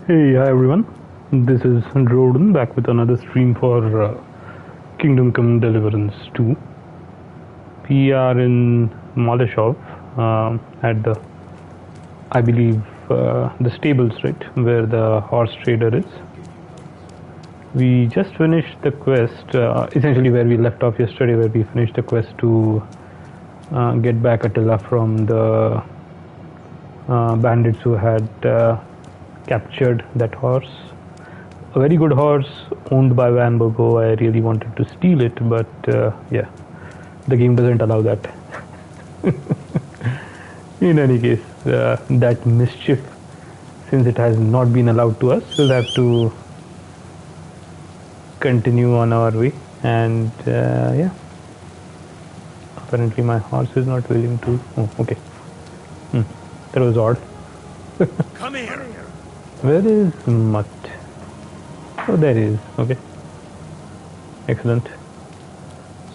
Hey, hi everyone. This is Roden back with another stream for Kingdom Come Deliverance 2. We are in Malashov at the, I believe, the stables, right, where the horse trader is. We just finished the quest, essentially where we left off yesterday, where we finished the quest to get back Attila from the bandits who had captured that horse. A very good horse owned by Van Bogo. I really wanted to steal it, but yeah, the game doesn't allow that. In any case, that mischief, since it has not been allowed to us, we'll have to continue on our way. And yeah, apparently my horse is not willing to. Oh, okay. That was odd. Come here. Where is Mutt? Oh, there he is. Okay. Excellent.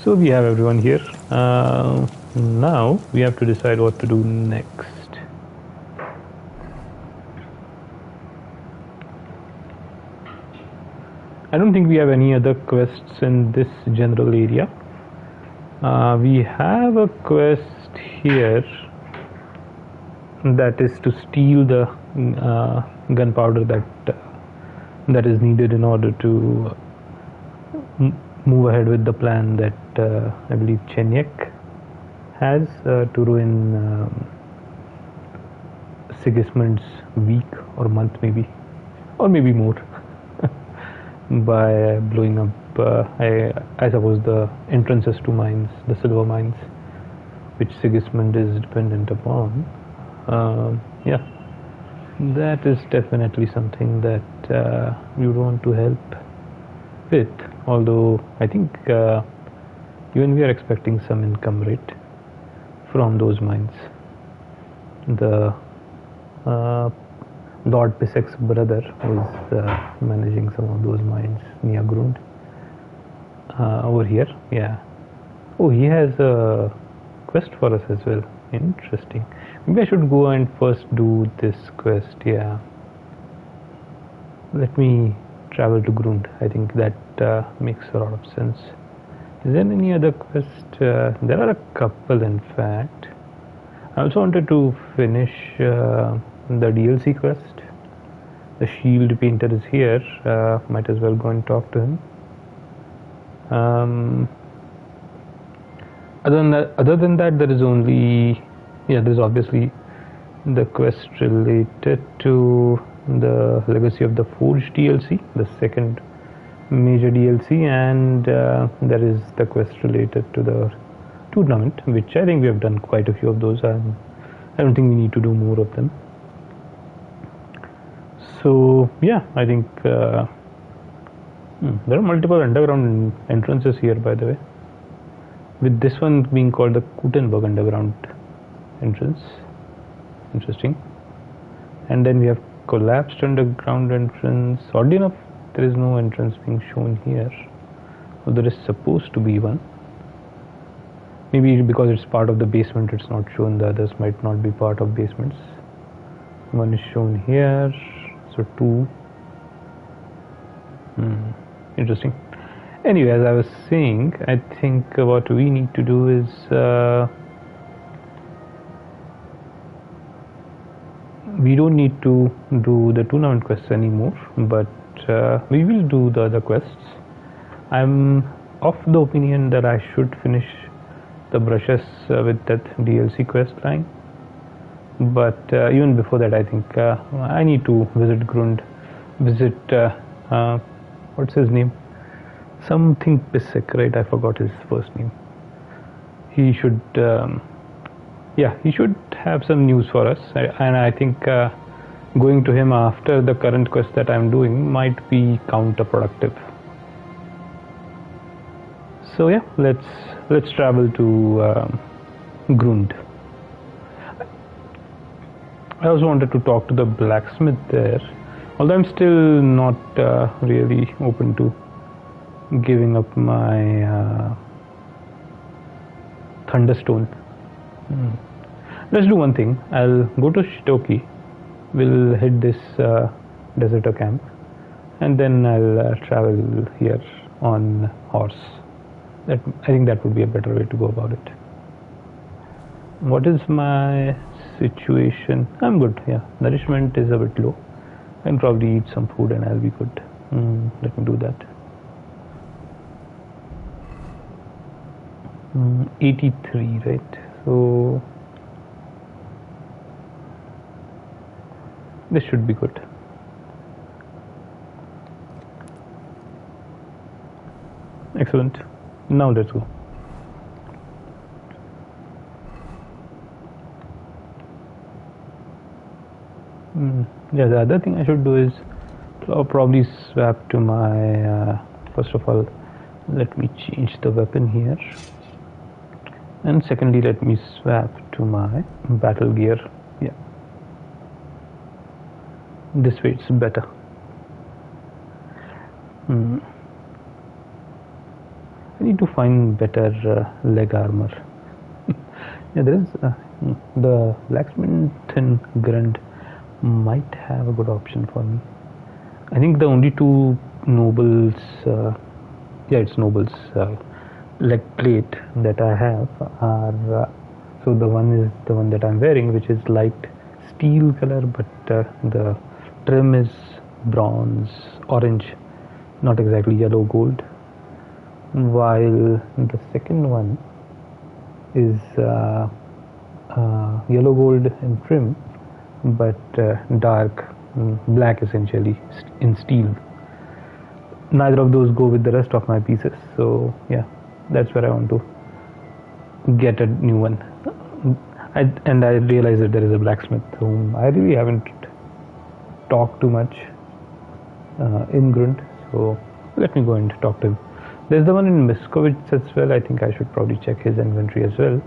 So we have everyone here. Now we have to decide what to do next. I don't think we have any other quests in this general area. We have a quest here that is to steal the gunpowder that is needed in order to move ahead with the plan that I believe Chenyek has to ruin Sigismund's week or month, maybe, or maybe more, by blowing up, I suppose, the entrances to mines, the silver mines, which Sigismund is dependent upon. Yeah, that is definitely something that we would want to help with, although I think even we are expecting some income rate from those mines. The Lord Pisek's brother was managing some of those mines near Grund. Over here, yeah. Oh, he has a quest for us as well. Interesting. Maybe I should go and first do this quest. Yeah. Let me travel to Grund. I think that makes a lot of sense. Is there any other quest? There are a couple, in fact. I also wanted to finish the DLC quest. The shield painter is here. Might as well go and talk to him. Other than that, there is only, yeah, there's obviously the quest related to the Legacy of the Forge DLC, the second major DLC, and there is the quest related to the tournament, which I think we have done quite a few of those. I don't think we need to do more of them. So yeah, I think there are multiple underground entrances here, by the way, with this one being called the Kutenberg underground entrance. Interesting. And then we have collapsed underground entrance. Oddly enough, there is no entrance being shown here, well, there is supposed to be one. Maybe because it's part of the basement, it's not shown. The others might not be part of basements. One is shown here, so two. Interesting. Anyway, as I was saying, I think what we need to do is we don't need to do the tournament quests anymore, but we will do the other quests. I'm of the opinion that I should finish the brushes with that DLC quest line, but even before that, I think I need to visit Grund, visit what's his name? Something Pisek, right? I forgot his first name. He should, yeah, he should have some news for us, and I think going to him after the current quest that I'm doing might be counterproductive. So yeah, let's travel to Grund. I also wanted to talk to the blacksmith there, although I'm still not really open to giving up my Thunderstone. Let's do one thing. I'll go to Shitoki. We'll hit this deserter camp, and then I'll travel here on horse. I think that would be a better way to go about it. What is my situation? I'm good. Yeah, nourishment is a bit low. I'll probably eat some food and I'll be good. Let me do that. 83, right? So this should be good. Excellent. Now let's go. Yeah, the other thing I should do is probably swap to my first of all, let me change the weapon here, and secondly let me swap to my battle gear. Yeah, this way it's better. I need to find better leg armor. Yeah, there is the blacksmith grunt might have a good option for me. I think the only two nobles, yeah, it's nobles leg plate that I have are so the one is the one that I'm wearing, which is light steel color, but the trim is bronze orange, not exactly yellow gold, while the second one is yellow gold in trim, but dark black essentially in steel. Neither of those go with the rest of my pieces, so yeah, that's where I want to get a new one. And I realize that there is a blacksmith whom I really haven't talked too much in Grunt, so let me go and talk to him. There's the one in Miskovitz as well. I think I should probably check his inventory as well.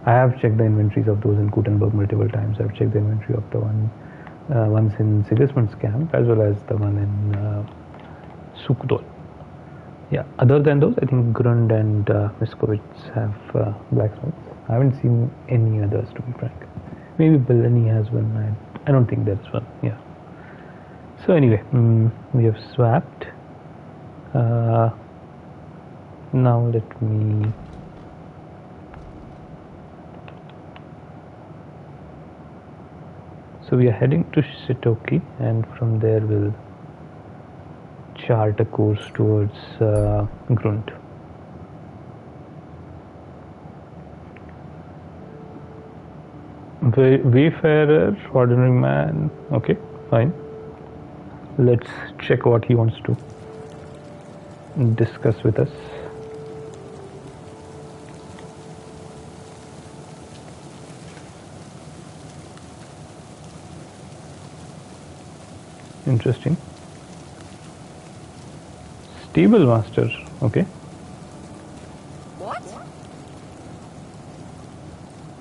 I have checked the inventories of those in Gutenberg multiple times. I've checked the inventory of the ones in Sigismund's camp as well as the one in Sukdol. Yeah, other than those, I think Grund and Miskovitz have blacksmiths. I haven't seen any others, to be frank. Maybe Bellany has one. I don't think there's one. Yeah. So anyway, we have swapped. Now let me so we are heading to Shitoki, and from there we'll chart a course towards Grund. Wayfarer, ordinary man. Okay, fine. Let's check what he wants to discuss with us. Interesting. Stable master. Okay. What?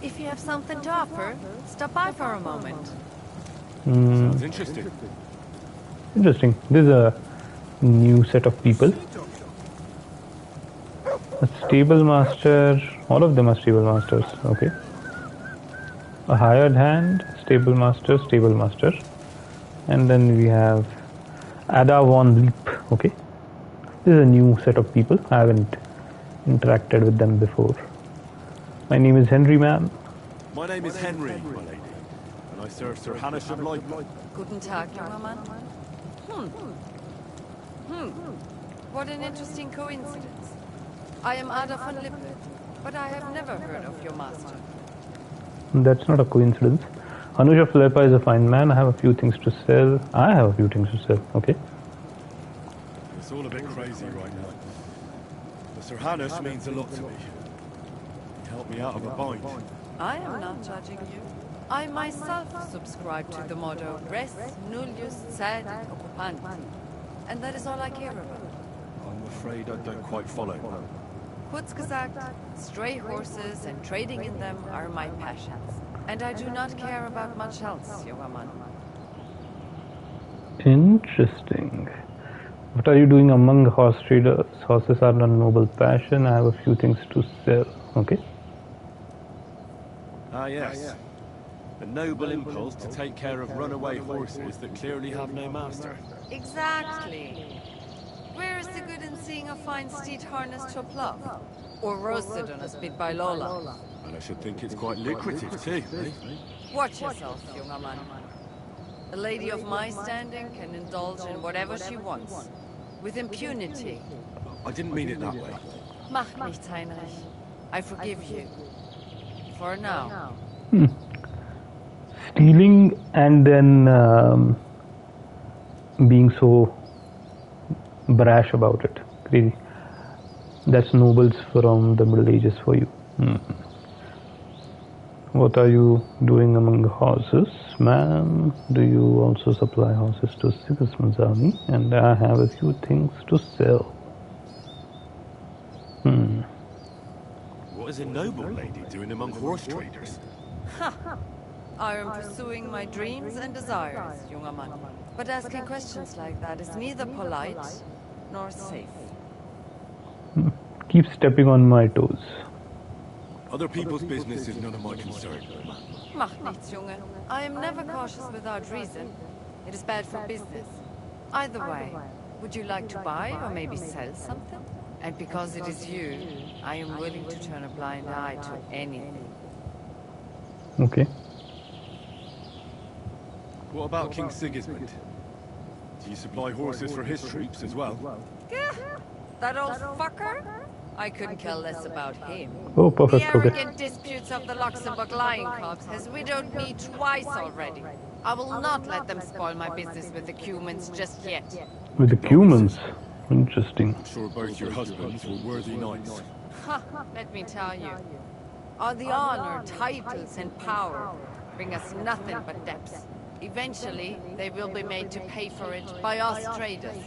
If you have something to offer, stop by for a moment. Sounds interesting. Interesting. This is a new set of people. A stable master. All of them are stable masters. Okay. A hired hand, stable master, and then we have Ada von Leap. Okay. This is a new set of people. I haven't interacted with them before. My name is Henry, ma'am. My name is Henry, my lady, and I serve Sir Hannes of Light. Guten Tag, junger Mann. What an interesting coincidence. I am Ada von Lippe, but I have never heard of your master. That's not a coincidence. Anush of Lepa is a fine man. I have a few things to sell. Okay. It's all a bit crazy right now. But Sir Hannes means a lot to me. He helped me out of a bind. I am not judging you. I myself subscribe to the motto Res nullius sed occupant. And that is all I care about. I'm afraid I don't quite follow. Kurz gesagt, stray horses and trading in them are my passions. And I do not care about much else, junger Mann. Interesting. What are you doing among horse traders? Horses are a noble passion. I have a few things to sell. Okay. Ah, yes. A noble impulse to take care of runaway horses that clearly have no master. Exactly. Where is the good in seeing a fine steed harnessed to a plough? Or roasted on a spit by Lola? And I should think it's quite lucrative too, eh? Watch yourself, junger Mann. A lady of my standing can indulge in whatever she wants. With impunity. I didn't mean it that way. Macht nichts, Heinrich. I forgive you. For now. Stealing and then being so brash about it. Crazy. That's nobles from the Middle Ages for you. What are you doing among horses, ma'am? Do you also supply horses to Sigismund's army? And I have a few things to sell. What is a noble lady doing among horse traders? I am pursuing my dreams and desires, junger Mann. But asking questions like that is neither polite nor safe. Keep stepping on my toes. Other people's business is none of my concern. Macht nichts, Junge. I am never cautious without reason. It is bad for business. Either way, would you like to buy or maybe sell something? And because it is you, I am willing to turn a blind eye to anything. Okay. What about King Sigismund? Do you supply horses for his troops as well? That old fucker? I couldn't care less about him. Oh, The perfect. Okay. arrogant disputes of the Luxembourg Lion Cubs has widowed me twice already. I will not let them spoil my business with the Cumans just yet. With the Cumans. Interesting. I'm sure both your husbands were worthy knights. Ha, let me tell you. All the honor, titles, and power bring us nothing but debts. Eventually, they will be made to pay for it by us traders.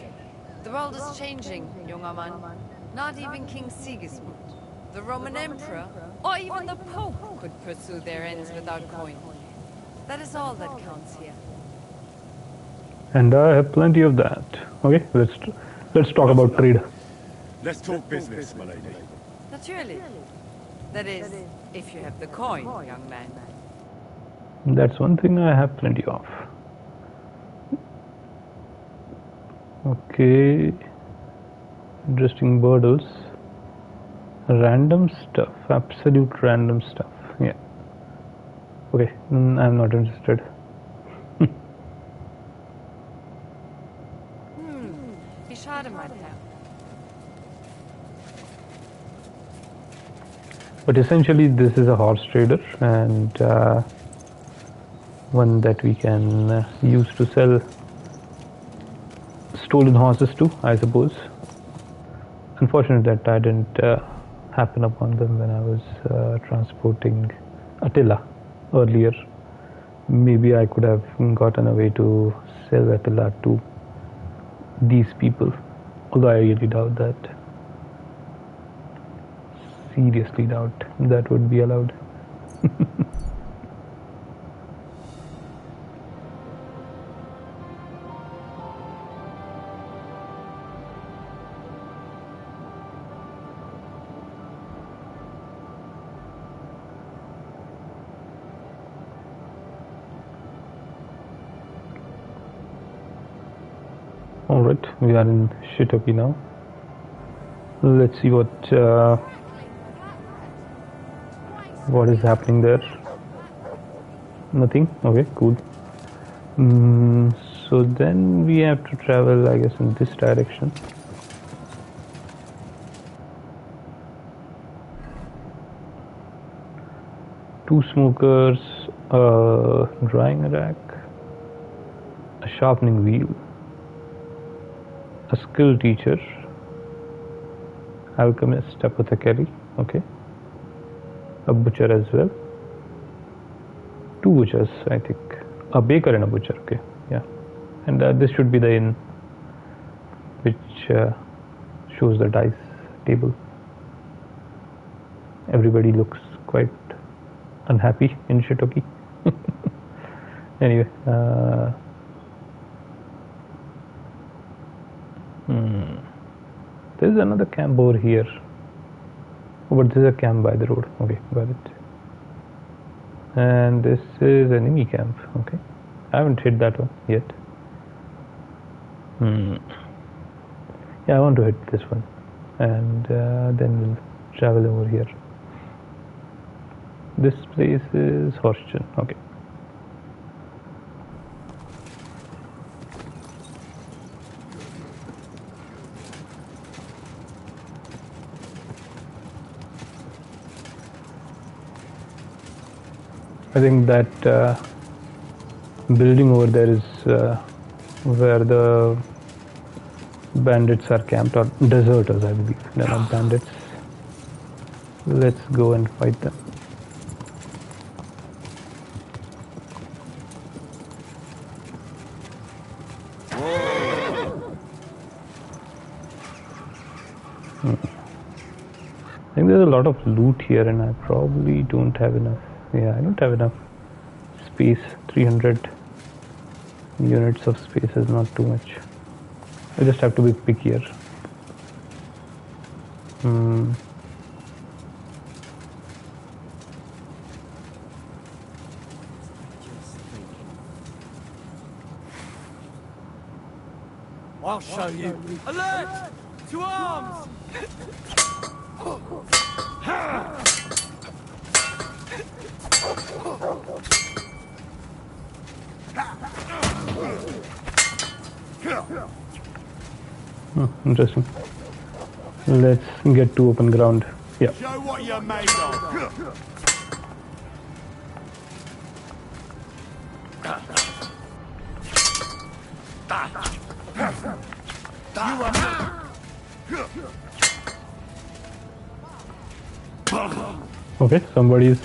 The world is changing, junger Mann. Not even King Sigismund, the Roman Emperor, or even the Pope could pursue their ends without coin. That is all that counts here. And I have plenty of that. Okay, let's talk about trade. Let's talk business, my lady. Naturally. That is, if you have the coin, young man. That's one thing I have plenty of. Okay. Interesting burdles. Random stuff. Absolute random stuff. Yeah. Okay. I'm not interested. Wie schade, mein Herr. But essentially, this is a horse trader and one that we can use to sell stolen horses to, I suppose. Unfortunate that I didn't happen upon them when I was transporting Attila earlier. Maybe I could have gotten a way to sell Attila to these people, although I really doubt that. Seriously doubt that would be allowed. Alright, we are in Shitoki now. Let's see what is happening there. Nothing? Okay, cool. So then we have to travel, I guess, in this direction. Two smokers, a drying rack, a sharpening wheel, a skill teacher, alchemist, apothecary, okay, a butcher as well, two butchers, I think, a baker and a butcher, okay, yeah, and this should be the inn which shows the dice table. Everybody looks quite unhappy in Shitoki. Anyway, there's another camp over here. Oh, but there's a camp by the road. Okay, got it. And this is enemy camp. Okay, I haven't hit that one yet. Yeah, I want to hit this one, and then we'll travel over here. This place is Horston. Okay. I think that building over there is where the bandits are camped, or deserters, I believe. They're not bandits. Let's go and fight them. I think there's a lot of loot here, and I probably don't have enough. Yeah, I don't have enough space. 300 units of space is not too much. I just have to be pickier. I'll show you. Alert! To arms! Interesting. Let's get to open ground. Yeah. Show what you're made of. Okay, somebody's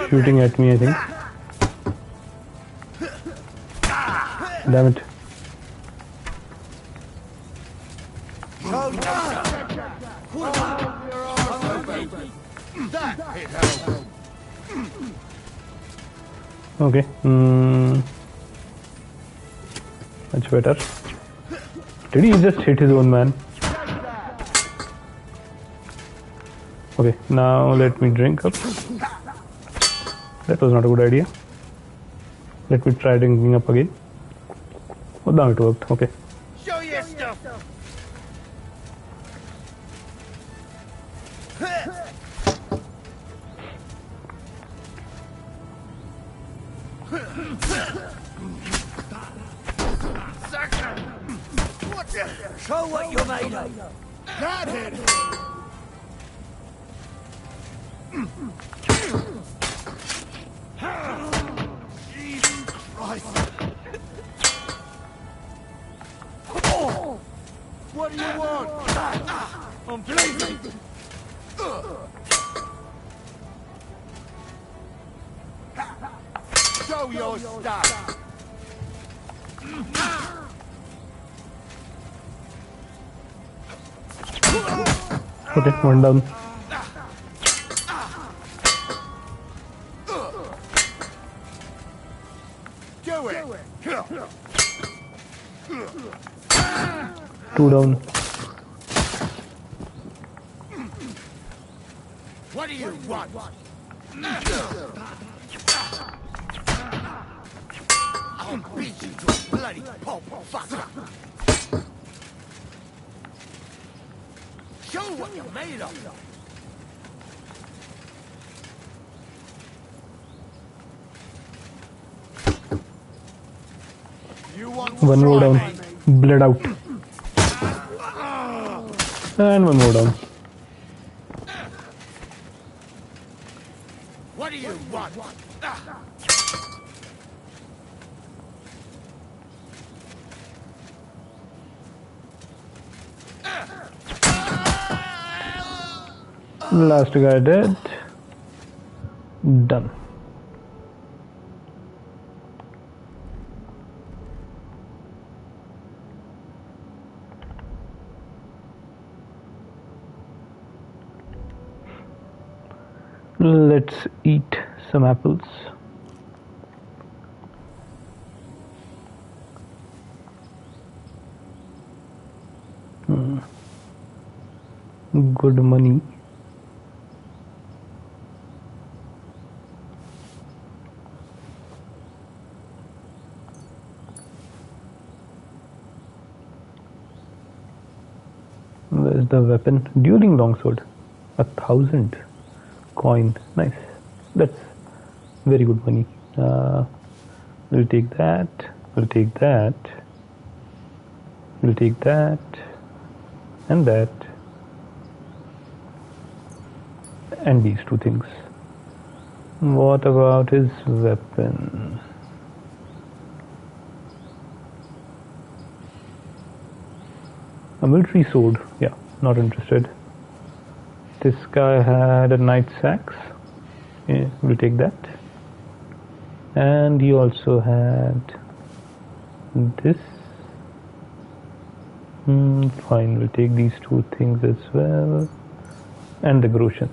shooting at me, I think. Damn it. Okay. Much better. Did he just hit his own man? Okay, now let me drink up. That was not a good idea. Let me try drinking up again. Oh, now it worked. Okay. Show your stuff. Show what you're made of. Got it. Jesus Christ. What do you want? I'm bleeding. Show your stuff. Okay, one down. Do it. Two down. What do you want? I'll beat you to a bloody pulp, fucker. Show what you're made of. You want to One more try down. me? Bled out. And one more down. What do you want? Last guy dead. Done. Let's eat some apples. Good money. Where's the weapon? Dueling longsword. 1,000 coin. Nice. That's very good money. We'll take that. We'll take that. We'll take that. And that. And these two things. What about his weapon? A military sword. Yeah, not interested. This guy had a knight's axe. Yeah, we'll take that. And he also had this. Fine, we'll take these two things as well. And the Groshan.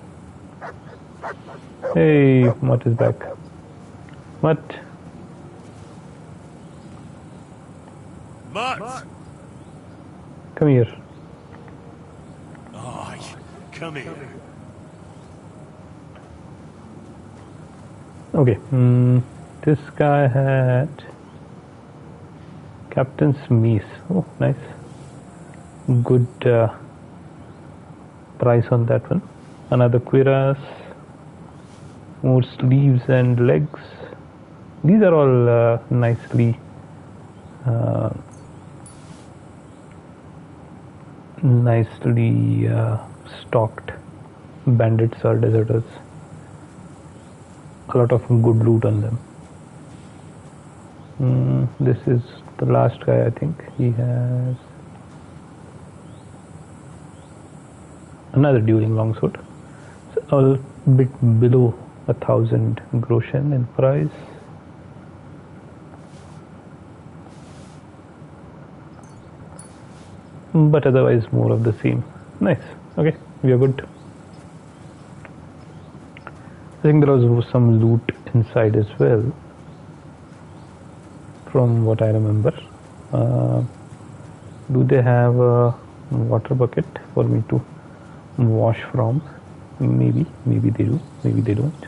Hey, Mutt is back. Mutt. Mutt! Come here. Aye, come here. Okay, this guy had Captain's Mace. Oh, nice. Good price on that one. Another cuirass. More sleeves and legs. These are all nicely stocked bandits or deserters. A lot of good loot on them. This is the last guy, I think. He has another dueling longsword. It's a bit below 1,000 Groshan in price. But otherwise more of the same. Nice. Okay, we are good. I think there was some loot inside as well, from what I remember. Do they have a water bucket for me to wash from? Maybe they do, maybe they don't.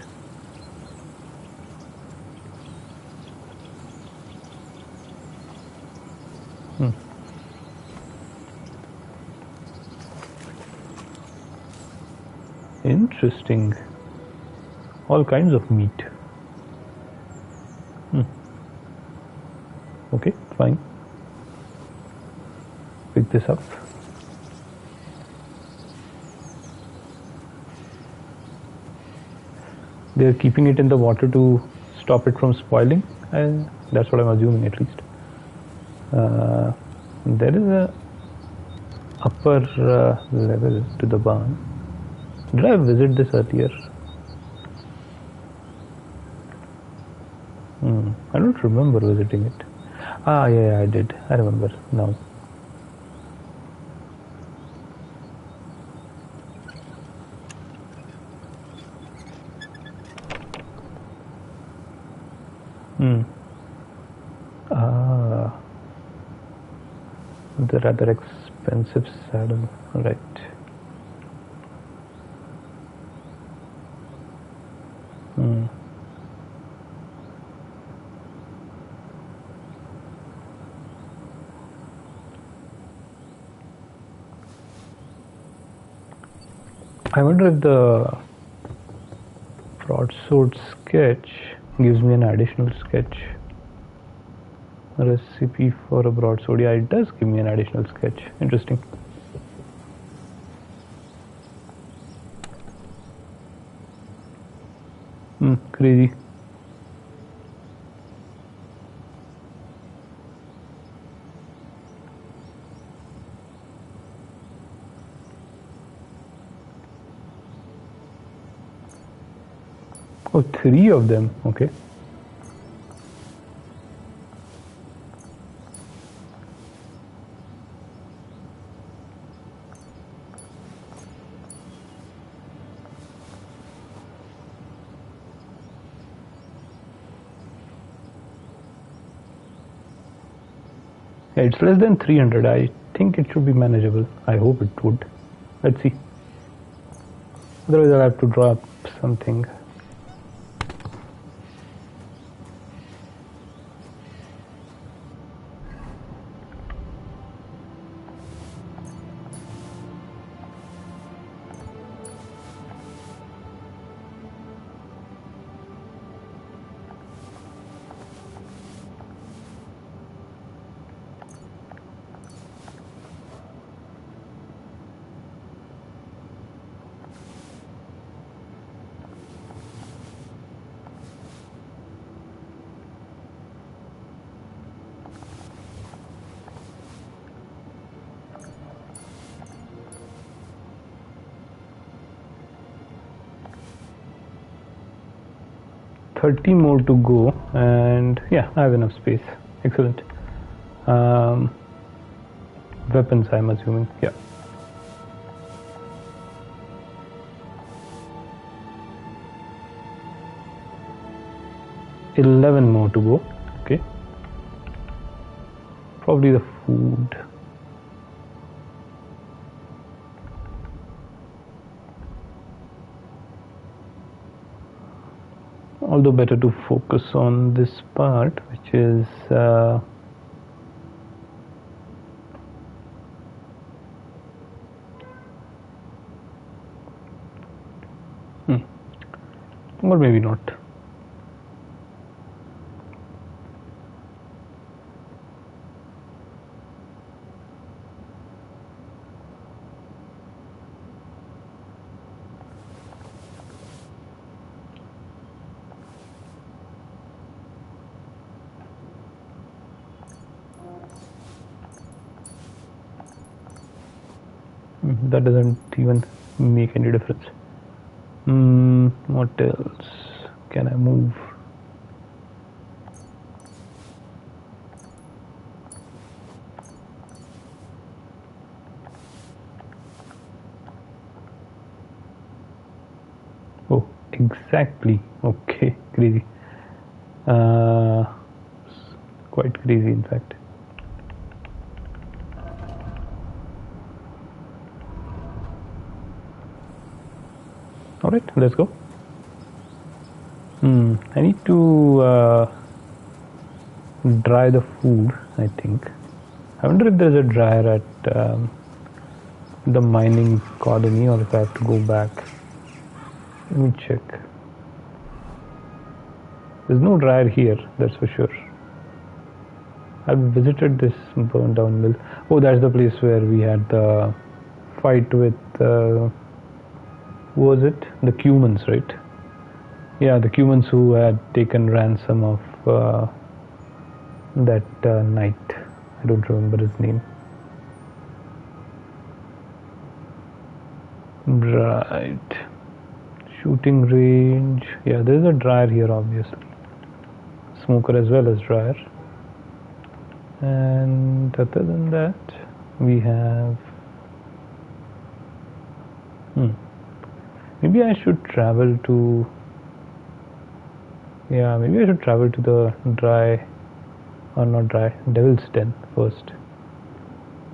Interesting. All kinds of meat. Okay, fine. Pick this up. They're keeping it in the water to stop it from spoiling, and that's what I'm assuming at least. There is a upper level to the barn. Did I visit this earlier? I don't remember visiting it. Ah, yeah, I did. I remember now. The rather expensive saddle, right? I wonder if the broadsword sketch gives me an additional sketch. A recipe for a broadsword. Yeah, it does give me an additional sketch. Interesting. Crazy. Oh, 3 of them. Okay. Yeah, it's less than 300. I think it should be manageable. I hope it would. Let's see. Otherwise I'll have to draw up something. 30 more to go, and yeah, I have enough space. Excellent. Weapons, I'm assuming. Yeah. $11 more to go. Okay. Probably the food. Although better to focus on this part, which is or maybe not. That doesn't even make any difference. What else can I move? Oh, exactly. Okay, crazy. Quite crazy, in fact. Alright, let's go. I need to dry the food, I think. I wonder if there's a dryer at the mining colony, or if I have to go back. Let me check. There's no dryer here, that's for sure. I've visited this burned down mill. Oh, that's the place where we had the fight with who was it? The Cumans, right? Yeah, the Cumans who had taken ransom of that knight. I don't remember his name. Right. Shooting range. Yeah, there's a dryer here, obviously. Smoker as well as dryer. And other than that, we have... Maybe I should travel to... Yeah, maybe I should travel to the dry... Or not dry, Devil's Den first.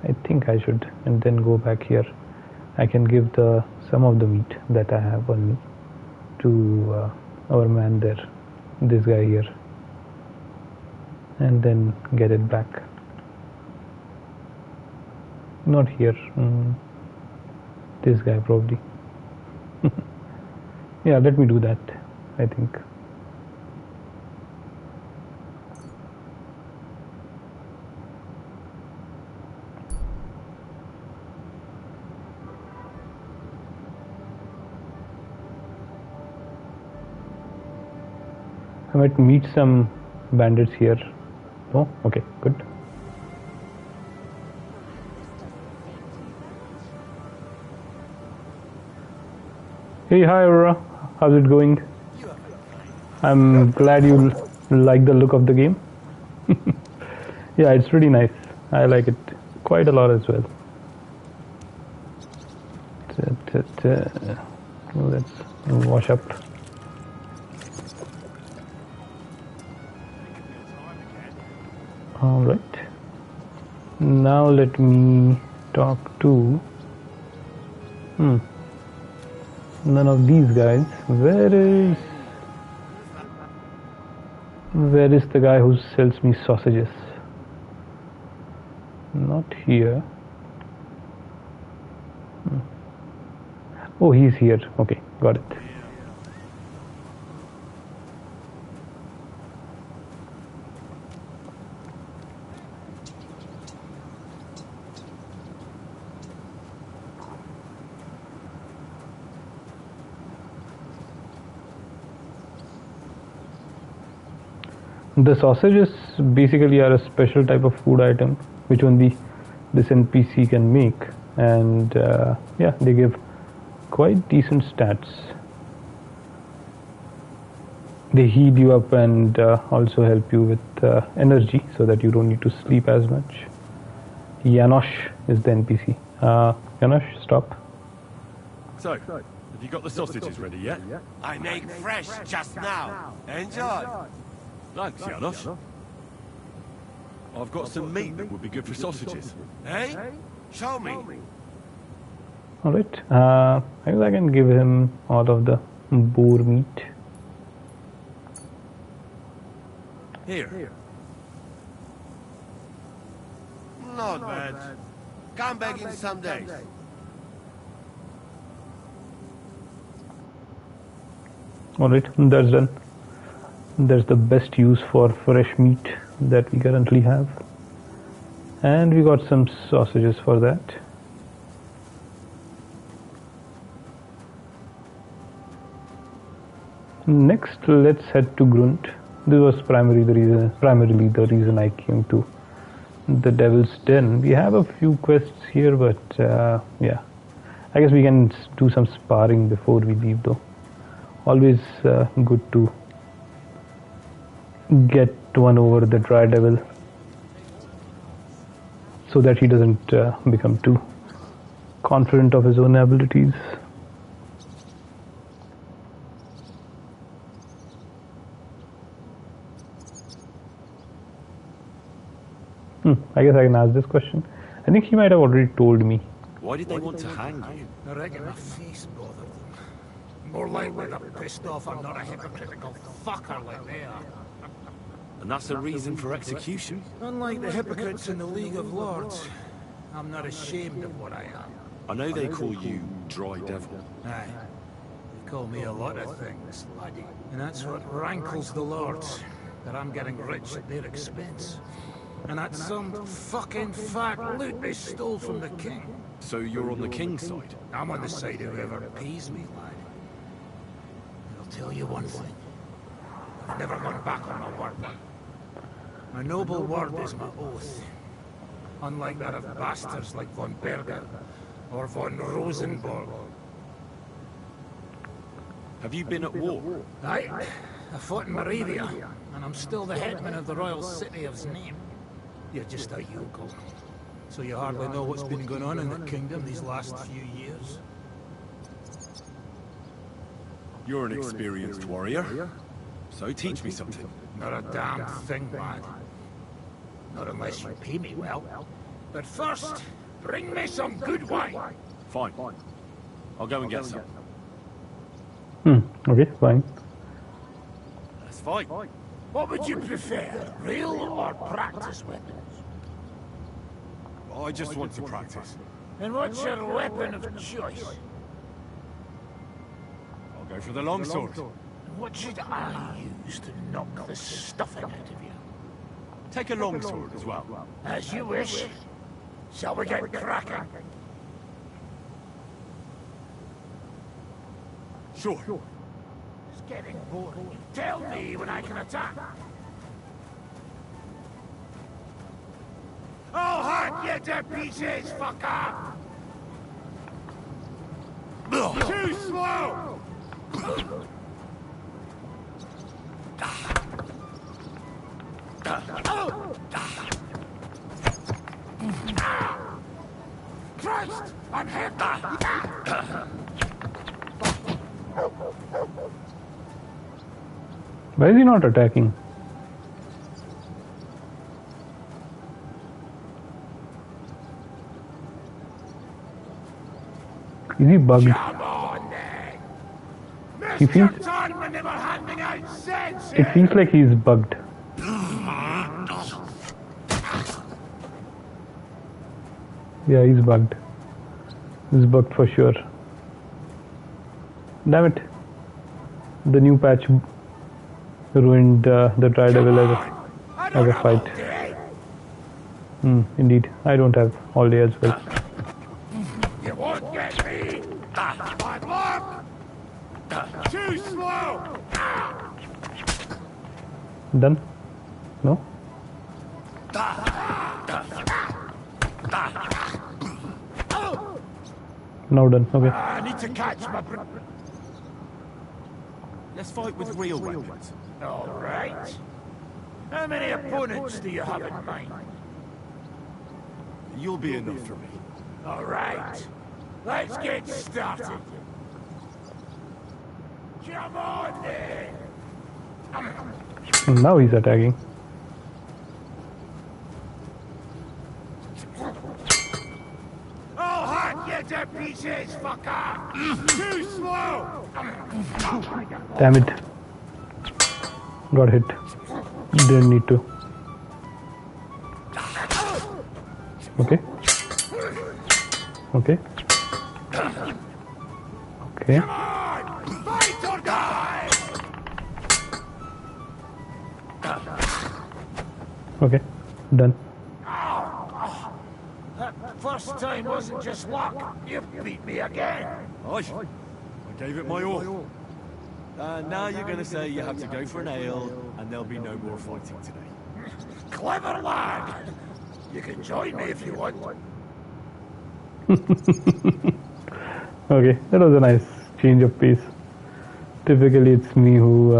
I think I should, and then go back here. I can give some of the meat that I have on me to our man there, this guy here, and then get it back. Not here, this guy probably. Yeah, let me do that, I think. I might meet some bandits here. No? Okay, good. Hey, hi Aurora. How's it going? I'm glad you like the look of the game. Yeah, it's pretty nice. I like it quite a lot as well. Let's wash up. All right. Now let me talk to none of these guys. Where is the guy who sells me sausages? Not here. Oh, he's here. Okay, got it. The sausages basically are a special type of food item which only this NPC can make, and yeah, they give quite decent stats. They heat you up and also help you with energy so that you don't need to sleep as much. Janosch is the NPC. Janosch, stop. So, have you got the sausages ready yet? I make fresh just now. Enjoy. Thanks, Janos. I've got some meat that would be good for sausages. Hey? Show me. Alright, I guess I can give him all of the boar meat. Here. Not bad. Come back in some days. Alright, that's done. That's the best use for fresh meat that we currently have. And we got some sausages for that. Next, let's head to Grunt. This was primarily the reason I came to the Devil's Den. We have a few quests here, but yeah, I guess we can do some sparring before we leave, though. Always good to get one over the Dry Devil so that he doesn't become too confident of his own abilities. I guess I can ask this question. I think he might have already told me. Why did they want to hang you? I reckon my face bothered them. More likely they're pissed off I'm not a hypocritical fucker like they are. And that's a reason for execution? Unlike the hypocrites in the League of Lords, I'm not ashamed of what I am. I know they call you Dry Devil. Aye. They call me a lot of things, laddie. And that's what rankles the Lords, that I'm getting rich at their expense. And that's some fucking fat loot they stole from the king. So you're on the king's side? I'm on the side of whoever pays me, lad. I'll tell you one thing. I've never gone back on my word. My noble word is my oath. Unlike that of bastards like von Berger or von Rosenborg. Have you been at war? I fought in Moravia, and I'm still the headman of the royal city of Znaim. You're just a yokel. So you hardly know what's been going on in the kingdom these last few years. You're an experienced warrior. So teach me something. Not a damn thing, lad. Not unless you pay me well. But first, bring me some good wine. Fine. I'll go and get some. Okay, fine. Let's fight. What would you prefer, real or practice weapons? I just want to practice. And what's your weapon of choice? I'll go for the longsword. What should I use to knock the stuffing out of you? Take a longsword as well. As you wish. Shall we get cracking? Sure. It's getting boring. Tell me when I can attack. I'll hack you to pieces, fucker! Too slow! Christ! I'm hit! Why is he not attacking? Is he bugged? Come on, then! He feels, Mr. Todd never handing out sense! it feels like he's bugged. Yeah, he's bugged. He's bugged for sure. Damn it. The new patch ruined the Dry Devil as a fight. Indeed. I don't have all day as well. You won't get me! Bad luck! Too slow! Done? No? Now done. Okay. I need to catch my Let's fight with real weapons. All right. How many opponents do you have in mind? You'll be enough for me. All right. Let's get started. Come on, then. Now he's attacking. I'll hack you to pieces, fucker! Too slow! Damn it. Got hit. Didn't need to. Okay. Okay. Okay. Come on! Fight or die! Okay. Done. That first time wasn't just luck. You beat me again. I gave it my all. Now you're going to say you have to go for an ale, and there'll be no more fighting today. Clever lad. You can join me if you want. Okay, that was a nice change of pace. Typically it's me who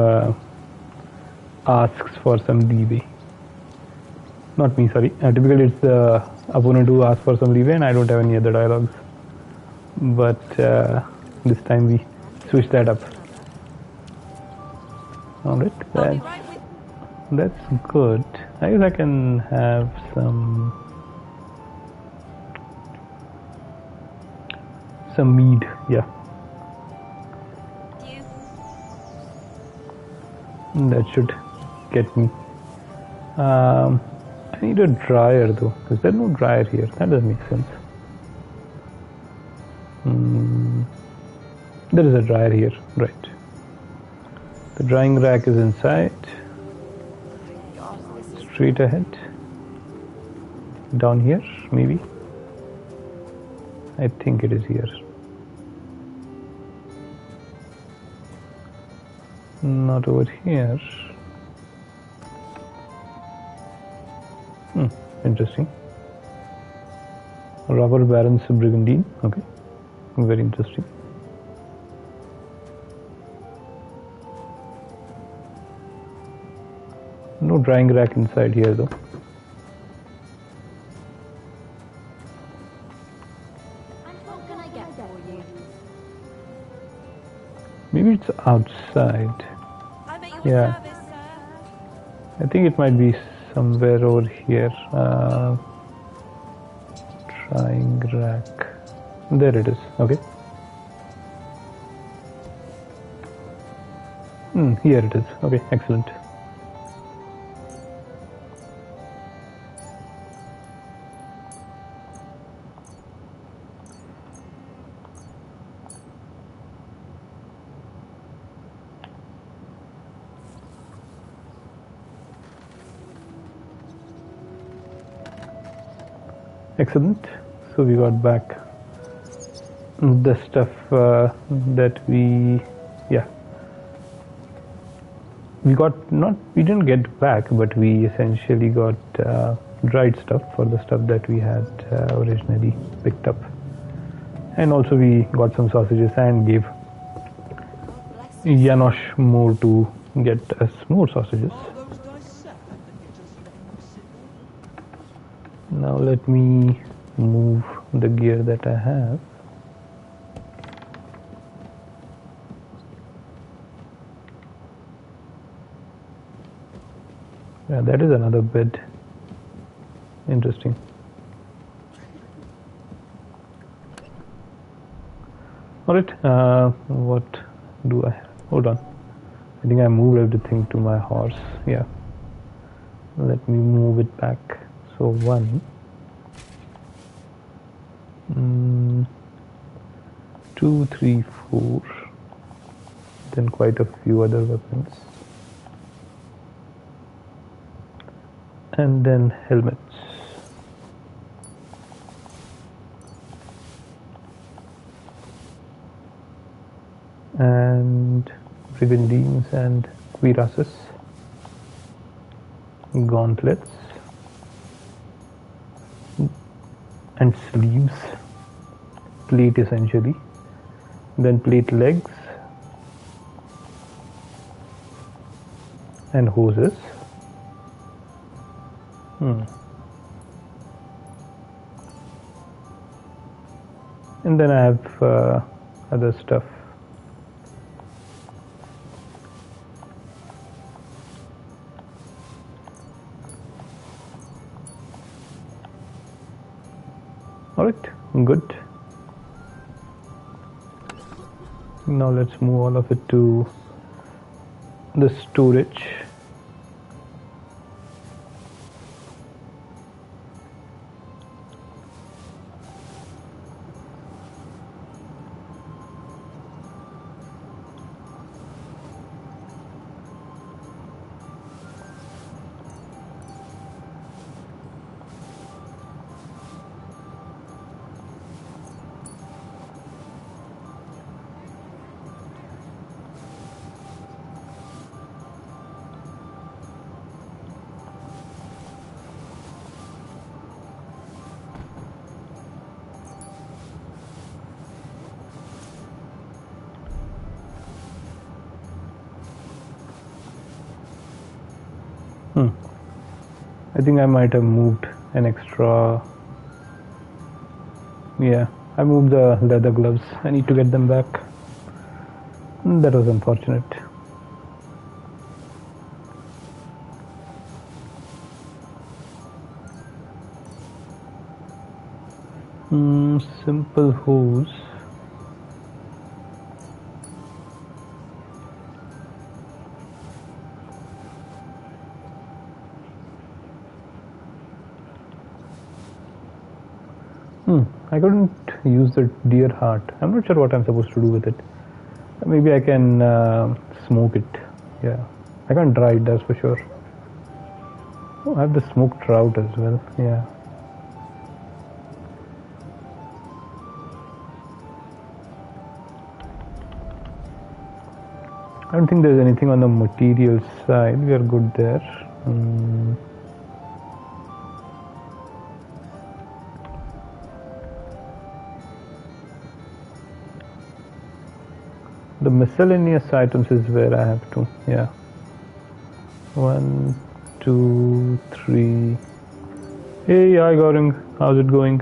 asks for some leeway. Not me, sorry. Typically it's the opponent who asks for some leeway and I don't have any other dialogues. But this time we switched that up. Alright, that's good. I guess I can have some mead, yeah. That should get me. I need a dryer though. Is there no dryer here? That doesn't make sense. There is a dryer here, right. The drying rack is inside. Straight ahead. Down here, maybe. I think it is here. Not over here. Interesting. Robber Baron's Brigandine. Okay. Very interesting. No drying rack inside here though. And what can I get for you? Maybe it's outside. I'm at your Yeah. service, sir. I think it might be somewhere over here. Drying rack. There it is. Okay. Here it is. Okay, excellent. Excellent. So we got back the stuff that we didn't get back, but we essentially got dried stuff for the stuff that we had originally picked up, and also we got some sausages and gave Janosch more to get us more sausages. Now let me move the gear that I have. Yeah, that is another bed. Interesting. Alright, what do I have? Hold on. I think I moved everything to my horse. Yeah. Let me move it back. So 1, 2, 3, 4. Then quite a few other weapons. And then helmets. And brigandines and cuirasses. Gauntlets. And sleeves, plate essentially, then plate legs, and hoses. And then I have other stuff. Alright, good. Now let's move all of it to the storage. I think I might have moved an extra. Yeah, I moved the leather gloves. I need to get them back. That was unfortunate. Simple hose. I couldn't use the deer heart. I'm not sure what I'm supposed to do with it. Maybe I can smoke it. Yeah, I can't dry it, that's for sure. Oh, I have the smoked trout as well. Yeah. I don't think there's anything on the materials side. We are good there. The miscellaneous items is where I have to. Yeah. 1, 2, 3. Hey, hi Gaurang. How's it going?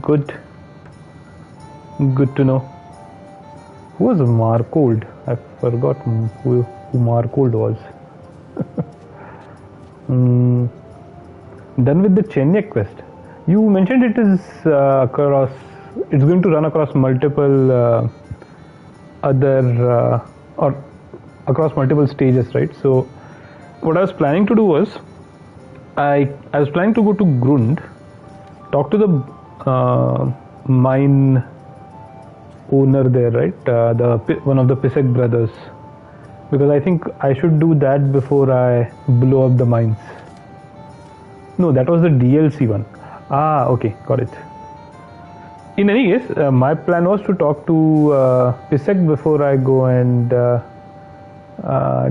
Good. Good to know. Who was Marcold? I forgot who Marcold was. Done with the Chenyek quest. You mentioned it is across. It's going to run across multiple other or across multiple stages, right? So, what I was planning to do was, I was planning to go to Grund, talk to the mine owner there, right? One of the Pisek brothers, because I think I should do that before I blow up the mines. No, that was the DLC one. Ah, okay, got it. In any case, my plan was to talk to Pisek before I go and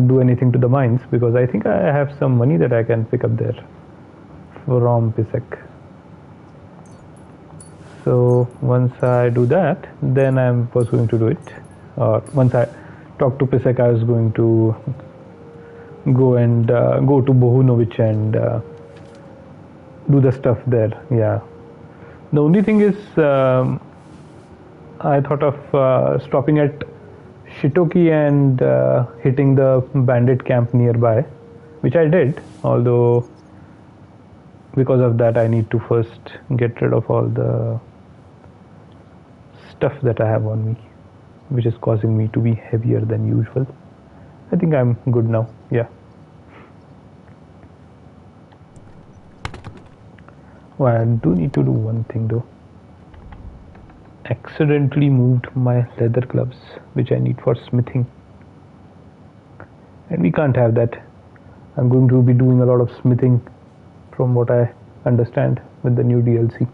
do anything to the mines, because I think I have some money that I can pick up there from Pisek. So once I do that, then I was going to do it. Once I talk to Pisek, I was going to go and go to Bohunovich and do the stuff there. Yeah. The only thing is, I thought of stopping at Shitoki and hitting the bandit camp nearby, which I did, although because of that I need to first get rid of all the stuff that I have on me, which is causing me to be heavier than usual. I think I'm good now. Yeah. Well, I do need to do one thing though. Accidentally moved my leather gloves, which I need for smithing, and we can't have that. I'm going to be doing a lot of smithing, from what I understand, with the new DLC.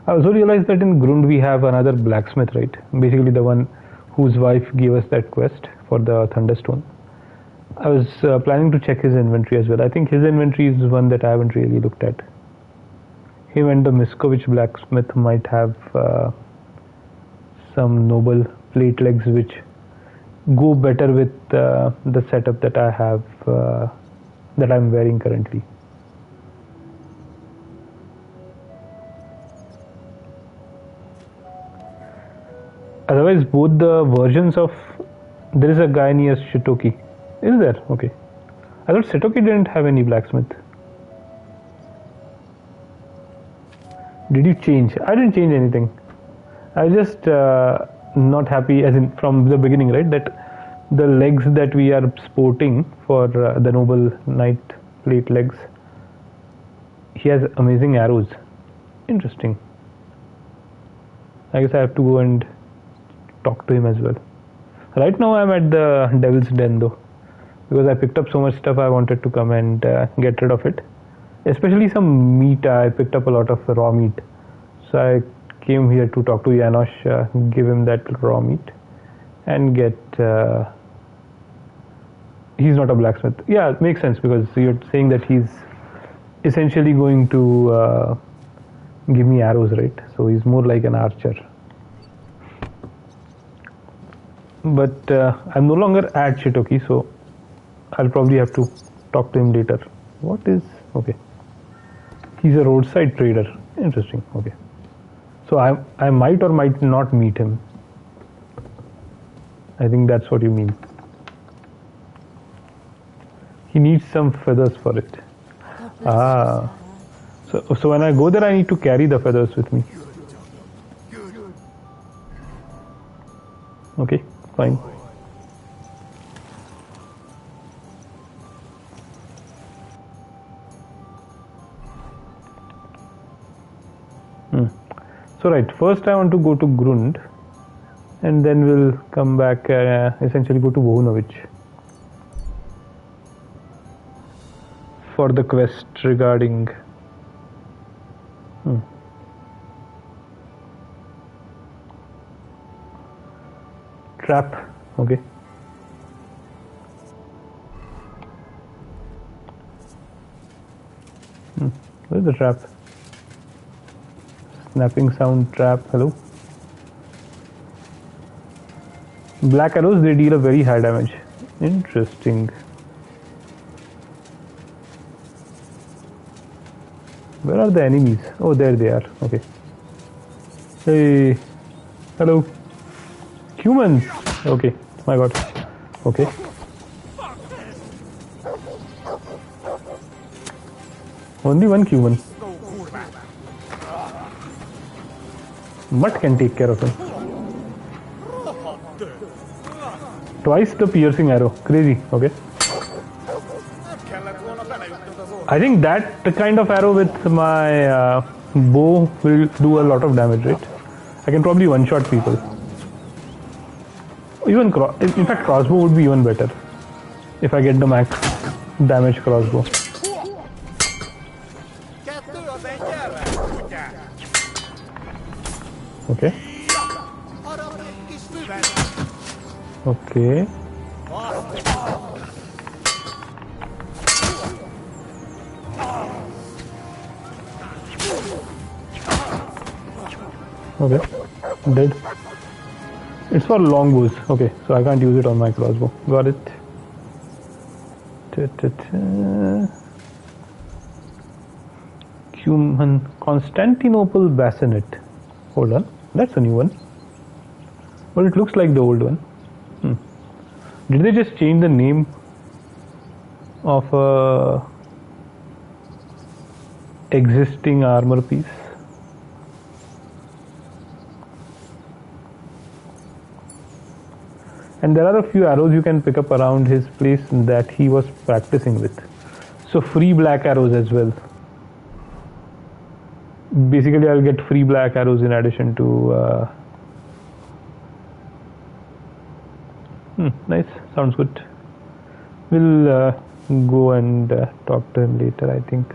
I also realized that in Grund we have another blacksmith, right? Basically the one whose wife gave us that quest for the Thunderstone. I was planning to check his inventory as well. I think his inventory is one that I haven't really looked at. Him and the Miskovich blacksmith might have some noble plate legs which go better with the setup that I have, that I'm wearing currently. Otherwise, both the versions of, there is a guy near Shitoki. Is there? Okay. I thought Shitoki didn't have any blacksmith. Did you change? I didn't change anything. I was just not happy, as in from the beginning, right? That the legs that we are sporting for the noble knight plate legs, he has amazing arrows. Interesting. I guess I have to go and talk to him as well. Right now I'm at the Devil's Den though, because I picked up so much stuff. I wanted to come and get rid of it, especially some meat. I picked up a lot of raw meat, so I came here to talk to Janosch, give him that raw meat and get he's not a blacksmith. Yeah, it makes sense, because you're saying that he's essentially going to give me arrows, right? So he's more like an archer. But I'm no longer at Shitoki, so I'll probably have to talk to him later. What is... okay. He's a roadside trader. Interesting. Okay. So I might or might not meet him. I think that's what you mean. He needs some feathers for it. Ah. So when I go there, I need to carry the feathers with me. Okay, fine. So right, first I want to go to Grund, and then we'll come back, essentially go to Vohunovich for the quest regarding trap. Okay. Where's the trap? Snapping sound trap. Hello. Black arrows, they deal a very high damage. Interesting. Where are the enemies? Oh, there they are. Okay. Hey. Hello. Humans. Okay. My god. Okay. Only one human. Mutt can take care of him. Twice the piercing arrow. Crazy. Okay. I think that kind of arrow with my bow will do a lot of damage, right? I can probably one-shot people. Even in fact, crossbow would be even better if I get the max damage crossbow. Okay. Okay. Okay. Dead. It's for longbows. Okay, so I can't use it on my crossbow. Got it. Human Constantinople bassinet. Hold on, that's a new one. Well, it looks like the old one. Did they just change the name of a existing armor piece? And there are a few arrows you can pick up around his place that he was practicing with. So free black arrows as well. Basically, I'll get free black arrows in addition to... nice, sounds good. We'll go and talk to him later, I think.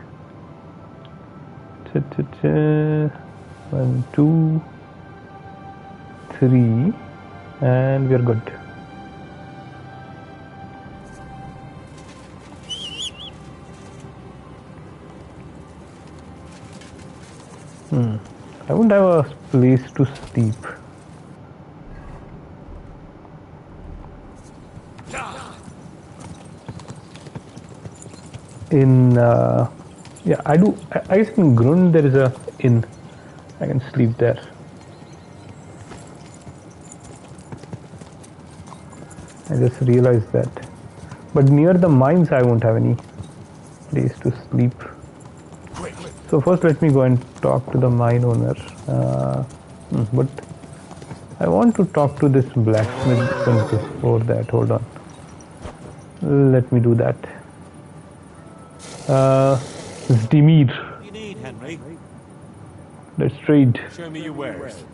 1, 2, 3, and we're good. I won't have a place to sleep. In yeah, I do. I guess in Grund there is a inn. I can sleep there. I just realized that. But near the mines, I won't have any place to sleep. So first, let me go and talk to the mine owner. But I want to talk to this blacksmith before that. Hold on. Let me do that. Zdimir. What do you need, Henry? Let's trade. Show me your wares.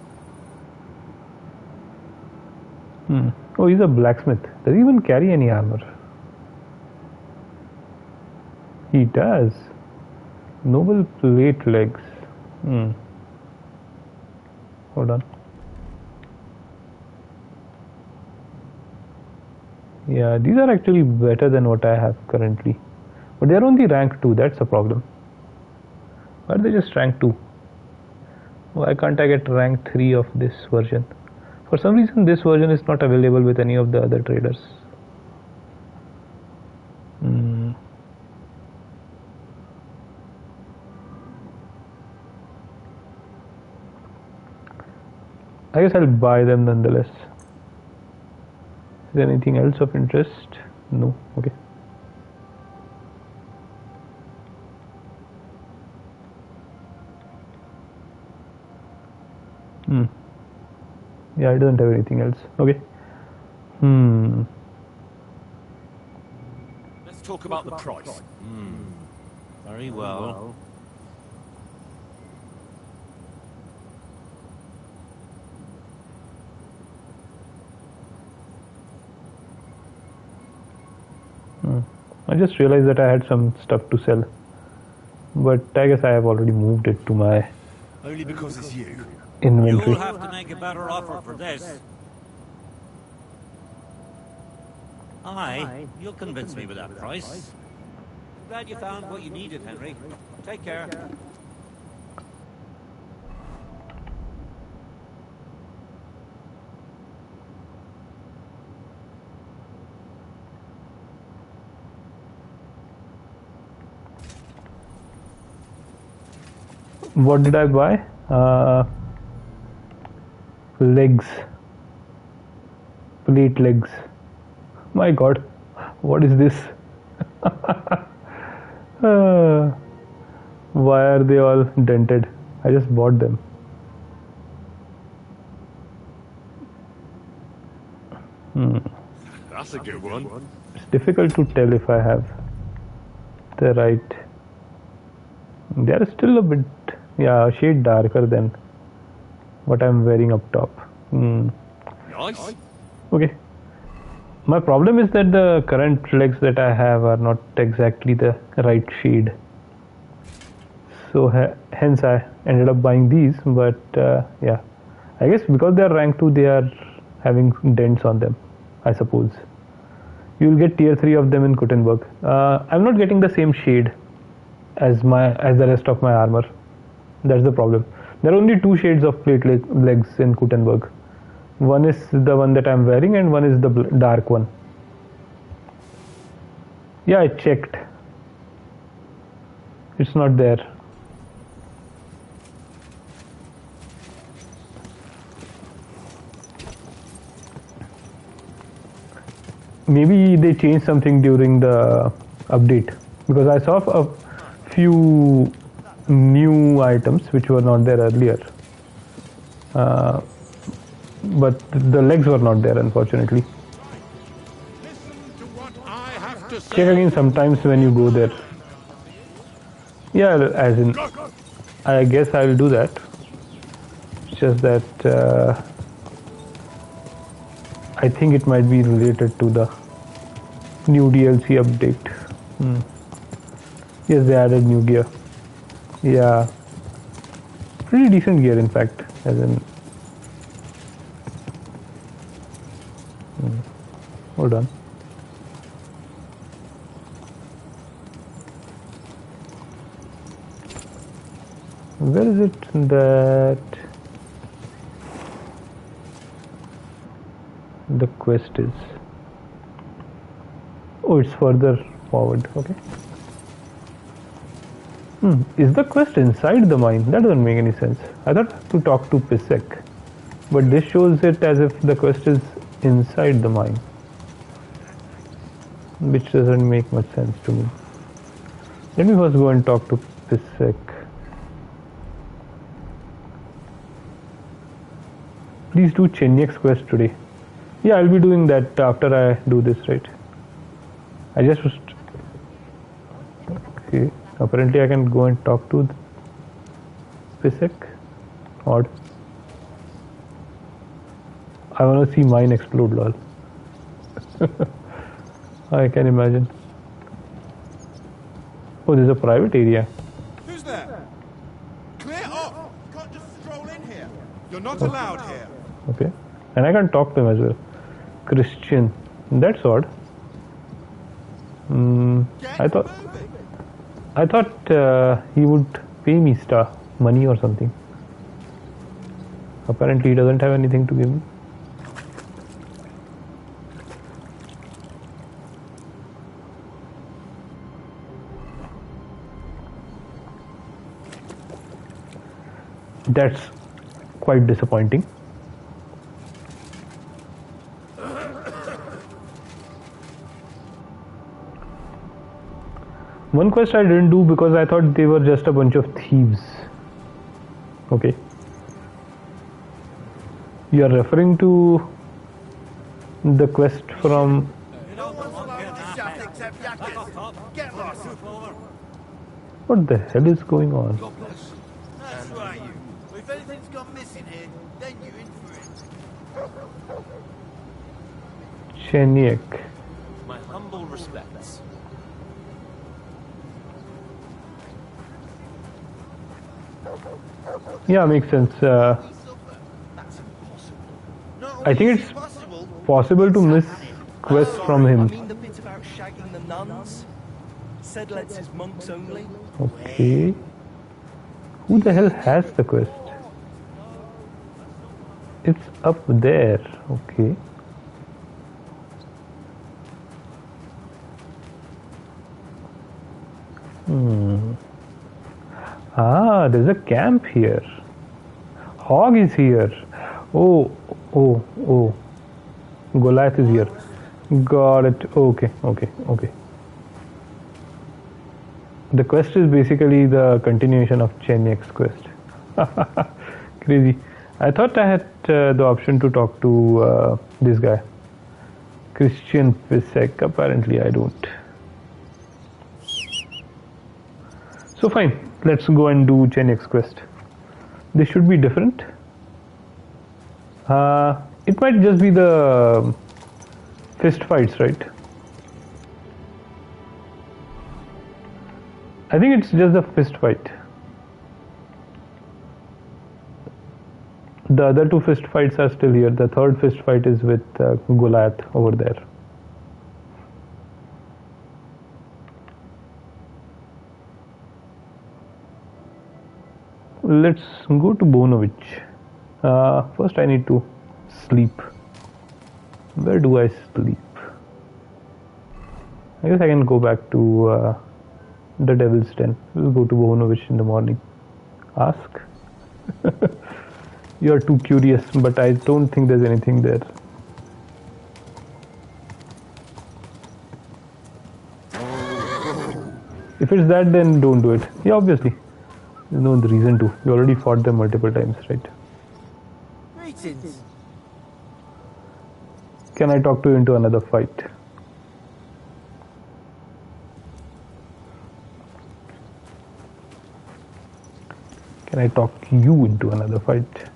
Oh, he's a blacksmith. Does he even carry any armor? He does. Noble plate legs. Hold on. Yeah, these are actually better than what I have currently. But they're only rank 2, that's a problem. Why are they just rank 2? Why can't I get rank 3 of this version? For some reason this version is not available with any of the other traders. I guess I'll buy them nonetheless. Is there anything else of interest? No. Okay. Yeah, it doesn't have anything else. Okay. Let's talk about the price. Very well. I just realized that I had some stuff to sell, but I guess I have already moved it to my Only because it's you. inventory. You'll have to make a better offer for this. Aye, you'll convince me with that price. Glad you found what you needed, Henry. Take care. What did I buy? Legs. Plate legs. My god, what is this? Why are they all dented? I just bought them. That's a good one. It's difficult to tell if I have the right. They are still a bit, yeah, a shade darker than what I'm wearing up top. Nice. Okay. My problem is that the current legs that I have are not exactly the right shade. So hence I ended up buying these, but yeah. I guess because they are rank 2, they are having dents on them, I suppose. You'll get tier 3 of them in Kuttenberg. I'm not getting the same shade as the rest of my armor. That's the problem. There are only 2 shades of plate legs in Kuttenberg. One is the one that I'm wearing and one is the dark one. Yeah, I checked. It's not there. Maybe they changed something during the update, because I saw a few new items which were not there earlier. But the legs were not there, unfortunately. Check again sometimes when you go there. Yeah, as in, I guess I will do that. It's just that I think it might be related to the new DLC update. Yes, they added new gear. Yeah, pretty decent gear, in fact, as in. Hold on. Where is it that the quest is? Oh, it's further forward. Okay. Is the quest inside the mine? That doesn't make any sense. I thought I had to talk to Pisek, but this shows it as if the quest is inside the mine, which doesn't make much sense to me. Let me first go and talk to Pisek. Please do Chenyak's quest today. Yeah, I'll be doing that after I do this, right? I just was... Okay, apparently I can go and talk to Pisek. Odd. I wanna see mine explode, lol. I can imagine. Oh, there's a private area. Who's there? Clear off! You can't just stroll in here. You're not allowed here. Okay. And I can talk to him as well. Christian. That's odd. I thought he would pay me money or something. Apparently he doesn't have anything to give me. That's quite disappointing. One quest I didn't do because I thought they were just a bunch of thieves. Okay. You are referring to the quest from... No one's allowed to shout except Yakis. Get lost. What the hell is going on? That's right, you. If anything's gone missing here, then you're in for it. Chenyak. My humble respects. Yeah, makes sense. That's impossible. I think it's possible to miss quests from I him. mean the bit about shagging the nuns? Said lets his monks only. Okay. Who the hell has the quest? It's up there. Okay. Ah, there's a camp here. Hog is here. Oh. Goliath is here. Got it. Okay. The quest is basically the continuation of Chenyak's quest. Crazy. I thought I had the option to talk to this guy. Christian Pisek. Apparently I don't. So fine, let's go and do Chenyak's quest. This should be different. It might just be the fist fights, right? I think it's just the fist fight. The other two fist fights are still here. The third fist fight is with Goliath over there. Let's go to Bonovich. First I need to sleep. Where do I sleep? I guess I can go back to the Devil's Den. We'll go to Bonovich in the morning. Ask. You are too curious, but I don't think there's anything there. If it's that, then don't do it. Yeah, obviously. There's no reason to. You already fought them multiple times, right? Greetings. Can I talk to you into another fight? Can I talk you into another fight?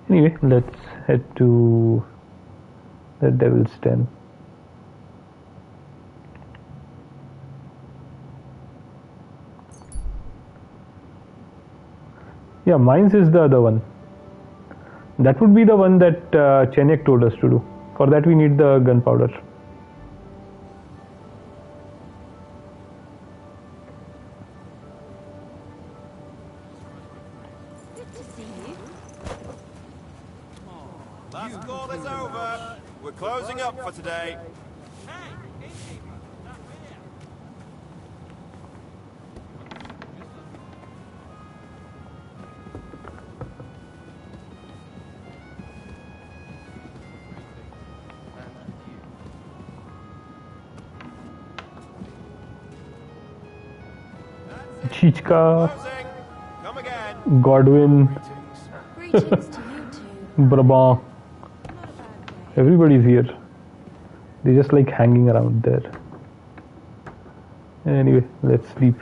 Anyway, let's head to the Devil's Den. Yeah, mines is the other one. That would be the one that Chenyak told us to do. For that we need the gunpowder. We're closing up for today. Chichka, Closing. Come again. Godwin, Greetings to you two. Brabant, Not a bad day. everybody's here. They're just like hanging around there. Anyway, let's sleep.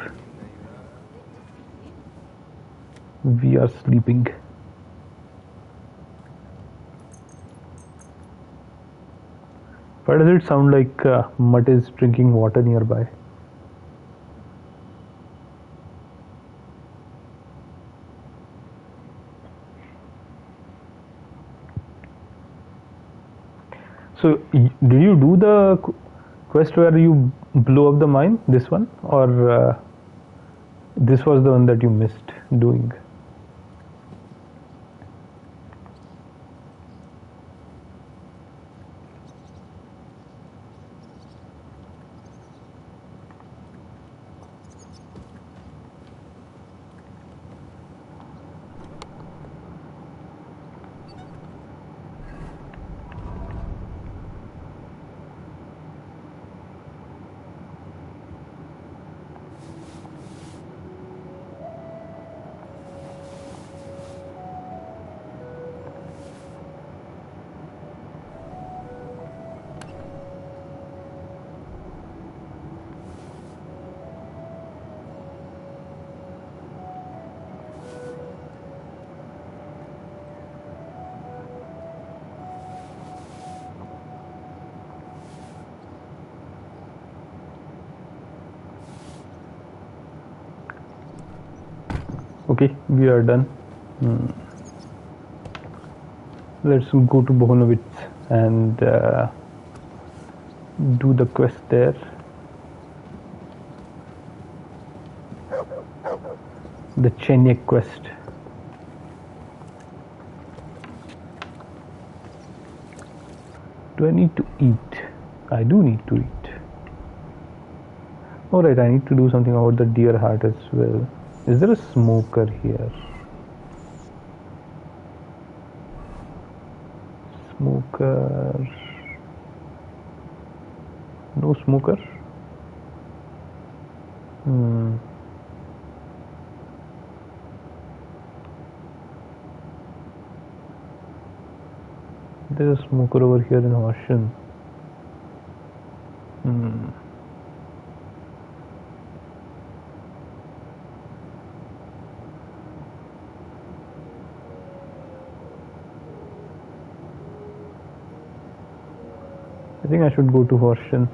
We are sleeping. Why does it sound like Mutt is drinking water nearby? So, did you do the quest where you blew up the mine? This one? Or this was the one that you missed doing? Okay, we are done. Let's go to Bohunovitz and do the quest there. The Chenyek quest. Do I need to eat? I do need to eat. Alright, I need to do something about the deer heart as well. Is there a smoker here? Smoker. No smoker? There's a smoker over here in Horsham. I think I should go to Horsham.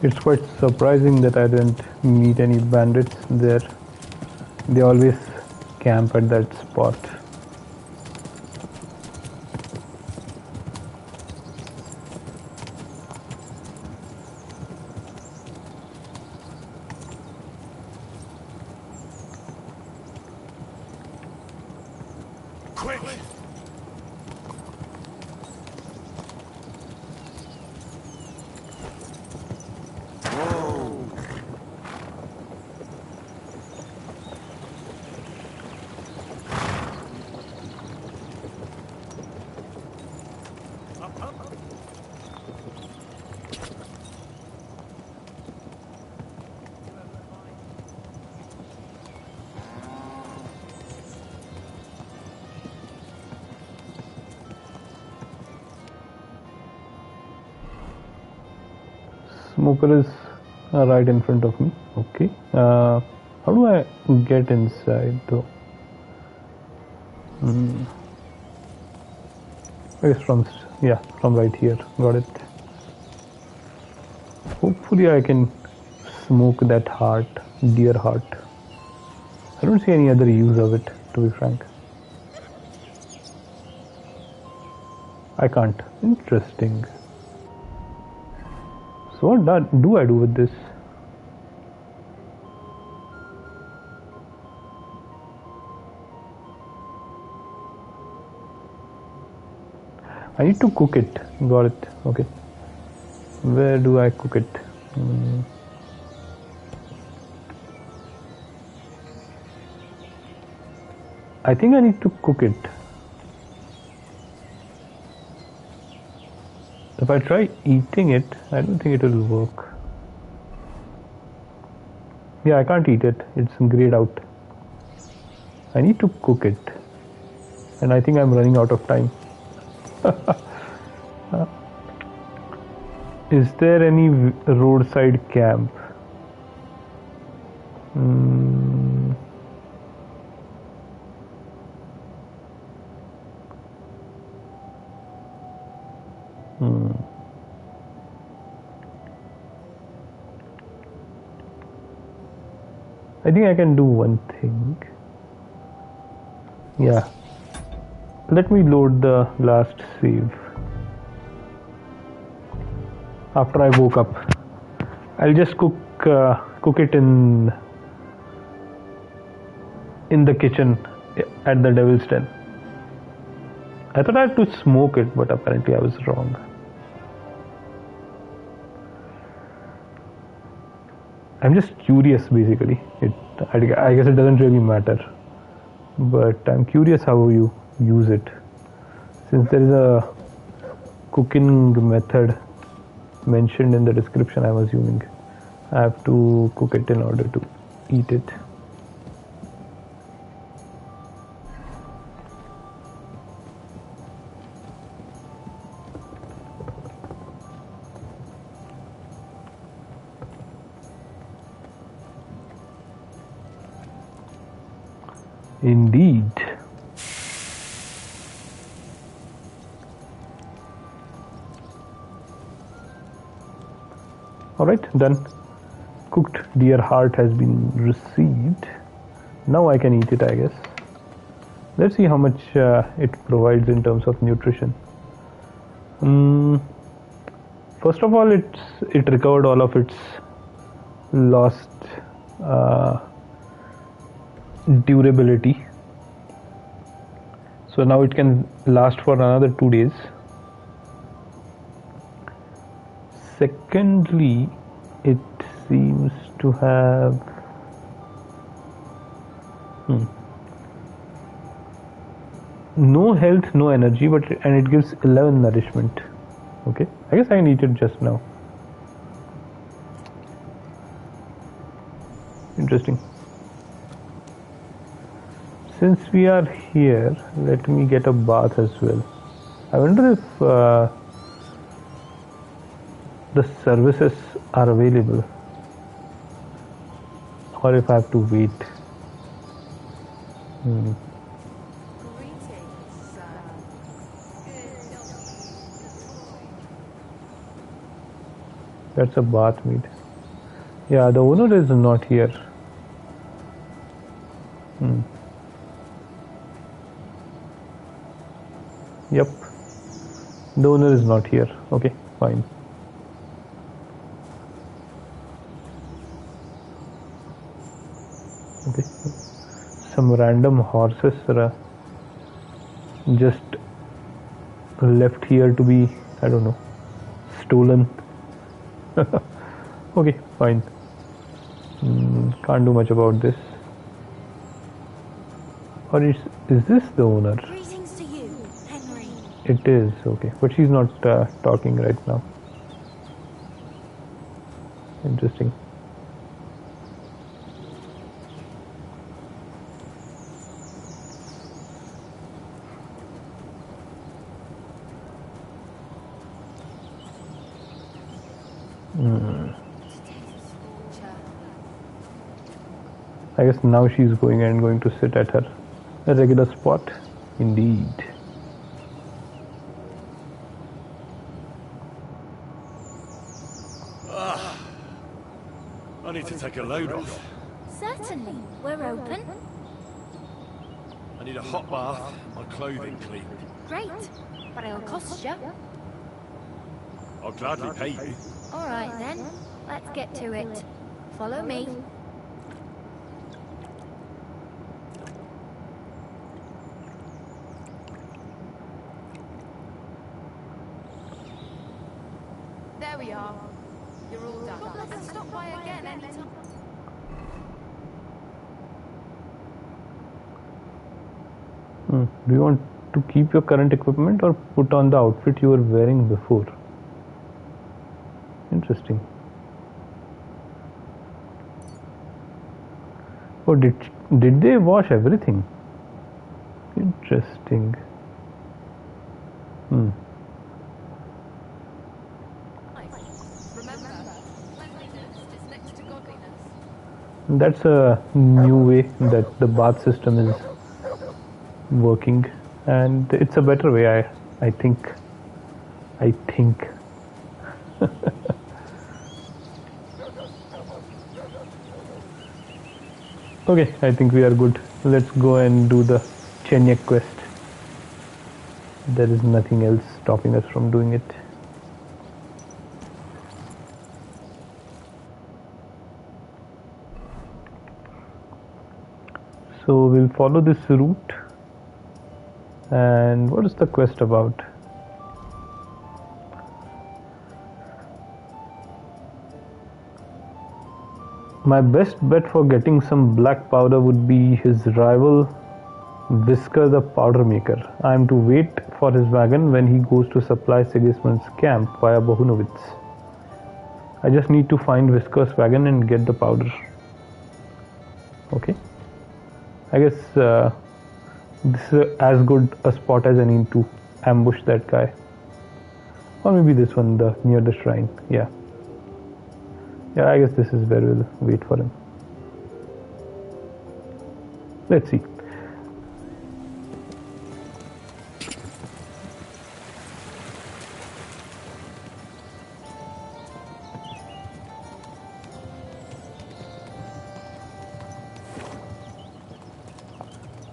It's quite surprising that I didn't meet any bandits there. They always camp at that spot. Quick! smoker is right in front of me. Okay. How do I get inside though? It's from right here. Got it. Hopefully I can smoke that heart, deer heart. I don't see any other use of it, to be frank. I can't. Interesting. So what do I do with this? I need to cook it. Got it. Okay. Where do I cook it? I think I need to cook it. If I try eating it, I don't think it will work. Yeah, I can't eat it. It's grayed out. I need to cook it. And I think I'm running out of time. Is there any roadside camp? I think I can do one thing. Yeah. Let me load the last save. After I woke up, I'll just cook it in the kitchen at the Devil's Den. I thought I had to smoke it, but apparently I was wrong. I'm just curious, basically. I guess it doesn't really matter, but I'm curious how you use it. Since there is a cooking method mentioned in the description, I'm assuming I have to cook it in order to eat it. Indeed. Alright, done. Cooked deer heart has been received. Now I can eat it, I guess. Let's see how much it provides in terms of nutrition. First of all, it recovered all of its lost durability. So now it can last for another 2 days. Secondly, it seems to have no health, no energy, and it gives 11 nourishment. Okay, I guess I can eat it just now. Interesting. Since we are here, let me get a bath as well. I wonder if the services are available, or if I have to wait. That's a bath mead. Yeah, the owner is not here. Yep, the owner is not here. Okay, fine. Okay, some random horses are just left here to be, I don't know, stolen. Okay, fine. Can't do much about this. Or is this the owner? Greetings to you, Henry. It is, okay. But she's not talking right now. Interesting. I guess now she's going to sit at her regular spot. Indeed. I need to take a load off. Certainly. We're open. I need a hot bath, my clothing cleaned. Great. But it'll cost you. I'll gladly pay you. All right, then. Let's get to it. Follow me. There we are. You're all done. Let's stop by again anytime. Do you want to keep your current equipment or put on the outfit you were wearing before? Interesting. Oh, did they wash everything? Interesting. Remember, cleanliness is next to godliness. That's a new way that the bath system is working, and it's a better way. I think. Okay, I think we are good. Let's go and do the Chenyek quest. There is nothing else stopping us from doing it. So we'll follow this route. And what is the quest about? My best bet for getting some black powder would be his rival Whisker the powder maker. I am to wait for his wagon when he goes to supply Sigismund's camp via Bohunovitz. I just need to find Whisker's wagon and get the powder. Okay. I guess this is as good a spot as any to ambush that guy. Or maybe this one, near the shrine. Yeah, I guess this is where we'll wait for him. Let's see.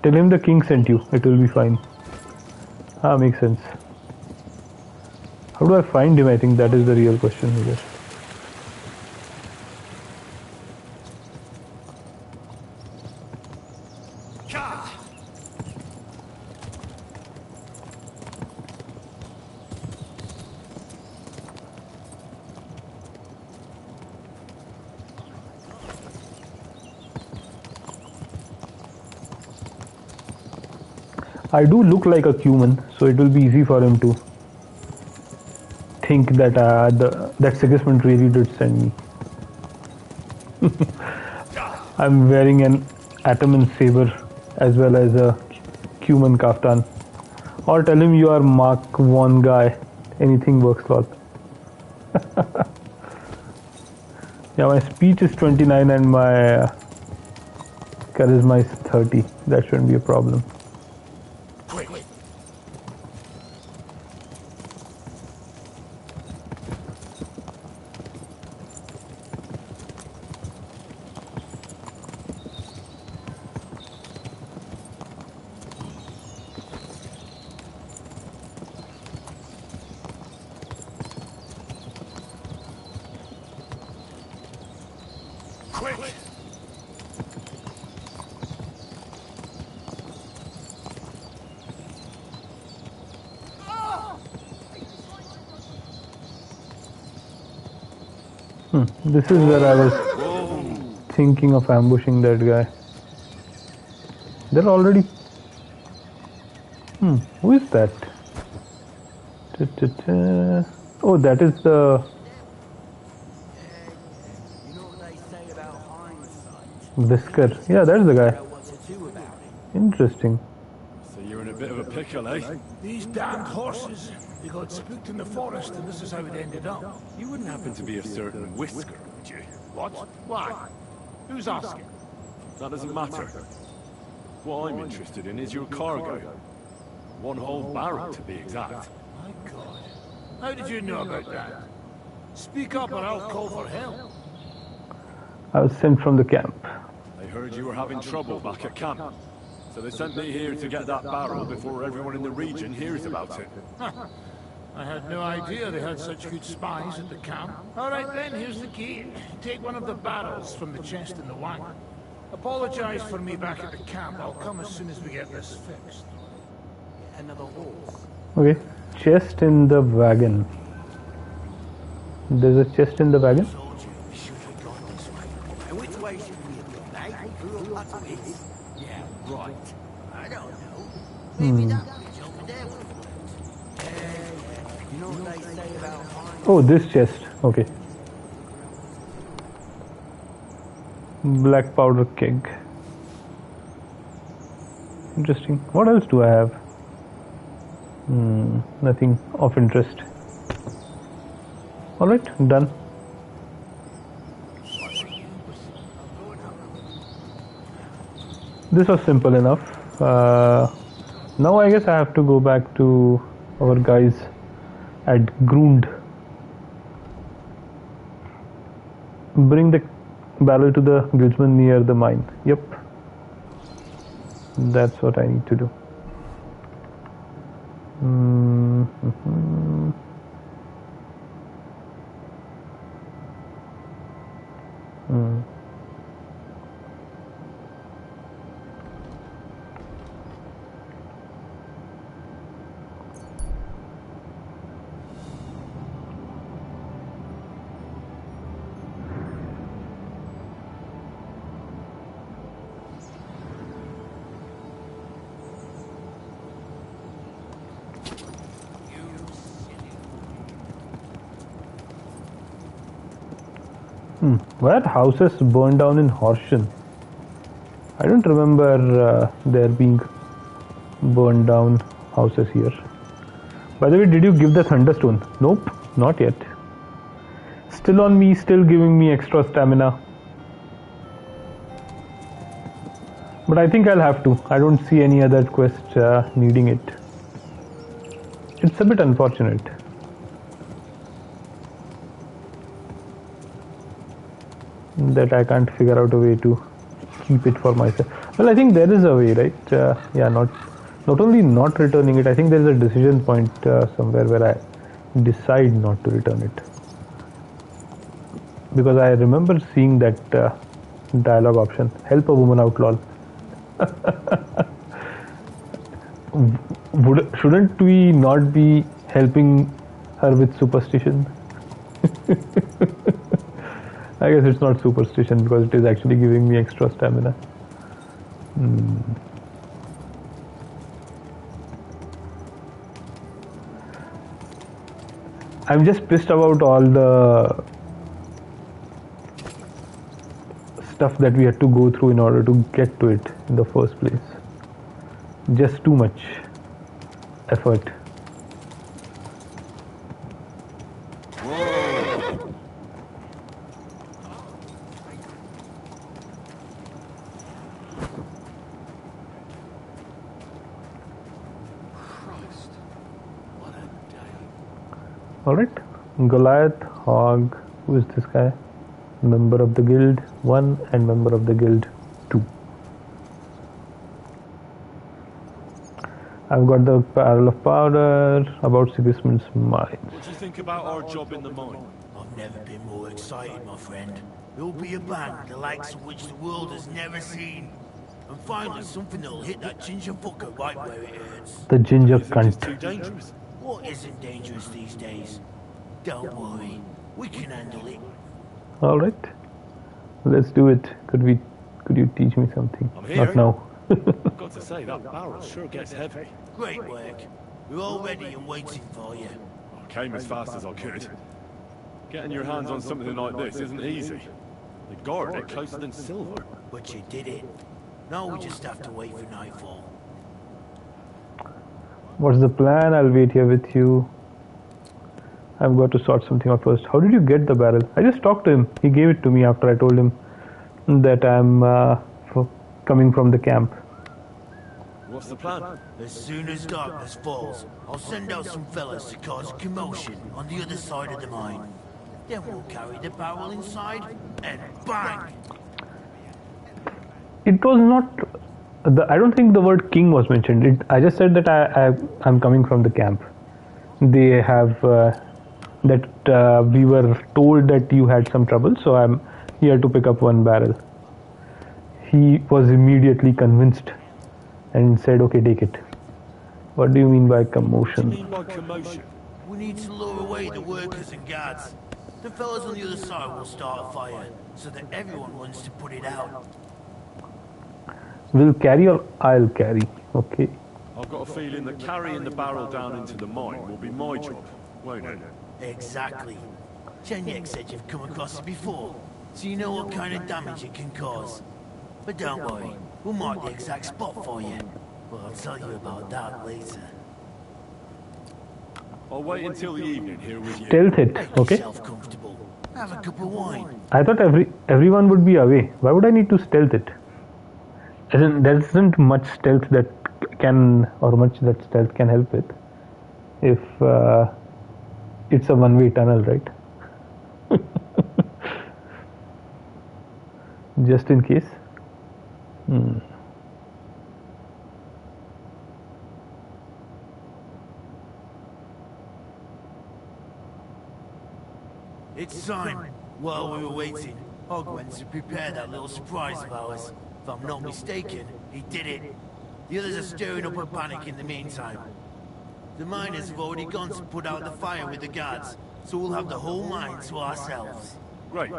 Tell him the king sent you, it will be fine. Makes sense. How do I find him? I think that is the real question here. I do look like a human, so it will be easy for him to think that that Sigismund really did send me. I'm wearing an Ataman saber as well as a human kaftan. Or tell him you are Mark 1 guy. Anything works, lol. Yeah, my speech is 29 and my charisma is 30. That shouldn't be a problem. This is where I was thinking of ambushing that guy. They're already... who is that? Oh, that is the... Whisker. Yeah, that's the guy. Interesting. So you're in a bit of a pickle, eh? These damned horses, they got spooked in the forest and this is how it ended up. You wouldn't happen to be a certain Whisker, would you? What? Why? Who's asking? That doesn't matter. What I'm interested in is your cargo. One whole barrel, to be exact. My God. How did you know about that? Speak up or I'll call for help. I was sent from the camp. They heard you were having trouble back at camp. So they sent me here to get that barrel before everyone in the region hears about it. I had no idea they had such good spies at the camp. All right then, here's the key. Take one of the barrels from the chest in the wagon. Apologize for me back at the camp. I'll come as soon as we get this fixed. Another horse. Okay, chest in the wagon. There's a chest in the wagon. Which way should we have gone, eh? Through a lot of it. Yeah, right. I don't know. Maybe that bridge over there would have worked. You know what they say about Oh, this chest. Okay. Black powder keg. Interesting. What else do I have? Nothing of interest. Alright, done. This was simple enough. Now I guess I have to go back to our guys at Grund. Bring the barrel to the guildsman near the mine. Yep. That's what I need to do. Were houses burned down in Horshan? I don't remember there being burned down houses here. By the way, did you give the Thunderstone? Nope, not yet. Still on me, still giving me extra stamina. But I think I'll have to. I don't see any other quest needing it. It's a bit unfortunate. That I can't figure out a way to keep it for myself. Well, I think there is a way, right? Yeah, not only not returning it, I think there is a decision point somewhere where I decide not to return it. Because I remember seeing that dialogue option, help a woman out, lol. Shouldn't we not be helping her with superstition? I guess it's not superstition because it is actually giving me extra stamina. I'm just pissed about all the stuff that we had to go through in order to get to it in the first place. Just too much effort. Alright, Goliath, Hog, who is this guy? Member of the guild 1 and member of the guild 2. I've got the barrel of powder, about Sigismund's mines. What do you think about our job in the mine? I've never been more excited, my friend. It'll be a band the likes of which the world has never seen. And finally something that'll hit that ginger fucker right where it hurts. The ginger Think it's cunt. too dangerous. What isn't dangerous these days? Don't worry, we can handle it. Alright, let's do it. Could you teach me something? I'm here. Not now. I've got to say, that barrel sure gets heavy. Great work. We're all ready and waiting for you. I came as fast as I could. Getting your hands on something like this isn't easy. They guard it closer than silver. But you did it. Now we just have to wait for nightfall. What's the plan? I'll wait here with you. I've got to sort something out first. How did you get the barrel? I just talked to him. He gave it to me after I told him that I'm coming from the camp. What's the plan? As soon as darkness falls, I'll send out some fellas to cause commotion on the other side of the mine. Then we'll carry the barrel inside, and bang! It was not. I don't think the word king was mentioned. I just said that I'm coming from the camp. They have we were told that you had some trouble, so I'm here to pick up one barrel. He was immediately convinced and said, "Okay, take it." What do you mean by commotion? What do you mean by commotion? We need to lure away the workers and guards. The fellas on the other side will start a fire, so that everyone wants to put it out. Will carry or I'll carry? Okay. I've got a feeling that carrying the barrel down into the mine will be my job, won't it? Exactly. Chenyek said you've come across it before, so you know what kind of damage it can cause. But don't worry, we'll mark the exact spot for you. But I'll tell you about that later. I'll wait until the evening here with you. Stealth it, Make okay? yourself comfortable. Have a cup of wine. I thought everyone would be away. Why would I need to stealth it? As in, there isn't much stealth that stealth can help with. If it's a one-way tunnel, right? Just in case. It's time. While we were waiting, Hog went to prepare that little surprise of ours. If I'm not mistaken, he did it. The others are stirring up a panic in the meantime. The miners have already gone to put out the fire with the guards, so we'll have the whole mine to ourselves. Great.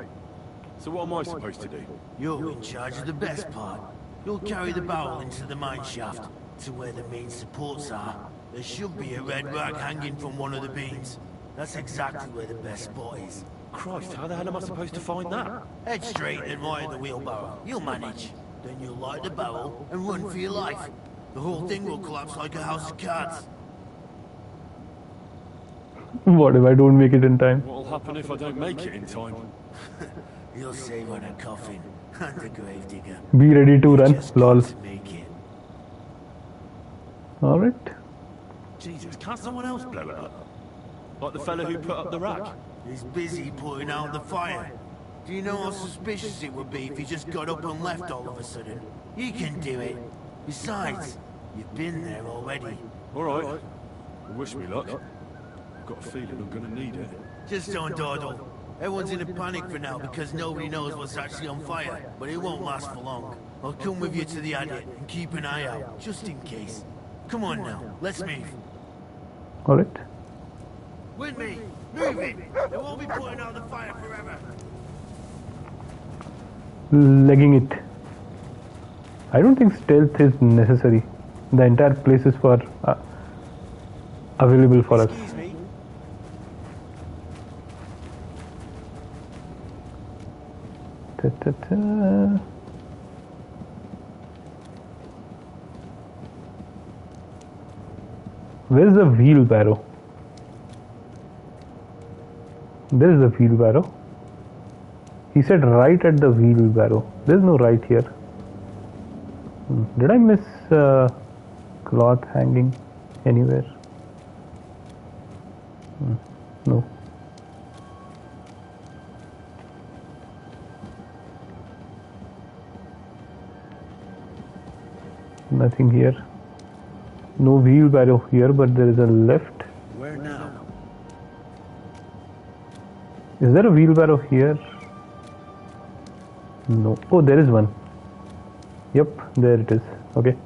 So what am I supposed to do? You're in charge of the best part. You'll carry the barrel into the mine shaft, to where the main supports are. There should be a red rag hanging from one of the beams. That's exactly where the best spot is. Christ, how the hell am I supposed to find that? Head straight and right at the wheelbarrow. You'll manage. Then you'll light the barrel and run for your life. The whole thing will collapse like a house of cards. What if I don't make it in time? What'll happen if I don't make it in time? You'll save on a coffin and a gravedigger. Be ready to run. Just Lol. got to make it. Alright. Jesus, can't someone else blow it up? Like the fella who put up the rack? He's busy putting out the fire. Do you know how suspicious it would be if he just got up and left all of a sudden? You can do it. Besides, you've been there already. Alright. Well, wish me luck. I've got a feeling I'm gonna need it. Just don't dawdle. Everyone's in a panic for now because nobody knows what's actually on fire, but it won't last for long. I'll come with you to the attic and keep an eye out, just in case. Come on now, let's move. Alright. With me! Move it! They won't be putting out the fire forever! Legging it. I don't think stealth is necessary. The entire place is for available for us. Excuse me. Ta-ta-ta. Where's the wheelbarrow? There is the wheelbarrow. He said right at the wheelbarrow. There's no right here. Did I miss cloth hanging anywhere? No. Nothing here. No wheelbarrow here, but there is a left. Where now? Is there a wheelbarrow here? No. Oh, there is one. Yep, there it is. Okay.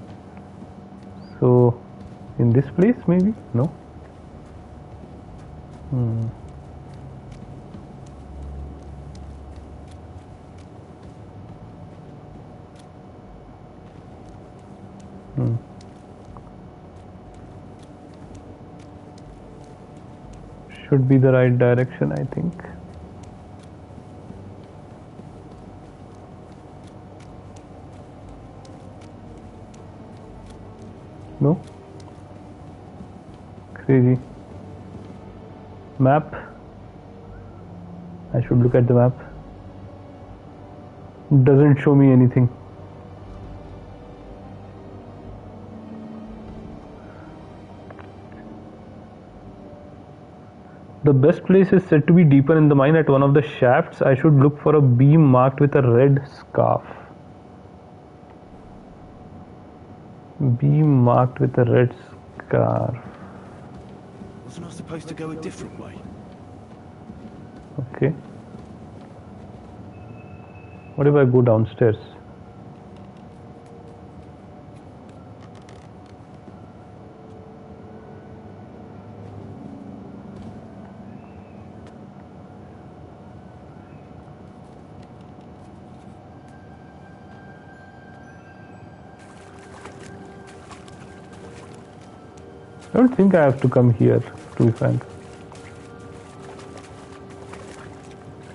So, in this place maybe? No. Should be the right direction, I think. No? Crazy. Map. I should look at the map. Doesn't show me anything. The best place is said to be deeper in the mine at one of the shafts. I should look for a beam marked with a red scarf. Beam marked with a red scarf. Wasn't I supposed to go a different way? Okay. What if I go downstairs? I don't think I have to come here, to be frank.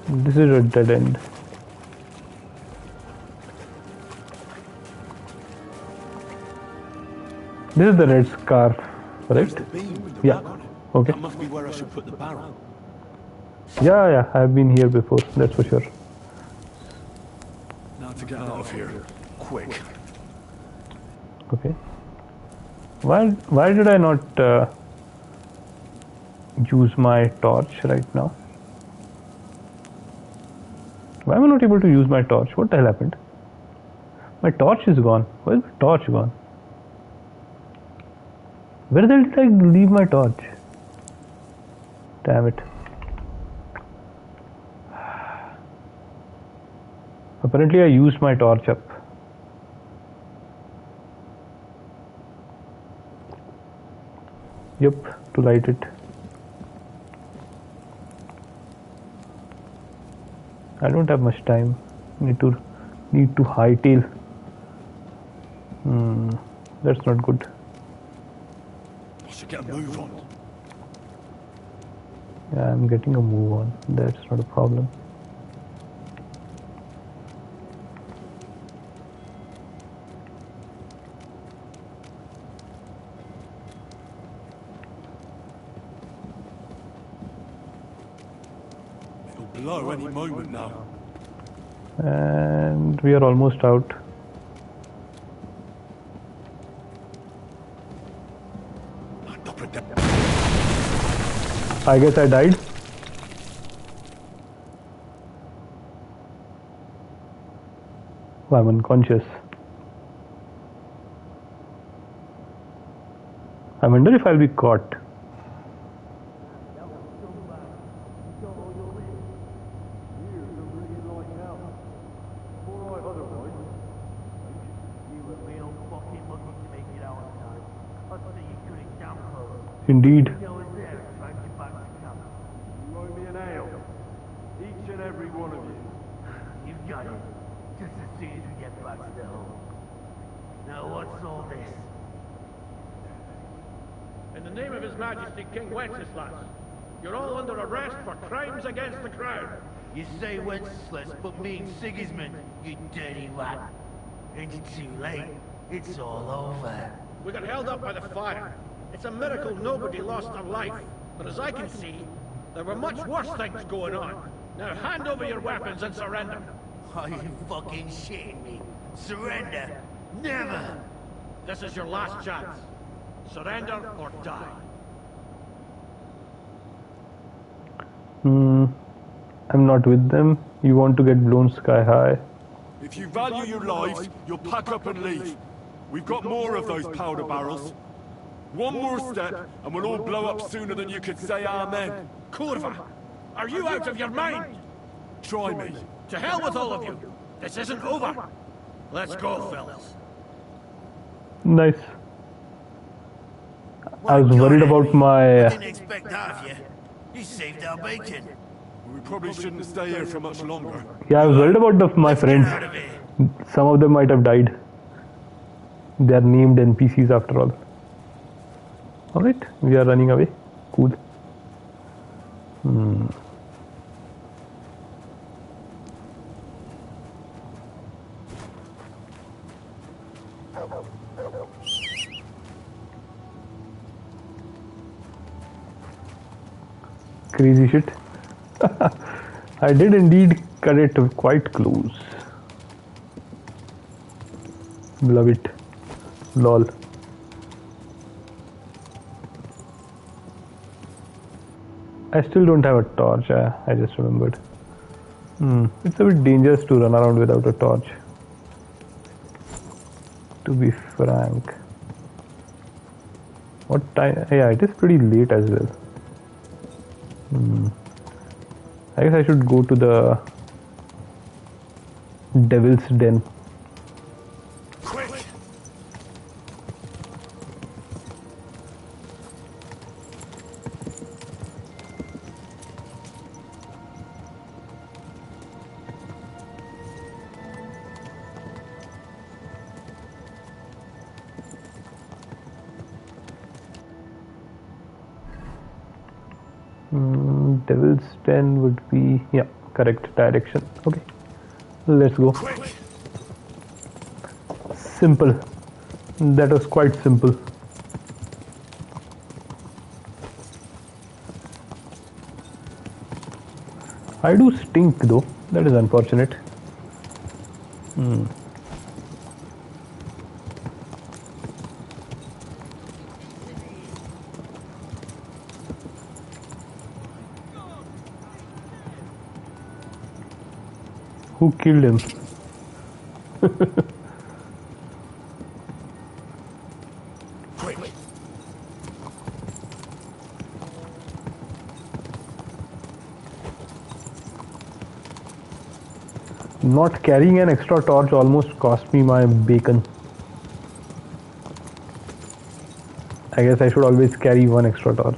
This is a dead end. This is the red scarf, There's correct? the beam with the Yeah. rug on it. Okay. That must be where I should put the barrel. Yeah, I've been here before, that's for sure. Now to get out of here. Quick. Okay. Why did I not use my torch right now? Why am I not able to use my torch? What the hell happened? My torch is gone. Where's my torch gone? Where the hell did I leave my torch? Damn it. Apparently I used my torch up. Yep, to light it. I don't have much time. Need to hightail. That's not good. I should get a move on. Yeah, I'm getting a move on. That's not a problem. It'll blow any moment now. And we are almost out. I guess I died. Oh, I'm unconscious. I wonder if I'll be caught. Indeed. You owe me an ale. Each and every one of you. You've got it. Just as soon as we get back to the home. Now what's all this? In the name of His Majesty King Wenceslas, you're all under arrest for crimes against the crown. You say Wenceslas, but mean Sigismund, you dirty rat. It's too late. It's all over. We got held up by the fire. It's a miracle nobody lost their life. But as I can see, there were much worse things going on. Now hand over your weapons and surrender. Are you fucking shitting me? Surrender? Never! This is your last chance. Surrender or die. I'm not with them. You want to get blown sky high. If you value your lives, you'll pack up and leave. We've got more of those powder barrels. One more step, and we'll all blow up sooner than you could say amen. Kurva! Are you out of your mind? Try me. To hell with all of you! This isn't over! Let's go, fellas. Nice. I was worried about my... Didn't expect that of you. You saved our bacon. We probably shouldn't stay here for much longer. Yeah, I was worried about my friends. Out of here. Some of them might have died. They are named NPCs after all. Alright, we are running away. Cool. Crazy shit. I did indeed cut it quite close. Love it. Lol. I still don't have a torch. I just remembered. It's a bit dangerous to run around without a torch, to be frank. What time? Yeah, it is pretty late as well. I guess I should go to the Devil's Den. Quick! Devil's Den would be, yeah, correct direction. Okay, let's go. Quick! Simple. That was quite simple. I do stink though. That is unfortunate. Who killed him? Quick! Not carrying an extra torch almost cost me my bacon. I guess I should always carry one extra torch.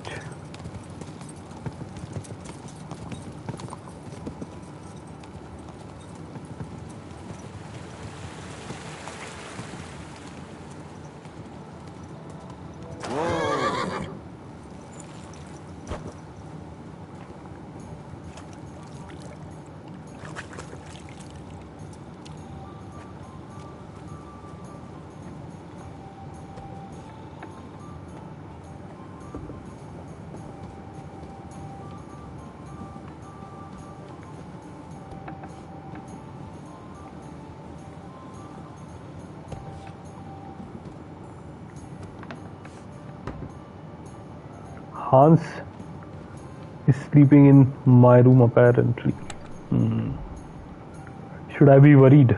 Hans is sleeping in my room apparently. Should I be worried?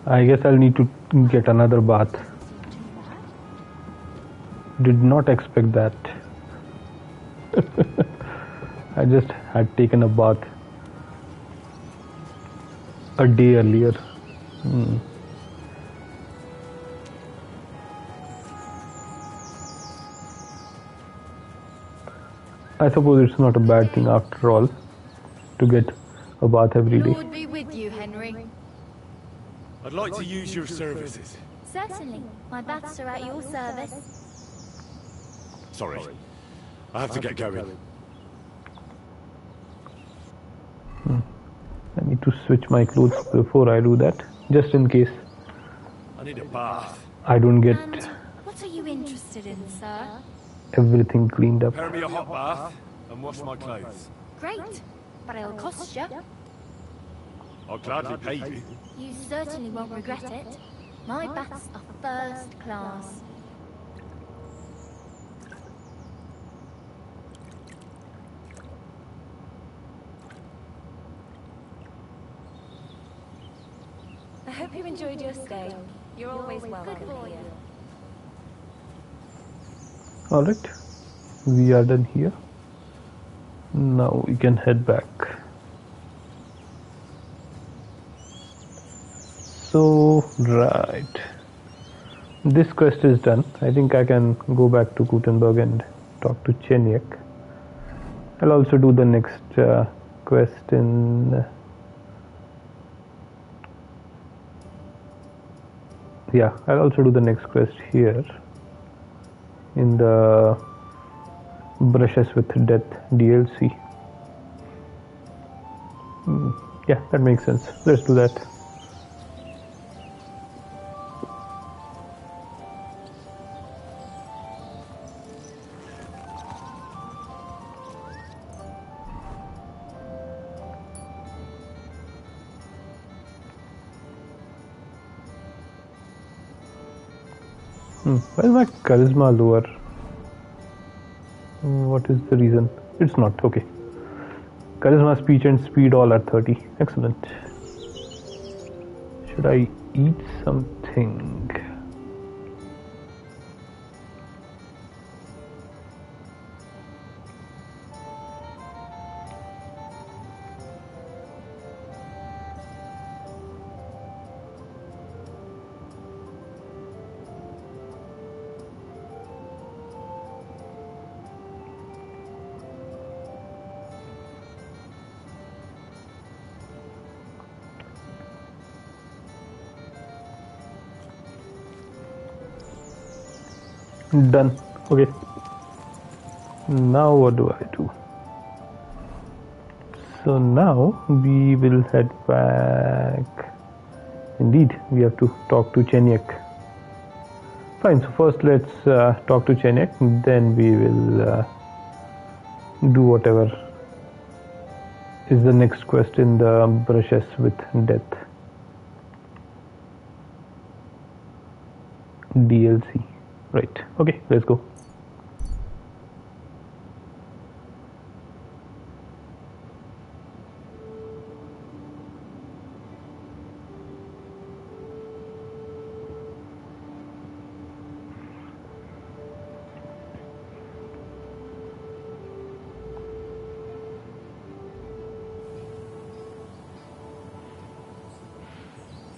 I guess I'll need to get another bath. Did not expect that. I just had taken a bath a day earlier. I suppose it's not a bad thing after all to get a bath every day. Lord be with you, Henry. I'd like to use your services. Certainly. My baths are at your service. Sorry. I have to get going. I need to switch my clothes before I do that, just in case I need a bath. I don't get And what are you interested interested in, sir? Everything cleaned up. Prepare me a hot bath and wash my clothes. Great, but it'll cost you. I'll gladly pay you. You certainly won't regret it. My baths are first class. I hope you enjoyed your stay. You're always welcome here. Alright, we are done here. Now we can head back. So, right. This quest is done. I think I can go back to Gutenberg and talk to Cheniak. I'll also do the next quest in... yeah, I'll also do the next quest here in the Brushes with Death DLC. Yeah, that makes sense. Let's do that. Why is my charisma lower? What is the reason? It's not. Okay. Charisma, speech and speed all are 30. Excellent. Should I eat something? Done. Okay. Now what do I do? So now we will head back. Indeed, we have to talk to Cheniak. Fine, so first let's talk to Cheniak, then we will do whatever is the next quest in the Brushes with Death DLC. Right, okay, let's go.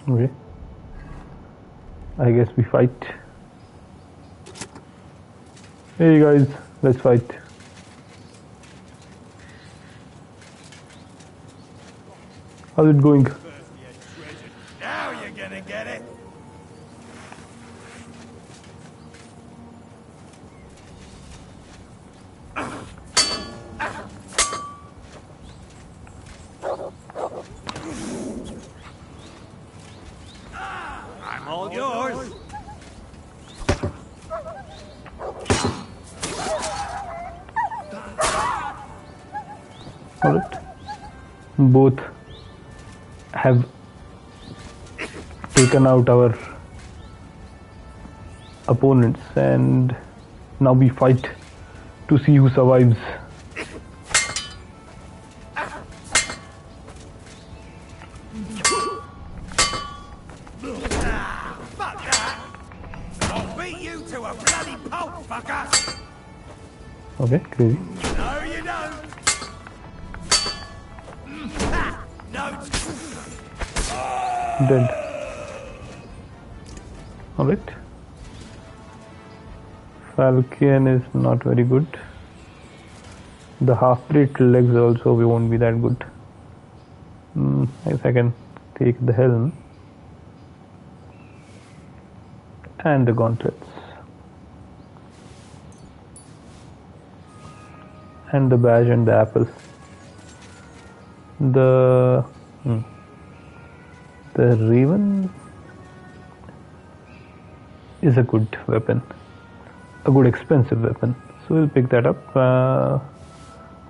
Okay, I guess we fight. Hey guys, let's fight. How's it going? Now you're gonna get it. I'm all yours. Alright. Both have taken out our opponents and now we fight to see who survives. Fuck that! I'll beat you to a bloody pulp, fucker! Okay, crazy. No, you don't! No! Dead. Alright. Falcon is not very good. The half-plate legs also we won't be that good. I guess I can take the helm and the gauntlets and the badge and the apple. The raven is a good weapon. a good expensive weapon. So we'll pick that up.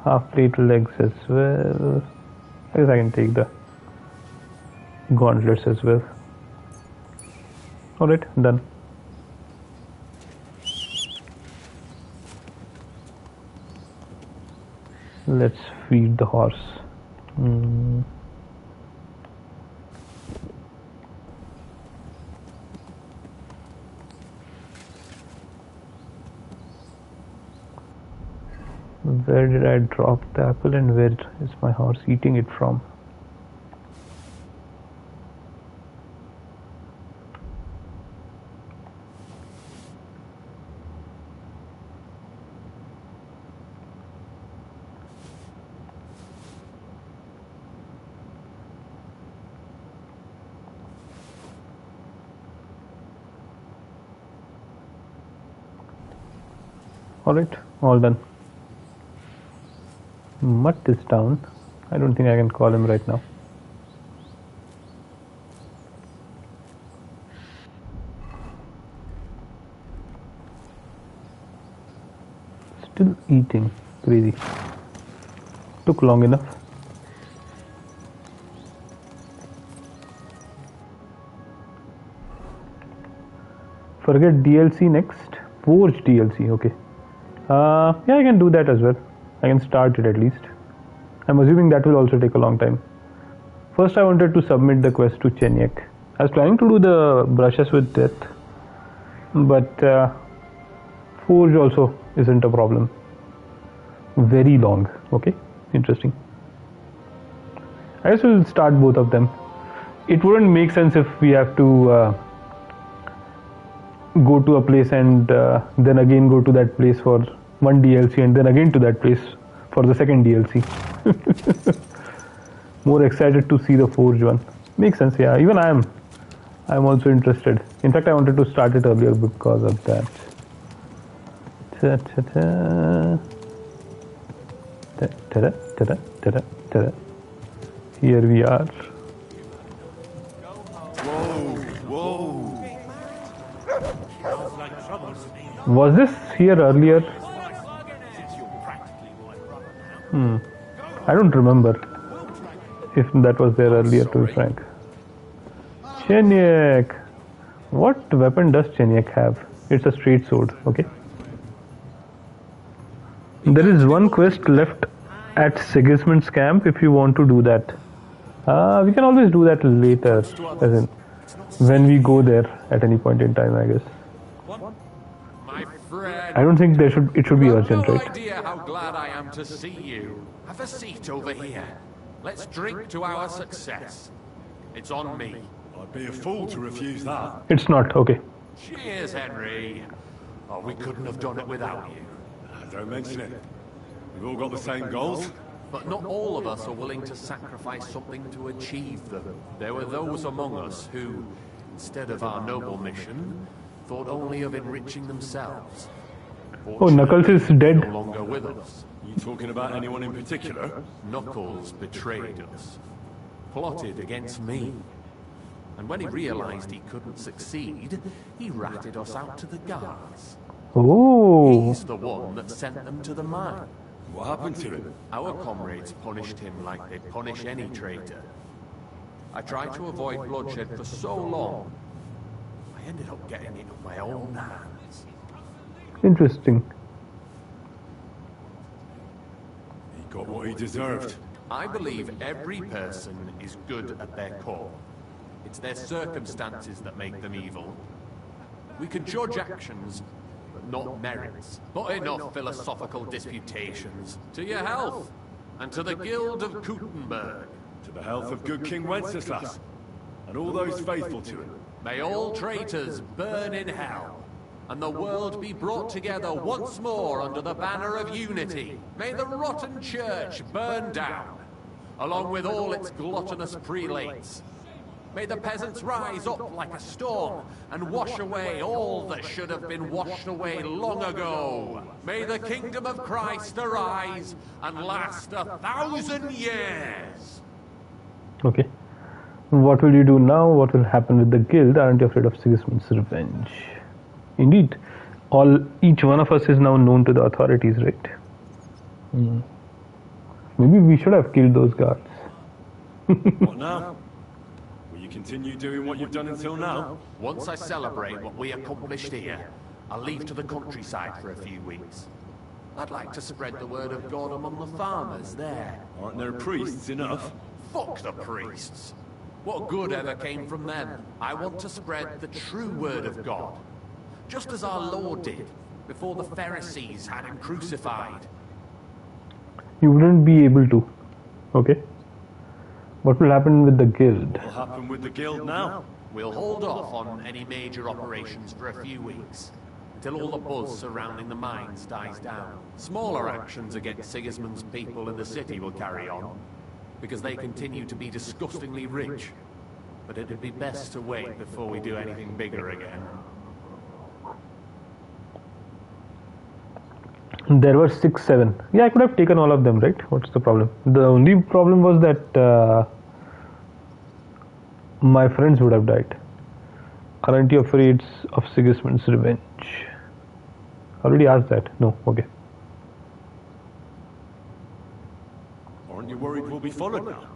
Half plate legs as well. I guess I can take the gauntlets as well. Alright, done. Let's feed the horse. Where did I drop the apple and where is my horse eating it from? Alright, all done. Mutt is down. I don't think I can call him right now. Still eating. Crazy. Took long enough. Forget DLC next. Forge DLC, okay. Yeah, I can do that as well. I can start it at least. I'm assuming that will also take a long time. First I wanted to submit the quest to Chenyek. I was planning to do the brushes with death, but Forge also isn't a problem. Very long, okay, interesting. I guess we'll start both of them. It wouldn't make sense if we have to go to a place and then again go to that place for one DLC and then again to that place for the second DLC. More excited to see the Forge one. Makes sense, yeah. Even I'm also interested. In fact, I wanted to start it earlier because of that. Here we are. Was this here earlier? I don't remember if that was there earlier, to be frank. Chenyek! What weapon does Chenyek have? It's a straight sword, okay. There is one quest left at Sigismund's camp if you want to do that. We can always do that later, as in when we go there at any point in time, I guess. I don't think it should be urgent, right? No idea how glad I am to see you. Have a seat over here. Let's drink to our success. It's on me. I'd be a fool to refuse that. It's not, okay. Cheers, Henry. Oh, we couldn't have done it without you. Don't mention it. We've all got the same goals. But not all of us are willing to sacrifice something to achieve them. There were those among us who, instead of our noble mission, thought only of enriching themselves. Oh, Knuckles is dead. No longer with us. You talking about anyone in particular? Knuckles betrayed us. Plotted against me. And when he realized he couldn't succeed, he ratted us out to the guards. Oh. He's the one that sent them to the mine. What happened to him? Our comrades punished him like they'd punish any traitor. I tried to avoid bloodshed for so long, I ended up getting it on my own hands. Interesting. He got what he deserved. I believe every person is good at their core. It's their circumstances that make them evil. We can judge actions, but not merits. But enough philosophical disputations. To your health, and to the Guild of Gutenberg. To the health of good King Wenceslas, and all those faithful to him. May all traitors burn in hell, and the world be brought together once more under the banner of unity. May the rotten church burn down, along with all its gluttonous prelates. May the peasants rise up like a storm and wash away all that should have been washed away long ago. May the kingdom of Christ arise and last 1,000 years. Okay. What will you do now? What will happen with the guild? Aren't you afraid of Sigismund's revenge? Indeed. each one of us is now known to the authorities, right? Maybe we should have killed those guards. What now? Will you continue doing what you've done until now? Once I celebrate what we accomplished here, I'll leave to the countryside for a few weeks. I'd like to spread the word of God among the farmers there. Aren't there priests enough? Fuck the priests. What good ever came from them? I want to spread the true word of God. Just as our Lord did, before the Pharisees had him crucified. You wouldn't be able to. Okay. What will happen with the guild? What will happen with the guild now? We'll hold off on any major operations for a few weeks, until all the buzz surrounding the mines dies down. Smaller actions against Sigismund's people in the city will carry on, because they continue to be disgustingly rich. But it'd be best to wait before we do anything bigger again. There were 6, 7. Yeah, I could have taken all of them, right? What's the problem? The only problem was that my friends would have died. Aren't you afraid of Sigismund's revenge? Already asked that. No, okay. Aren't you worried we'll be followed now?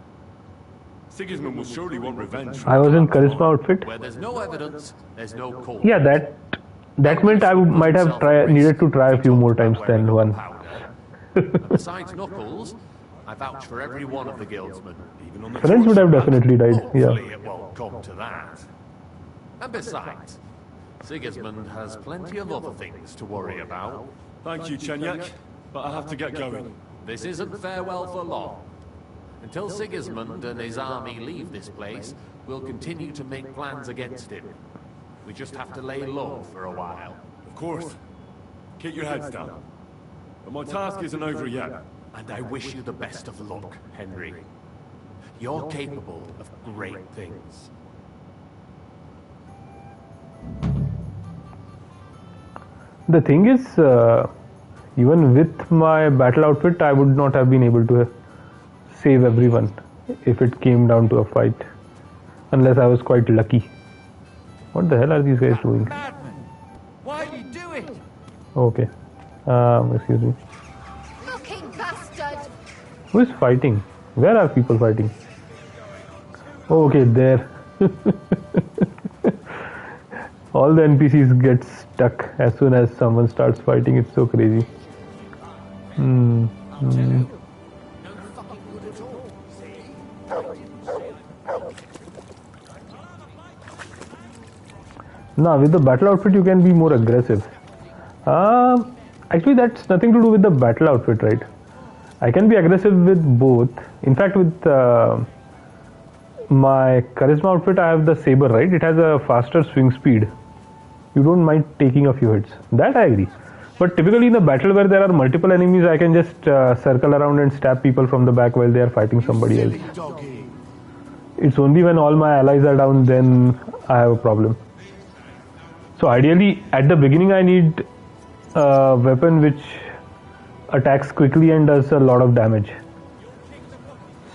Sigismund will surely want revenge. I was in charisma outfit. Where there's no evidence, there's no cause. Yeah, that meant I might have needed to try a few more times than one. Besides Knuckles, I vouch for every one of the guildsmen. Even on the Friends would have definitely died. Hopefully Yeah. it won't come to that. And besides, Sigismund has plenty of other things to worry about. Thank you, Chenyak, but I have to get going. This isn't farewell for long. Until Sigismund and his army leave this place, we'll continue to make plans against him. We just have to lay low for a while. Of course. Keep your heads down. But my task isn't over yet. And I wish you the best of luck, Henry. You're capable of great things. The thing is, even with my battle outfit, I would not have been able to save everyone if it came down to a fight. Unless I was quite lucky. What the hell are these guys doing? Why do you do it? Okay. Excuse me. Fucking bastard! Who is fighting? Where are people fighting? Oh, okay, there. All the NPCs get stuck as soon as someone starts fighting. It's so crazy. Now, with the battle outfit, you can be more aggressive. Actually, that's nothing to do with the battle outfit, right? I can be aggressive with both. In fact, with my charisma outfit, I have the saber, right? It has a faster swing speed. You don't mind taking a few hits. That I agree. But typically in a battle where there are multiple enemies, I can just circle around and stab people from the back while they are fighting somebody else. It's only when all my allies are down, then I have a problem. So ideally, at the beginning, I need a weapon which attacks quickly and does a lot of damage.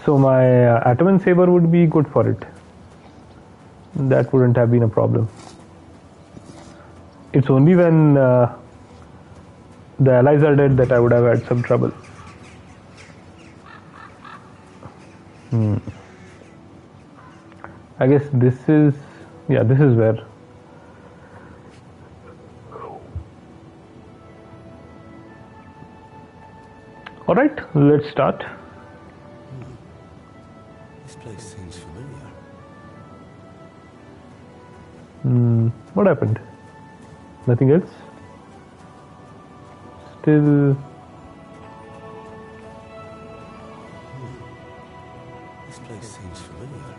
So my Ataman saber would be good for it. That wouldn't have been a problem. It's only when the allies are dead that I would have had some trouble. I guess this is, yeah, this is where. Alright, let's start. This place seems familiar. What happened? Nothing else? Still. This place seems familiar.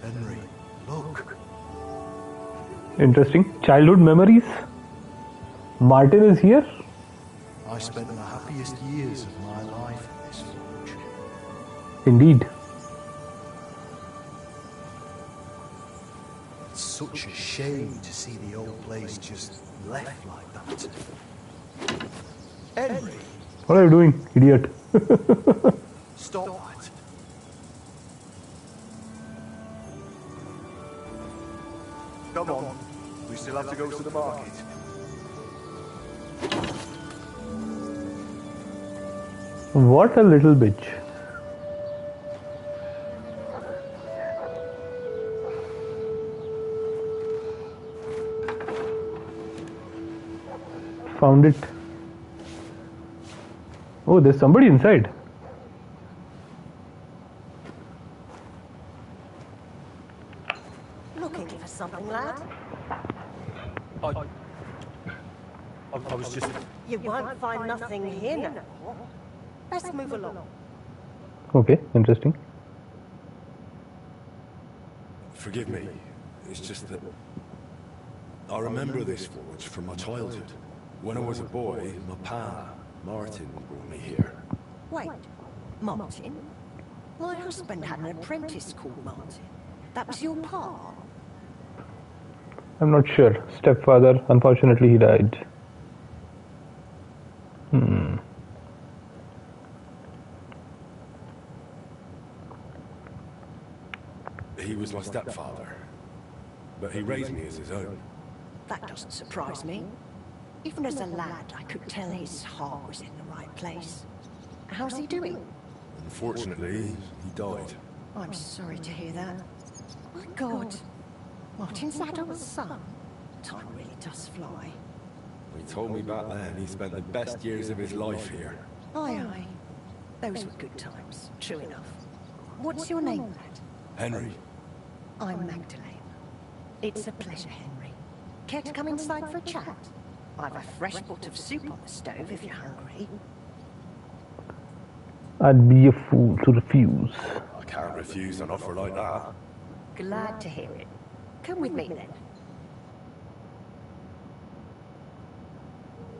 Henry, look. Interesting. Childhood memories. Martin is here. I spent the happiest years of my life in this forge. Indeed. It's Such a shame to see the old place just left like that. Henry, What are you doing, idiot? stop that. Come on, we still have to go to the market. What a little bitch. Found it. Oh, there's somebody inside. Looking for something, lad? I was just... You won't find nothing here now. Let's move along. Okay, interesting. Forgive me. It's just that... I remember this forge from my childhood. When I was a boy, my pa, Martin, brought me here. Wait, Martin? My husband had an apprentice called Martin. That was your pa? I'm not sure. Stepfather, unfortunately, he died. He was my stepfather, but he raised me as his own. That doesn't surprise me. Even as a lad, I could tell his heart was in the right place. How's he doing? Unfortunately, he died. I'm sorry to hear that. My God, Martin's adult son. Time really does fly. He told me back then he spent the best years of his life here. Aye, aye. Those were good times, true enough. What's your name, lad? Henry. I'm Magdalene. It's a pleasure, Henry. Care to come inside for a chat? I've a fresh pot of soup on the stove if you're hungry. I'd be a fool to refuse. I can't refuse an offer like that. Glad to hear it. Come with me then.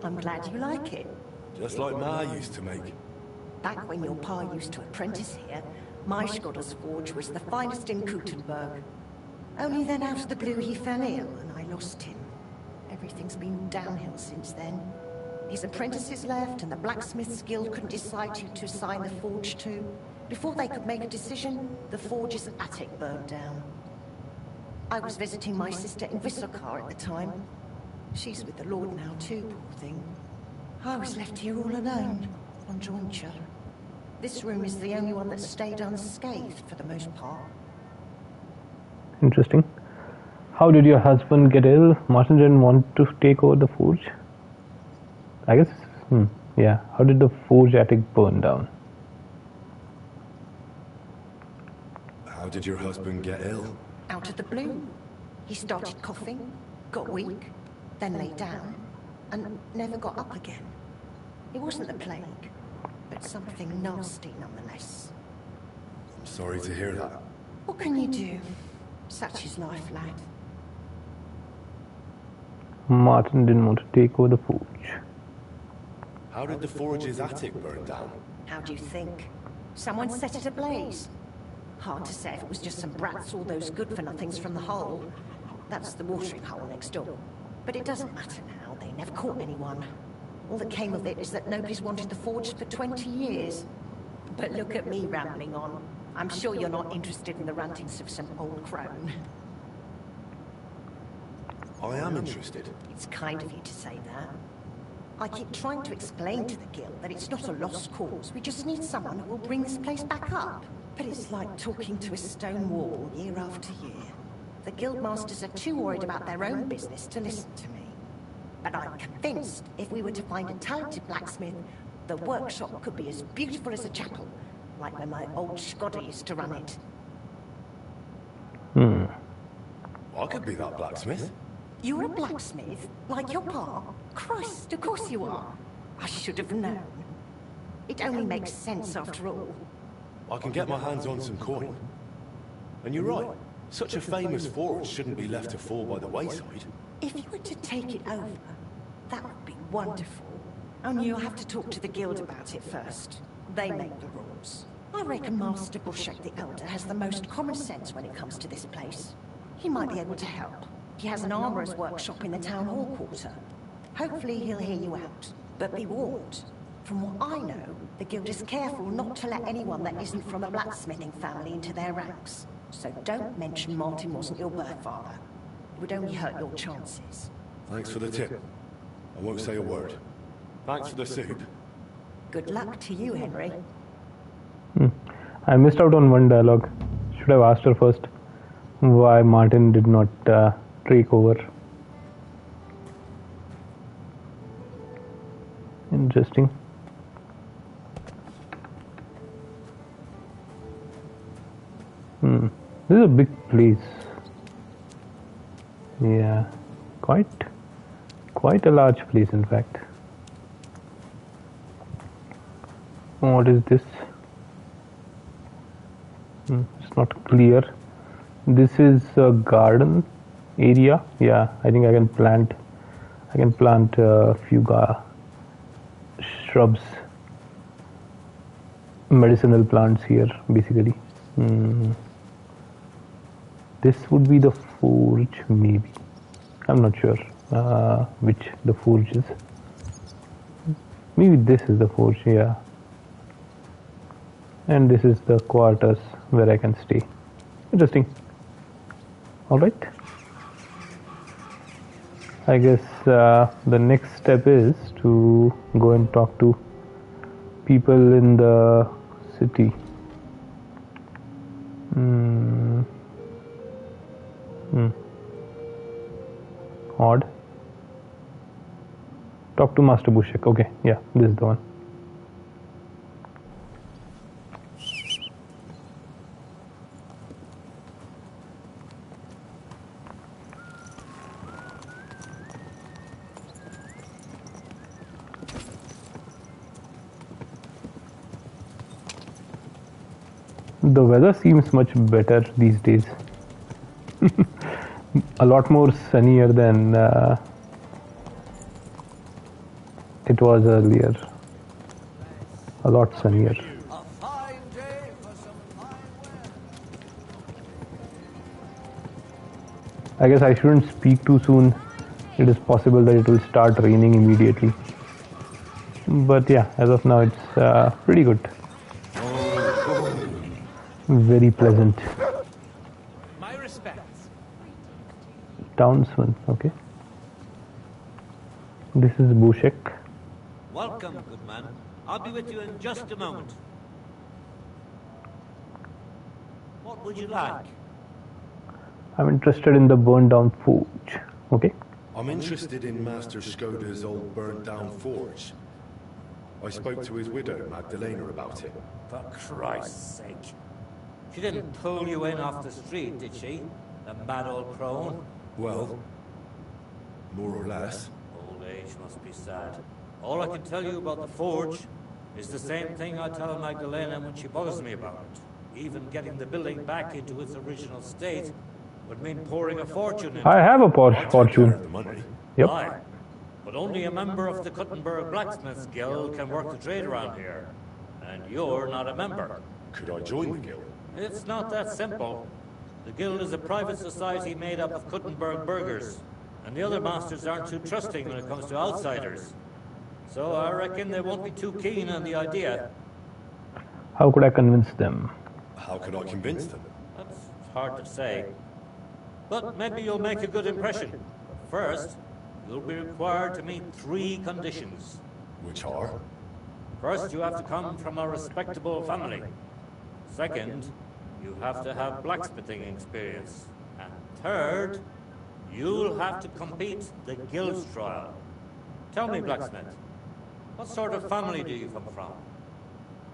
I'm glad you like it. Just like Ma used to make. Back when your pa used to apprentice here, my Scotter's forge was the finest in Kuttenberg. Only then out of the blue he fell ill and I lost him. Everything's been downhill since then. His apprentices left and the blacksmith's guild couldn't decide who to assign the forge to. Before they could make a decision, the forge's attic burned down. I was visiting my sister in Visokar at the time. She's with the Lord now too, poor thing. I was left here all alone, on jointure. This room is the only one that stayed unscathed for the most part. Interesting. How did your husband get ill? Martin didn't want to take over the forge? I guess, yeah. How did the forge attic burn down? How did your husband get ill? Out of the blue. He started coughing, got weak, then lay down, and never got up again. It wasn't the plague, but something nasty nonetheless. I'm sorry to hear that. What can you do? Such is life, lad. Martin didn't want to take over the forge. How did the forge's attic burn down? How do you think? Someone set it ablaze. Hard to say if it was just some brats or those good-for-nothings from the hole. That's the watering hole next door. But it doesn't matter now, they never caught anyone. All that came of it is that nobody's wanted the forge for 20 years. But look at me rambling on. I'm sure you're not interested in the rantings of some old crone. I am interested. It's kind of you to say that. I keep trying to explain to the guild that it's not a lost cause. We just need someone who will bring this place back up. But it's like talking to a stone wall year after year. The guildmasters are too worried about their own business to listen to me. But I'm convinced if we were to find a talented blacksmith, the workshop could be as beautiful as a chapel, like when my old Scodder used to run it. I could be that blacksmith. You're a blacksmith? Like your pa? Christ, of course you are. I should have known. It only makes sense after all. I can get my hands on some coin. And you're right. Such a famous forge shouldn't be left to fall by the wayside. If you were to take it over, that would be wonderful. Only you'll have to talk to the guild about it first. They make the rules. I reckon Master Bushek the Elder has the most common sense when it comes to this place. He might be able to help. He has an armourer's workshop in the town hall quarter. Hopefully he'll hear you out. But be warned. From what I know, the guild is careful not to let anyone that isn't from a blacksmithing family into their ranks. So don't mention Martin wasn't your birth father. It would only hurt your chances. Thanks for the tip. I won't say a word. Thanks for the soup. Good luck to you, Henry. I missed out on one dialogue. Should have asked her first why Martin did not take over. Interesting. This is a big place. Yeah, quite a large place, in fact. What is this? It's not clear. This is a garden area. Yeah, I think I can plant a few shrubs, medicinal plants here, basically. This would be the forge, maybe. I'm not sure which the forge is. Maybe this is the forge, yeah. And this is the quarters where I can stay. Interesting. Alright. I guess the next step is to go and talk to people in the city. Odd. Talk to Master Bushek. Okay, yeah, this is the one. The weather seems much better these days. A lot more sunnier than it was earlier. A lot sunnier. I guess I shouldn't speak too soon. It is possible that it will start raining immediately. But yeah, as of now it's pretty good. Very pleasant. My respects. Townsman, okay. This is Bushek. Welcome, good man. I'll be with you in just a moment. What would you like? I'm interested in the burned down forge. Okay. I'm interested in Master Skoda's old burnt down forge. I spoke to his widow, Magdalena, about it. For Christ's sake. She didn't pull you in off the street, did she? The mad old crone? Well, more or less. Old age must be sad. All I can tell you about the forge is the same thing I tell Magdalena when she bothers me about it. Even getting the building back into its original state would mean pouring a fortune into it. I have a fortune. Yep. Aye, but only a member of the Kuttenberg Blacksmiths Guild can work the trade around here. And you're not a member. Could I join the guild? It's not that simple. The guild is a private society made up of Kuttenberg burghers, and the other masters aren't too trusting when it comes to outsiders. So I reckon they won't be too keen on the idea. How could I convince them? How could I convince them? That's hard to say. But maybe you'll make a good impression. But first, you'll be required to meet 3 conditions. Which are? First, you have to come from a respectable family. Second, you have to have blacksmithing experience. And third, you'll have to compete the guild's trial. Tell me, blacksmith, what sort of family do you come from?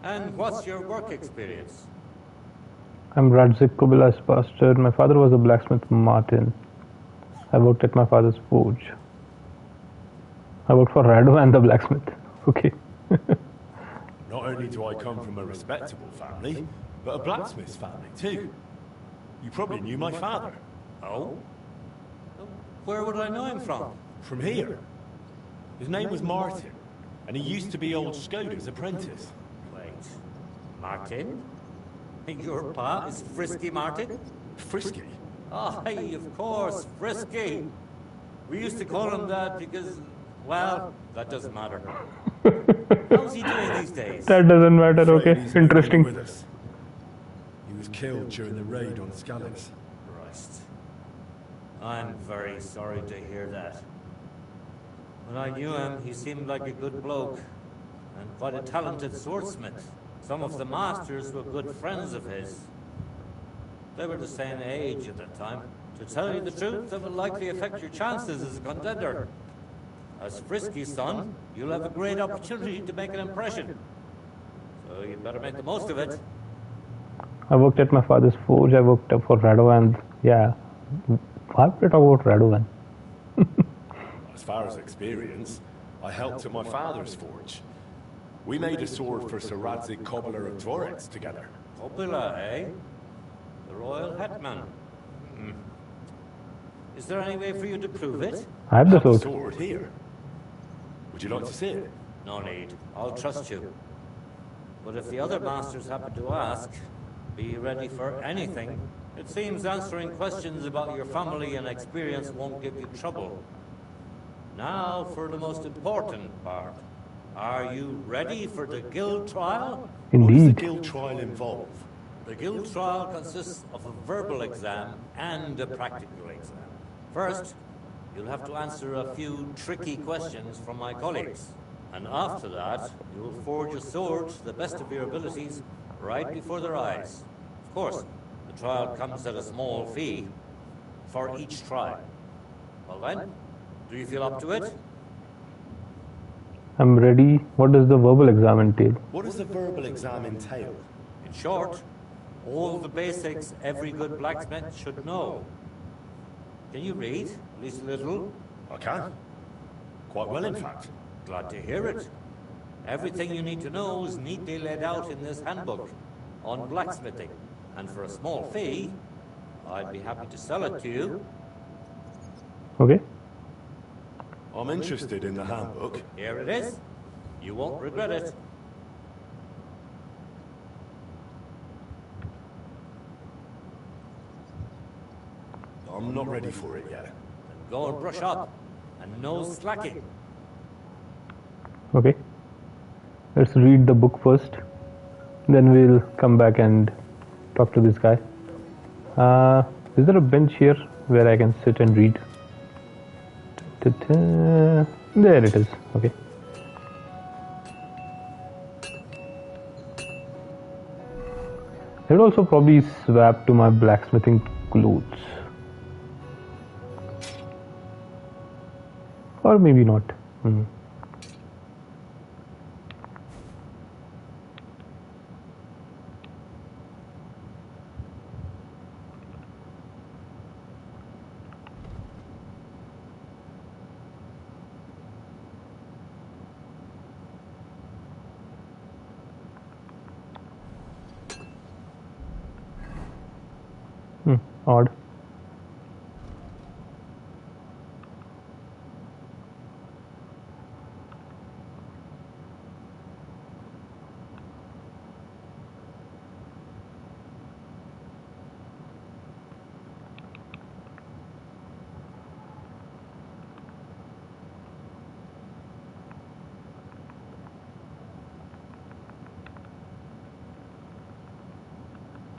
And what's your work experience? I'm Radzik Kubila's bastard. My father was a blacksmith, Martin. I worked at my father's forge. I worked for Rado and the blacksmith. Okay. Not only do I come from a respectable family, but a blacksmith's family too. You probably knew my father. Oh? Where would I know him from? From here. His name was Martin, and he used to be old Skoda's apprentice. Wait, Martin? Your pa is Frisky Martin? Frisky? Aye, of course, Frisky. We used to call him that because, well, that doesn't matter. How's he doing these days? That doesn't matter, okay. He's no Interesting. longer with us. He was killed during the raid on Scallis. Christ. I'm very sorry to hear that. When I knew him, he seemed like a good bloke, and quite a talented swordsmith. Some of the masters were good friends of his. They were the same age at the time. To tell you the truth, that will likely affect your chances as a contender. As Frisky's son, you'll have a great opportunity to make an impression. So you'd better make the most of it. I worked at my father's forge, I worked up for Radovan. Yeah. Why would I talk about Radovan? As far as experience, I helped at my father's forge. We made a sword for Sir Radzik Cobbler of Dvorets together. Cobbler, eh? The royal hetman. Is there any way for you to prove it? I have the sword. Sword here. Would you like to see it? No need. I'll trust you. But if the other masters happen to ask, be ready for anything. It seems answering questions about your family and experience won't give you trouble. Now for the most important part. Are you ready for the guild trial? Indeed. What does the guild trial involve? The guild trial consists of a verbal exam and a practical exam. First, you'll have to answer a few tricky questions from my colleagues. And after that, you'll forge a sword to the best of your abilities right before their eyes. Of course, the trial comes at a small fee for each trial. Well then, do you feel up to it? I'm ready. What does the verbal exam entail? What does the verbal exam entail? In short, all the basics every good blacksmith should know. Can you read, at least a little? I can. Quite well, in fact. Glad to hear it. Everything you need to know is neatly laid out in this handbook on blacksmithing. And for a small fee, I'd be happy to sell it to you. Okay. I'm interested in the handbook. Here it is. You won't regret it. I'm not ready for it yet. Then go and brush up. And no slacking. Okay. Let's read the book first. Then we'll come back and talk to this guy. Is there a bench here where I can sit and read? There it is. Okay. I would also probably swap to my blacksmithing clothes. Or maybe not. Odd.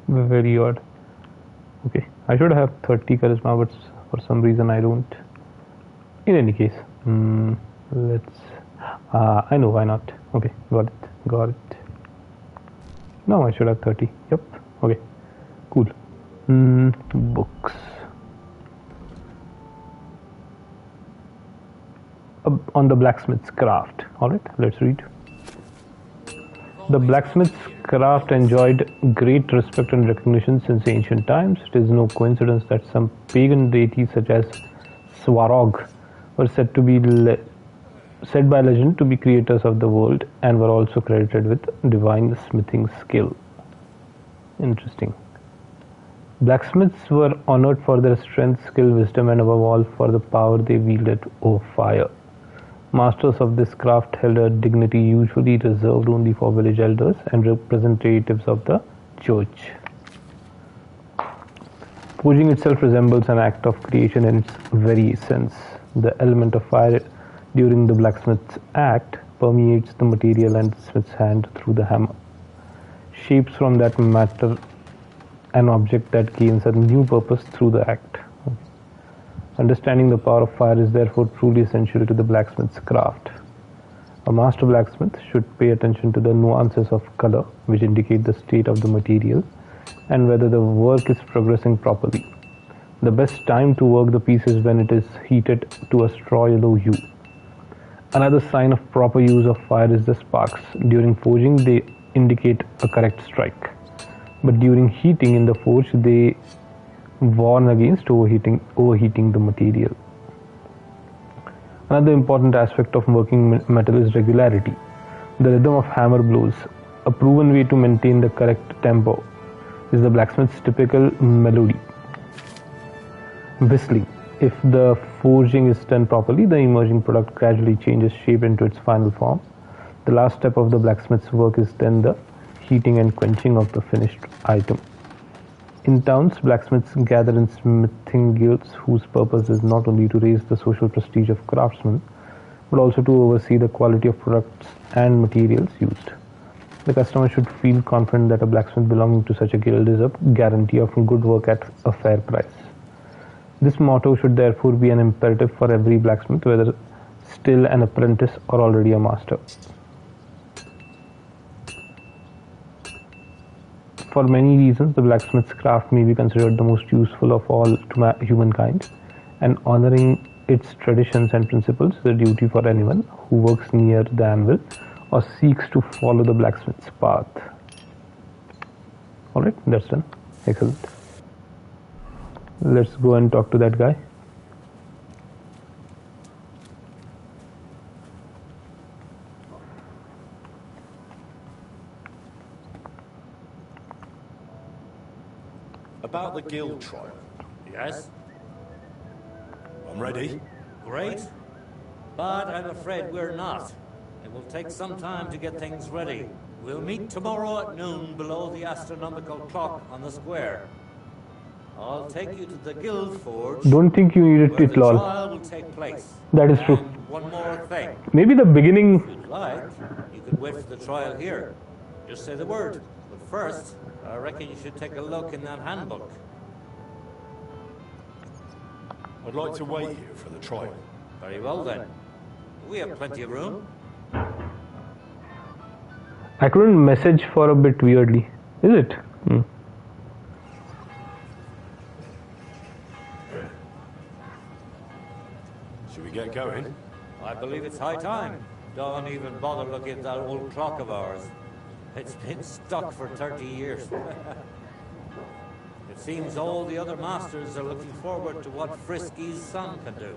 Very odd. Okay, I should have 30 charisma, but for some reason I don't. In any case, let's. I know why not. Okay, got it. Now I should have 30. Yep. Okay, cool. Books. On the blacksmith's craft. All right, let's read. The blacksmith's craft enjoyed great respect and recognition since ancient times. It is no coincidence that some pagan deities such as Svarog were said by legend to be creators of the world and were also credited with divine smithing skill. Interesting. Blacksmiths were honored for their strength, skill, wisdom, and above all for the power they wielded over fire. Masters of this craft held a dignity usually reserved only for village elders and representatives of the church. Forging itself resembles an act of creation in its very essence. The element of fire during the blacksmith's act permeates the material and the smith's hand through the hammer, shapes from that matter an object that gains a new purpose through the act. Understanding the power of fire is therefore truly essential to the blacksmith's craft. A master blacksmith should pay attention to the nuances of color, which indicate the state of the material and whether the work is progressing properly. The best time to work the piece is when it is heated to a straw yellow hue. Another sign of proper use of fire is the sparks. During forging, they indicate a correct strike, but during heating in the forge, they warn against overheating the material. Another important aspect of working metal is regularity. The rhythm of hammer blows, a proven way to maintain the correct tempo, is the blacksmith's typical melody. Whistling. If the forging is done properly, the emerging product gradually changes shape into its final form. The last step of the blacksmith's work is then the heating and quenching of the finished item. In towns, blacksmiths gather in smithing guilds whose purpose is not only to raise the social prestige of craftsmen, but also to oversee the quality of products and materials used. The customer should feel confident that a blacksmith belonging to such a guild is a guarantee of good work at a fair price. This motto should therefore be an imperative for every blacksmith, whether still an apprentice or already a master. For many reasons, the blacksmith's craft may be considered the most useful of all to humankind, and honoring its traditions and principles is a duty for anyone who works near the anvil or seeks to follow the blacksmith's path. Alright, that's done. Excellent. Let's go and talk to that guy. About the guild trial. Yes? I'm ready. Great. But I'm afraid we're not. It will take some time to get things ready. We'll meet tomorrow at noon below the astronomical clock on the square. I'll take you to the guild forge. Don't think you need it, where lol. the trial will take place. That is true. And one more thing. Maybe the beginning. If you'd like, you could wait for the trial here. Just say the word. But first, I reckon you should take a look in that handbook. I'd like to wait here for the trial. Very well then. We have plenty of room. I couldn't message for a bit weirdly. Is it? Should we get going? I believe it's high time. Don't even bother looking at that old clock of ours. It's been stuck for 30 years. It seems all the other masters are looking forward to what Frisky's son can do.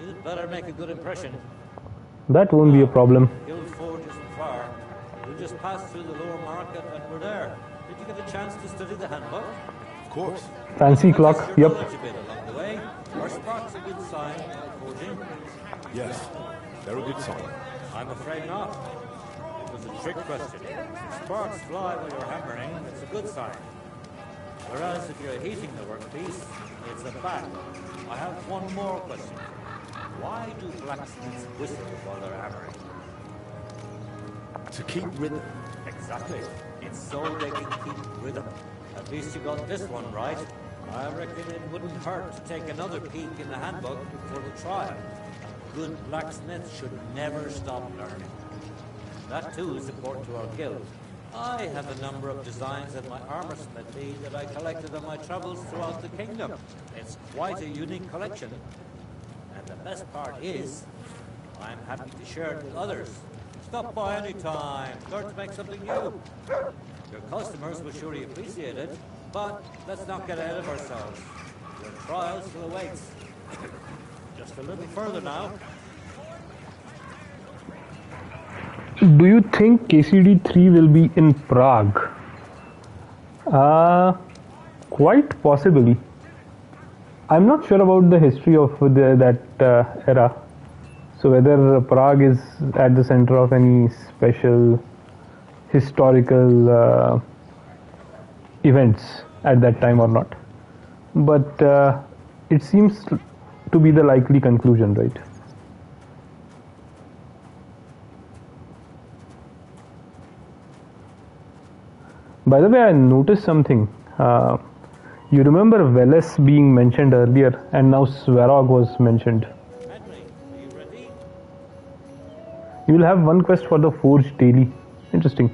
You'd better make a good impression. That won't be a problem. Guild Forge isn't far. We'll just pass through the lower market and we're there. Did you get a chance to study the handbook? Of course. Fancy clock, yep. Along the way. Are sparks a good sign of forging? Yes, they're a good sign. I'm afraid not. It was a trick question. If sparks fly while you're hammering, it's a good sign. Whereas if you're heating the workpiece, it's a bad one. I have one more question. Why do blacksmiths whistle while they're hammering? To keep rhythm. Exactly. It's so they can keep rhythm. At least you got this one right. I reckon it wouldn't hurt to take another peek in the handbook for the trial. A good blacksmith should never stop learning. That too is important to our guild. I have a number of designs in my armor smithy that I collected on my travels throughout the kingdom. It's quite a unique collection. And the best part is, I'm happy to share it with others. Stop by any time. Learn to make something new. Your customers will surely appreciate it, but let's not get ahead of ourselves. Your trial still awaits. Just a little further now. Do you think KCD 3 will be in Prague? Quite possibly. I'm not sure about the history of that era. So whether Prague is at the center of any special historical events at that time or not. but it seems to be the likely conclusion, right? By the way, I noticed something. You remember Veles being mentioned earlier, and now Svarog was mentioned. Henry, are you ready? You will have one quest for the Forge daily. Interesting.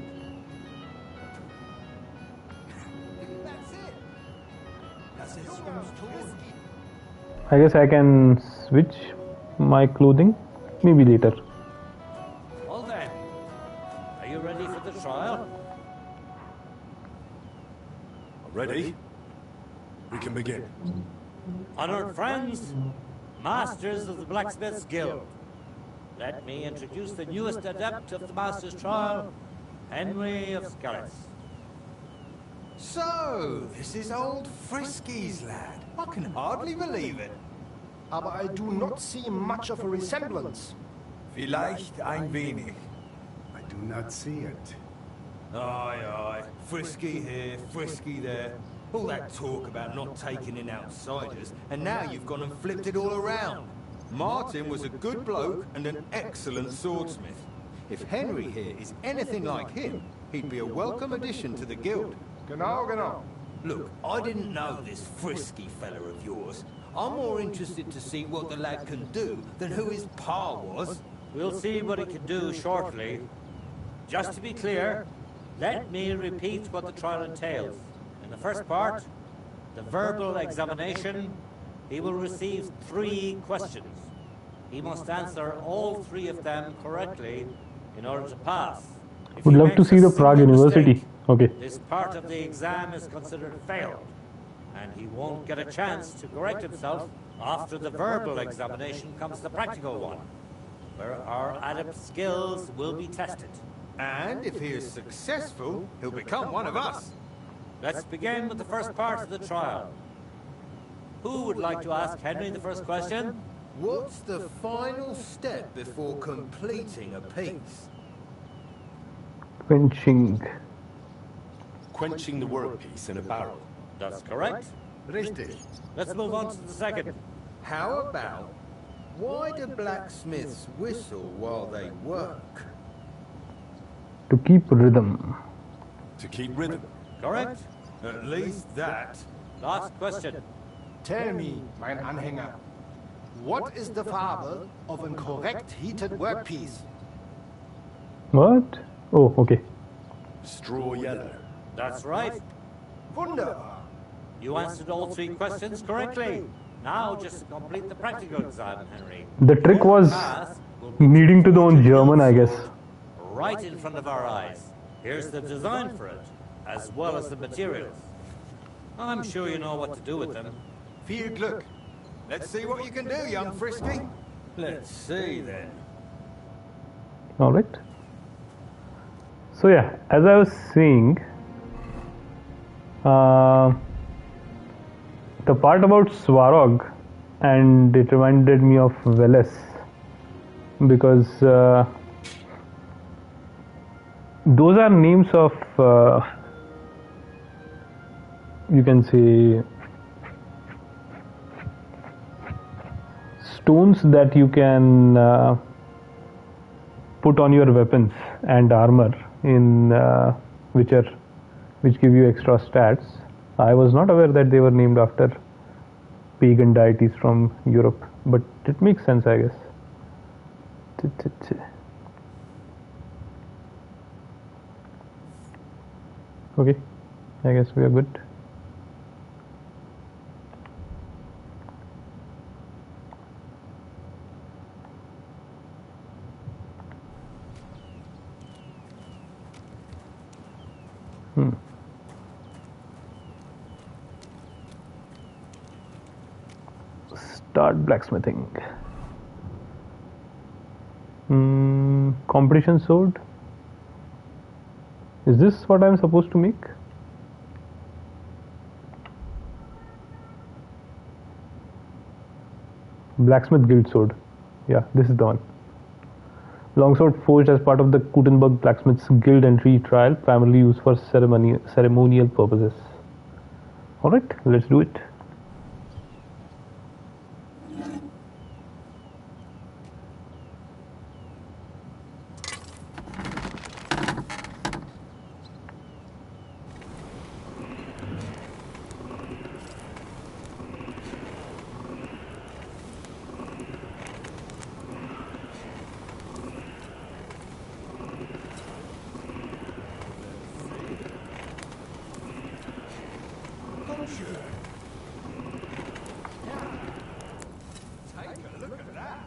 I guess I can switch my clothing, maybe later. Well then, are you ready for the trial? Ready? We can begin. Honored friends, masters of the Blacksmiths Guild, let me introduce the newest adept of the Master's Trial, Henry of Scarlett. So, this is old Frisky's lad. I can hardly believe it. Aber I do not see much of a resemblance. Vielleicht ein wenig. I do not see it. Aye, aye. Frisky here, frisky there. All that talk about not taking in outsiders, and now you've gone and flipped it all around. Martin was a good bloke and an excellent swordsmith. If Henry here is anything like him, he'd be a welcome addition to the guild. Genau, genau. Look, I didn't know this frisky fella of yours. I'm more interested to see what the lad can do than who his pa was. We'll see what he can do shortly. Just to be clear, let me repeat what the trial entails. In the first part, the verbal examination, he will receive 3 questions. He must answer all 3 of them correctly in order to pass. If Would he love to makes see a the Prague single University. mistake, Okay. this part of the exam is considered failed, and he won't get a chance to correct himself. After the verbal examination comes the practical one, where our adept skills will be tested. And if he is successful, he'll become one of us. Let's begin with the first part of the trial. Who would like to ask Henry the first question? What's the final step before completing a piece? Quenching. Quenching the workpiece in a barrel. That's correct. Richtig. Let's move on to the second. How about, why do blacksmiths whistle while they work? To keep rhythm. To keep rhythm. Correct. At least that. Last question. Tell me, mein Anhänger, what is the Farbe of a correct heated workpiece? What? Oh, okay. Straw yellow. That's right. Wunderbar. You answered all 3 questions correctly. Now just to complete the practical exam, Henry. The trick was Pass will be needing to know German, I guess. right in front of our eyes. Here's the design for it, as well as the materials. I'm sure you know what to do with them. Viel Glück. Let's see what you can do, young Frisky. Let's see then. All right. So yeah, as I was saying, the part about Svarog, and it reminded me of Veles, because those are names of you can say stones that you can put on your weapons and armor in which give you extra stats. I was not aware that they were named after pagan deities from Europe, but it makes sense, I guess. Okay, I guess we are good. Start blacksmithing. Competition sword. Is this what I'm supposed to make? Blacksmith Guild sword. Yeah, this is the one. Longsword forged as part of the Gutenberg Blacksmiths Guild entry trial, primarily used for ceremonial purposes. Alright, let's do it. sure. Take a look at that.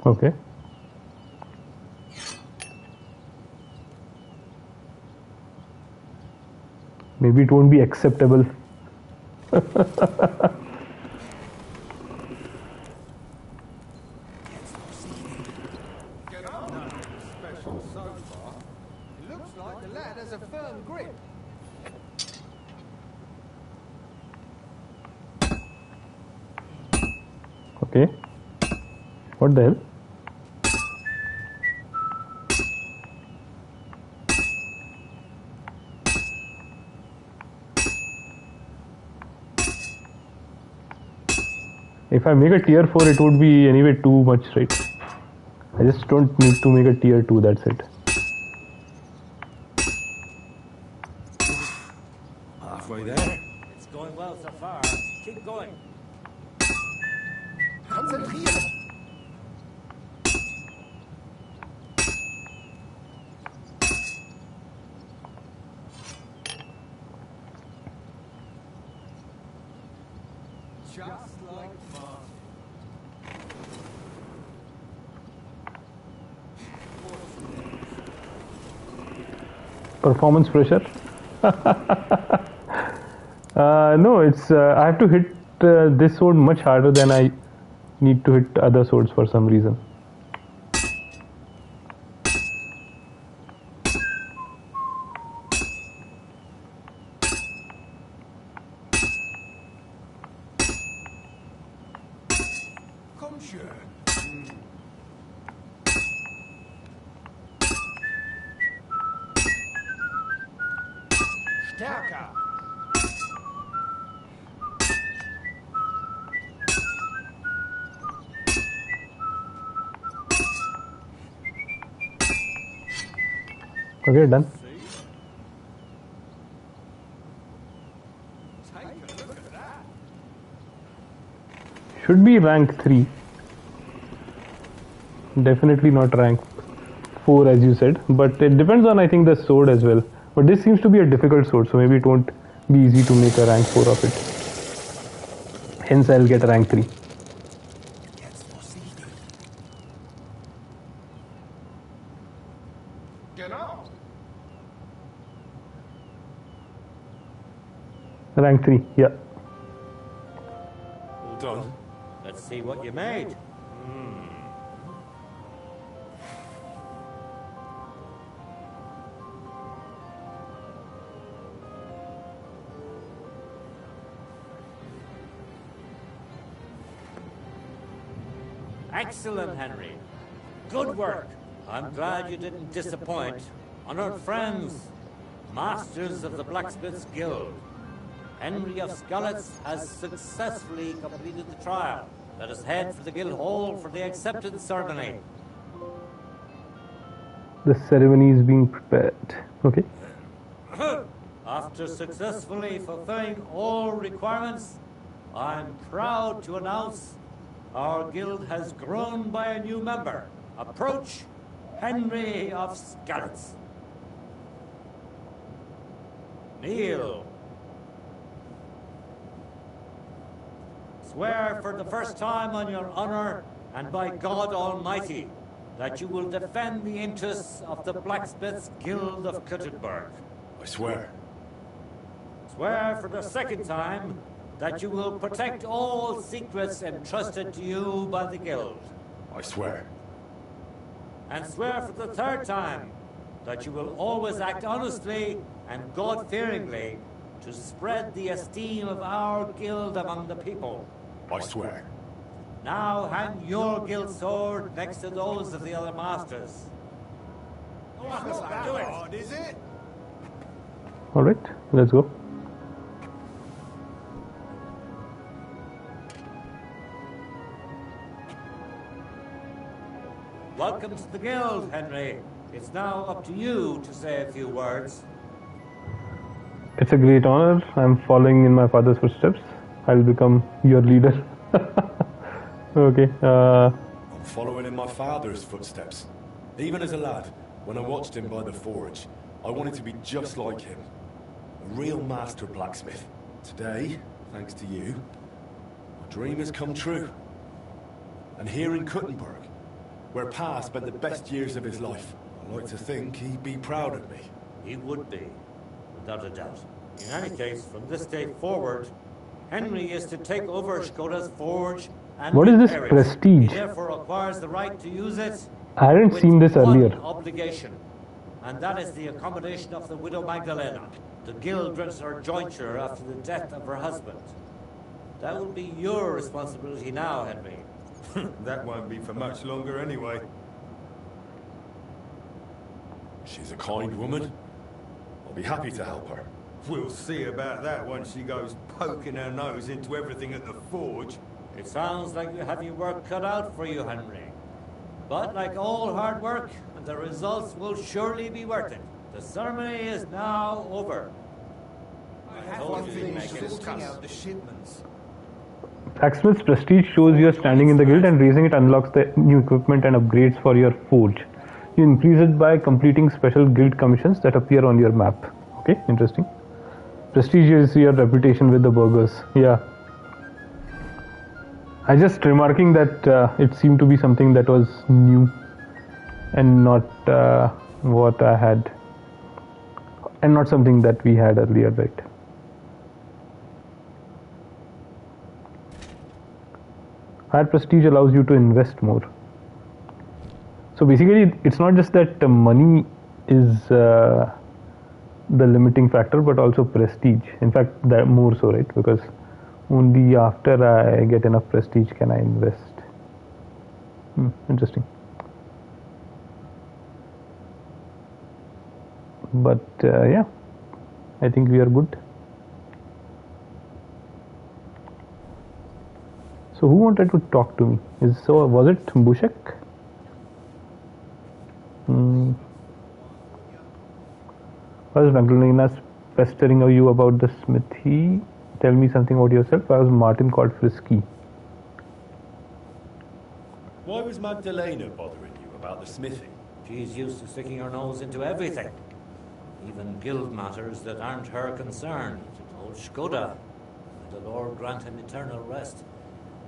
Okay. Maybe it won't be acceptable. Special so far. It looks like the lad has a firm grip. Okay. What the hell? If I make a tier 4, it would be anyway too much, right? I just don't need to make a tier 2, that's it. Halfway there. It's going well so far. Keep going. Konzentrieren. Just like fun. Performance pressure. No, it's I have to hit this sword much harder than I need to hit other swords for some reason. Komm schön. Stärker. Okay, done. Take a look at that. Should be rank 3. Definitely not rank 4 as you said, but it depends on I think the sword as well. But this seems to be a difficult sword, so maybe it won't be easy to make a rank 4 of it. Hence I'll get rank 3. Genau. Rank 3, yeah. All done. Let's see what you made. Excellent, Henry. Good work. I'm glad you didn't disappoint. Honored friends, masters of the Blacksmith's Guild, Henry of Skalitz has successfully completed the trial. Let us head for the guild hall for the acceptance ceremony. The ceremony is being prepared. Okay. After successfully fulfilling all requirements, I'm proud to announce our guild has grown by a new member. Approach Henry of Skalitz. Kneel. Swear for the first time on your honor and by God Almighty that you will defend the interests of the Blacksmiths Guild of Kuttenberg. I swear. Swear for the second time that you will protect all secrets entrusted to you by the Guild. I swear. And swear for the third time that you will always act honestly and God-fearingly to spread the esteem of our guild among the people. I swear. Now hang your guild sword next to those of the other masters. It's not that hard, is it? Alright, let's go. Welcome to the guild, Henry. It's now up to you to say a few words. It's a great honor. I'm following in my father's footsteps. I'll become your leader. Okay. I'm following in my father's footsteps. Even as a lad, when I watched him by the forge, I wanted to be just like him. A real master blacksmith. Today, thanks to you, my dream has come true. And here in Kuttenberg, where Pa spent the best years of his life, I like to think he'd be proud of me. He would be, without a doubt. In any case, from this day forward, Henry is to take over Skoda's forge and what is this repair it. prestige? He therefore acquires the right to use it. I hadn't seen this one earlier. obligation, and that is the accommodation of the widow Magdalena. The guild rents her jointure after the death of her husband. That will be your responsibility now, Henry. That won't be for much longer anyway. She's a kind woman. I'll be happy to help her. We'll see about that once she goes poking her nose into everything at the forge. It sounds like you have your work cut out for you, Henry. But like all hard work, the results will surely be worth it. The ceremony is now over. I have one thing sorting out the shipments. Blacksmith's prestige shows your standing in the guild, and raising it unlocks the new equipment and upgrades for your forge. You increase it by completing special guild commissions that appear on your map. Okay, interesting. Prestige is your reputation with the burghers. Yeah. I just remarking that it seemed to be something that was new and not what I had, and not something that we had earlier, right? Higher prestige allows you to invest more. So basically, it's not just that money is the limiting factor, but also prestige. In fact, that more so, right? Because only after I get enough prestige can I invest. Interesting. But yeah, I think we are good. So who wanted to talk to me? Was it Bushek? Was Magdalena pestering you about the smithy? Tell me something about yourself. I was Martin called Frisky. Why was Magdalena bothering you about the smithy? She's used to sticking her nose into everything. Even guild matters that aren't her concern. Old Skoda, the Lord grant him eternal rest,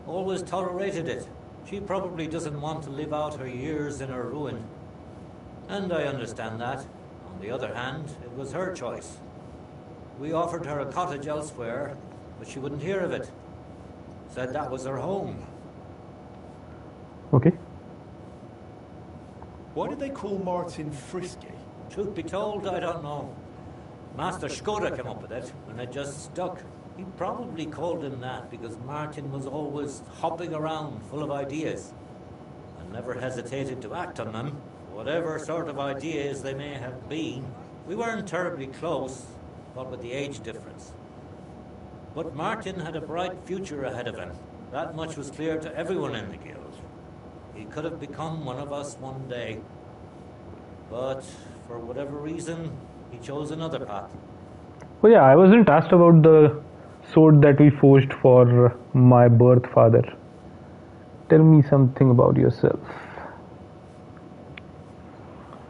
always tolerated it. She probably doesn't want to live out her years in her ruin. And I understand that. On the other hand, it was her choice. We offered her a cottage elsewhere, but she wouldn't hear of it. Said that was her home. Okay. Why did they call Martin Frisky? Truth be told, I don't know. Master Skoda came up with it, and it just stuck. He probably called him that because Martin was always hopping around, full of ideas, and never hesitated to act on them, whatever sort of ideas they may have been. We weren't terribly close, what with the age difference. But Martin had a bright future ahead of him. That much was clear to everyone in the guild. He could have become one of us one day. But for whatever reason, he chose another path. Oh yeah, I wasn't asked about the sword that we forged for my birth father. Tell me something about yourself.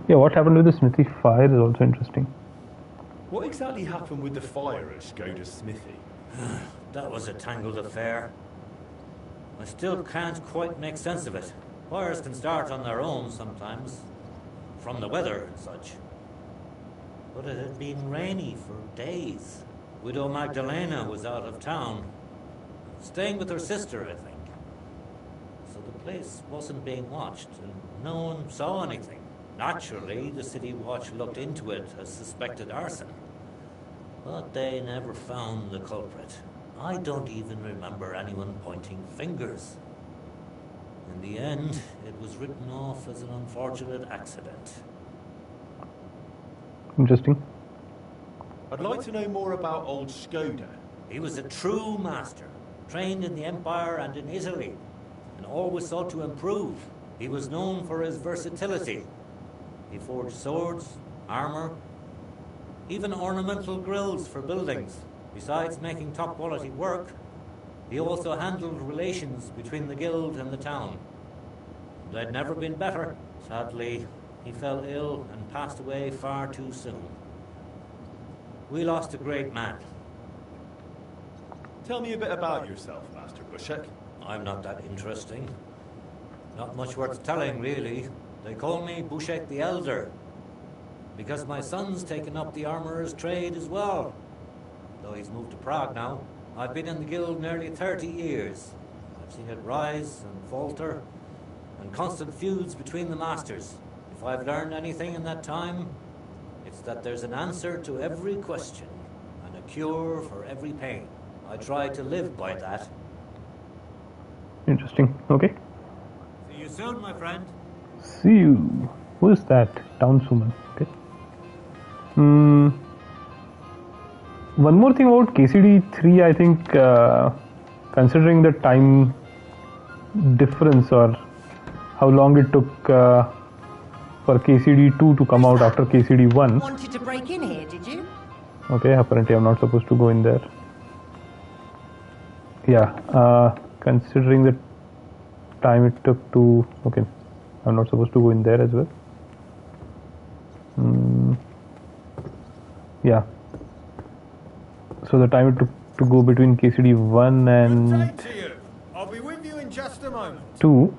Yeah, what happened with the smithy fire is also interesting. What exactly happened with the fire at Skoda's smithy? That was a tangled affair. I still can't quite make sense of it. Fires can start on their own sometimes, from the weather and such. But it had been rainy for days. Widow Magdalena was out of town, staying with her sister, I think. So the place wasn't being watched, and no one saw anything. Naturally, the city watch looked into it as suspected arson. But they never found the culprit. I don't even remember anyone pointing fingers. In the end, it was written off as an unfortunate accident. Interesting. I'd like to know more about old Skoda. He was a true master, trained in the Empire and in Italy, and always sought to improve. He was known for his versatility. He forged swords, armor, even ornamental grills for buildings. Besides making top-quality work, he also handled relations between the guild and the town. They'd never been better. Sadly, he fell ill and passed away far too soon. We lost a great man. Tell me a bit about yourself, Master Bushek. I'm not that interesting. Not much worth telling, really. They call me Bushek the Elder, because my son's taken up the armorer's trade as well. Though he's moved to Prague now. I've been in the guild nearly 30 years. I've seen it rise and falter, and constant feuds between the masters. If I've learned anything in that time, it's that there's an answer to every question, and a cure for every pain. I try to live by that. Interesting. Okay. See you soon, my friend. See you. Who is that? Townswoman. Okay. One more thing about KCD 3, I think, considering the time difference or how long it took for KCD 2 to come out after KCD 1. Wanted to break in here, did you? Okay, apparently I'm not supposed to go in there. Yeah, considering the time it took to... Okay, I'm not supposed to go in there as well. Yeah. So the time it took to go between KCD 1 and I'll be with you in just a moment. 2,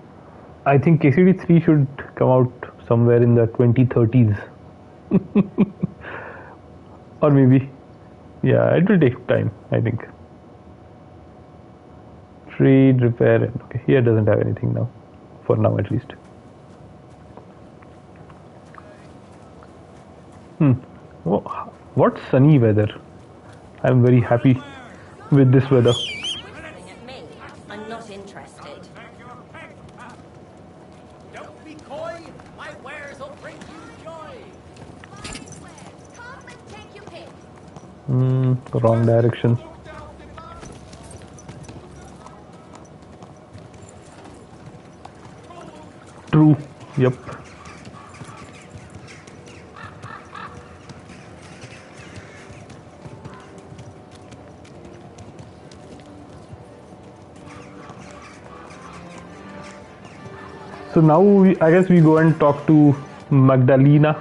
I think KCD 3 should come out somewhere in the 2030s. Or maybe, yeah, it will take time, I think. Trade, repair, and okay, here doesn't have anything now, for now at least. Oh, what sunny weather. I'm very happy with this weather. At me, I'm not interested. Don't be coy. My wares will bring you joy. Come and take your pick. Wrong direction. True. Yep. So now I guess we go and talk to Magdalena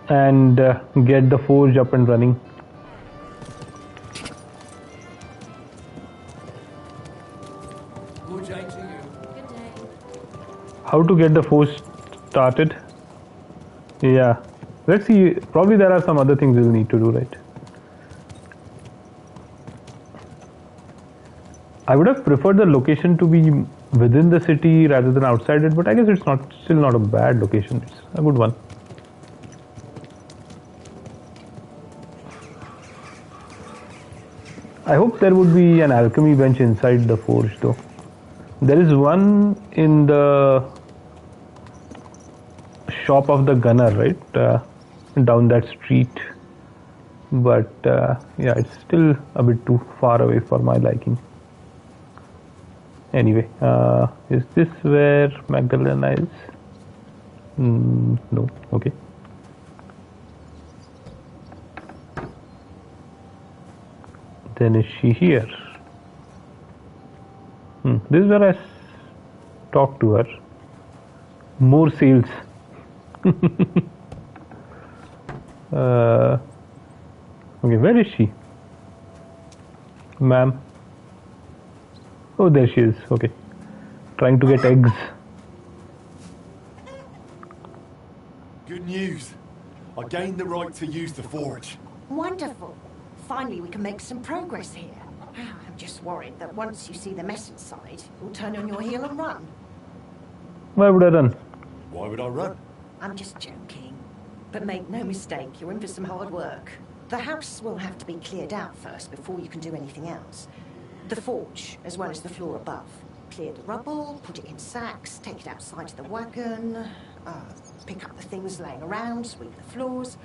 and get the forge up and running. Good day to you. Good day. How to get the forge started? Yeah, let's see. Probably there are some other things we'll need to do, right? I would have preferred the location to be within the city rather than outside it, but I guess it's still not a bad location. It's a good one. I hope there would be an alchemy bench inside the forge though. There is one in the shop of the gunner, right? Down that street. But yeah, it's still a bit too far away for my liking. Anyway, is this where Magdalena is? No, okay. Then is she here? This is where I talked to her. More sales. Okay, where is she? Ma'am. Oh, there she is. Okay. Trying to get eggs. Good news. I gained the right to use the forge. Wonderful. Finally, we can make some progress here. I'm just worried that once you see the mess inside, you'll turn on your heel and run. Why would I run? Why would I run? I'm just joking. But make no mistake, you're in for some hard work. The house will have to be cleared out first before you can do anything else. The forge, as well as the floor above. Clear the rubble, put it in sacks, take it outside to the wagon, pick up the things laying around, sweep the floors.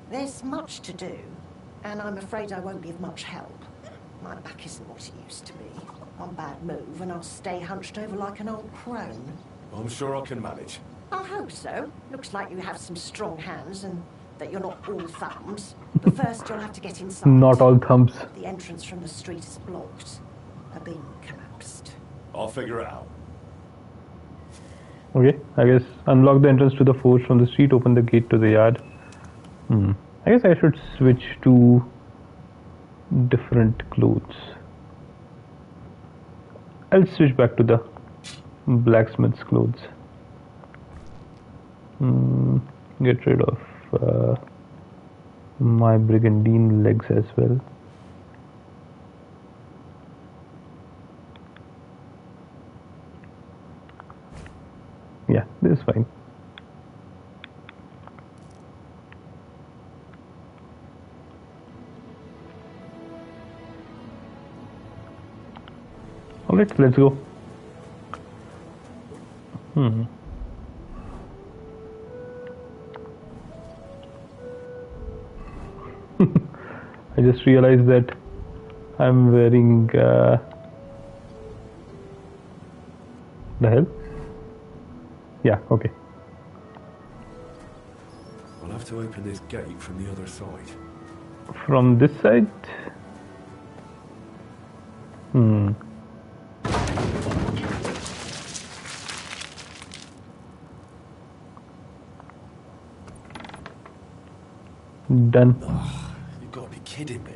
There's much to do, and I'm afraid I won't be of much help. My back isn't what it used to be. One bad move and I'll stay hunched over like an old crone. I'm sure I can manage. I hope so. Looks like you have some strong hands and that you're not all thumbs. But first you'll have to get inside. Not all thumbs. The entrance from the street is blocked. A beam collapsed. I'll figure it out. Okay, I guess unlock the entrance to the forge from the street, open the gate to the yard. I guess I should switch to different clothes. I'll switch back to the blacksmith's clothes. Get rid of my brigandine legs as well. Yeah, this is fine. Alright, let's go. I just realized that I'm wearing the hell? Yeah, okay. I'll have to open this gate from the other side. From this side? Done. You've got to be kidding me.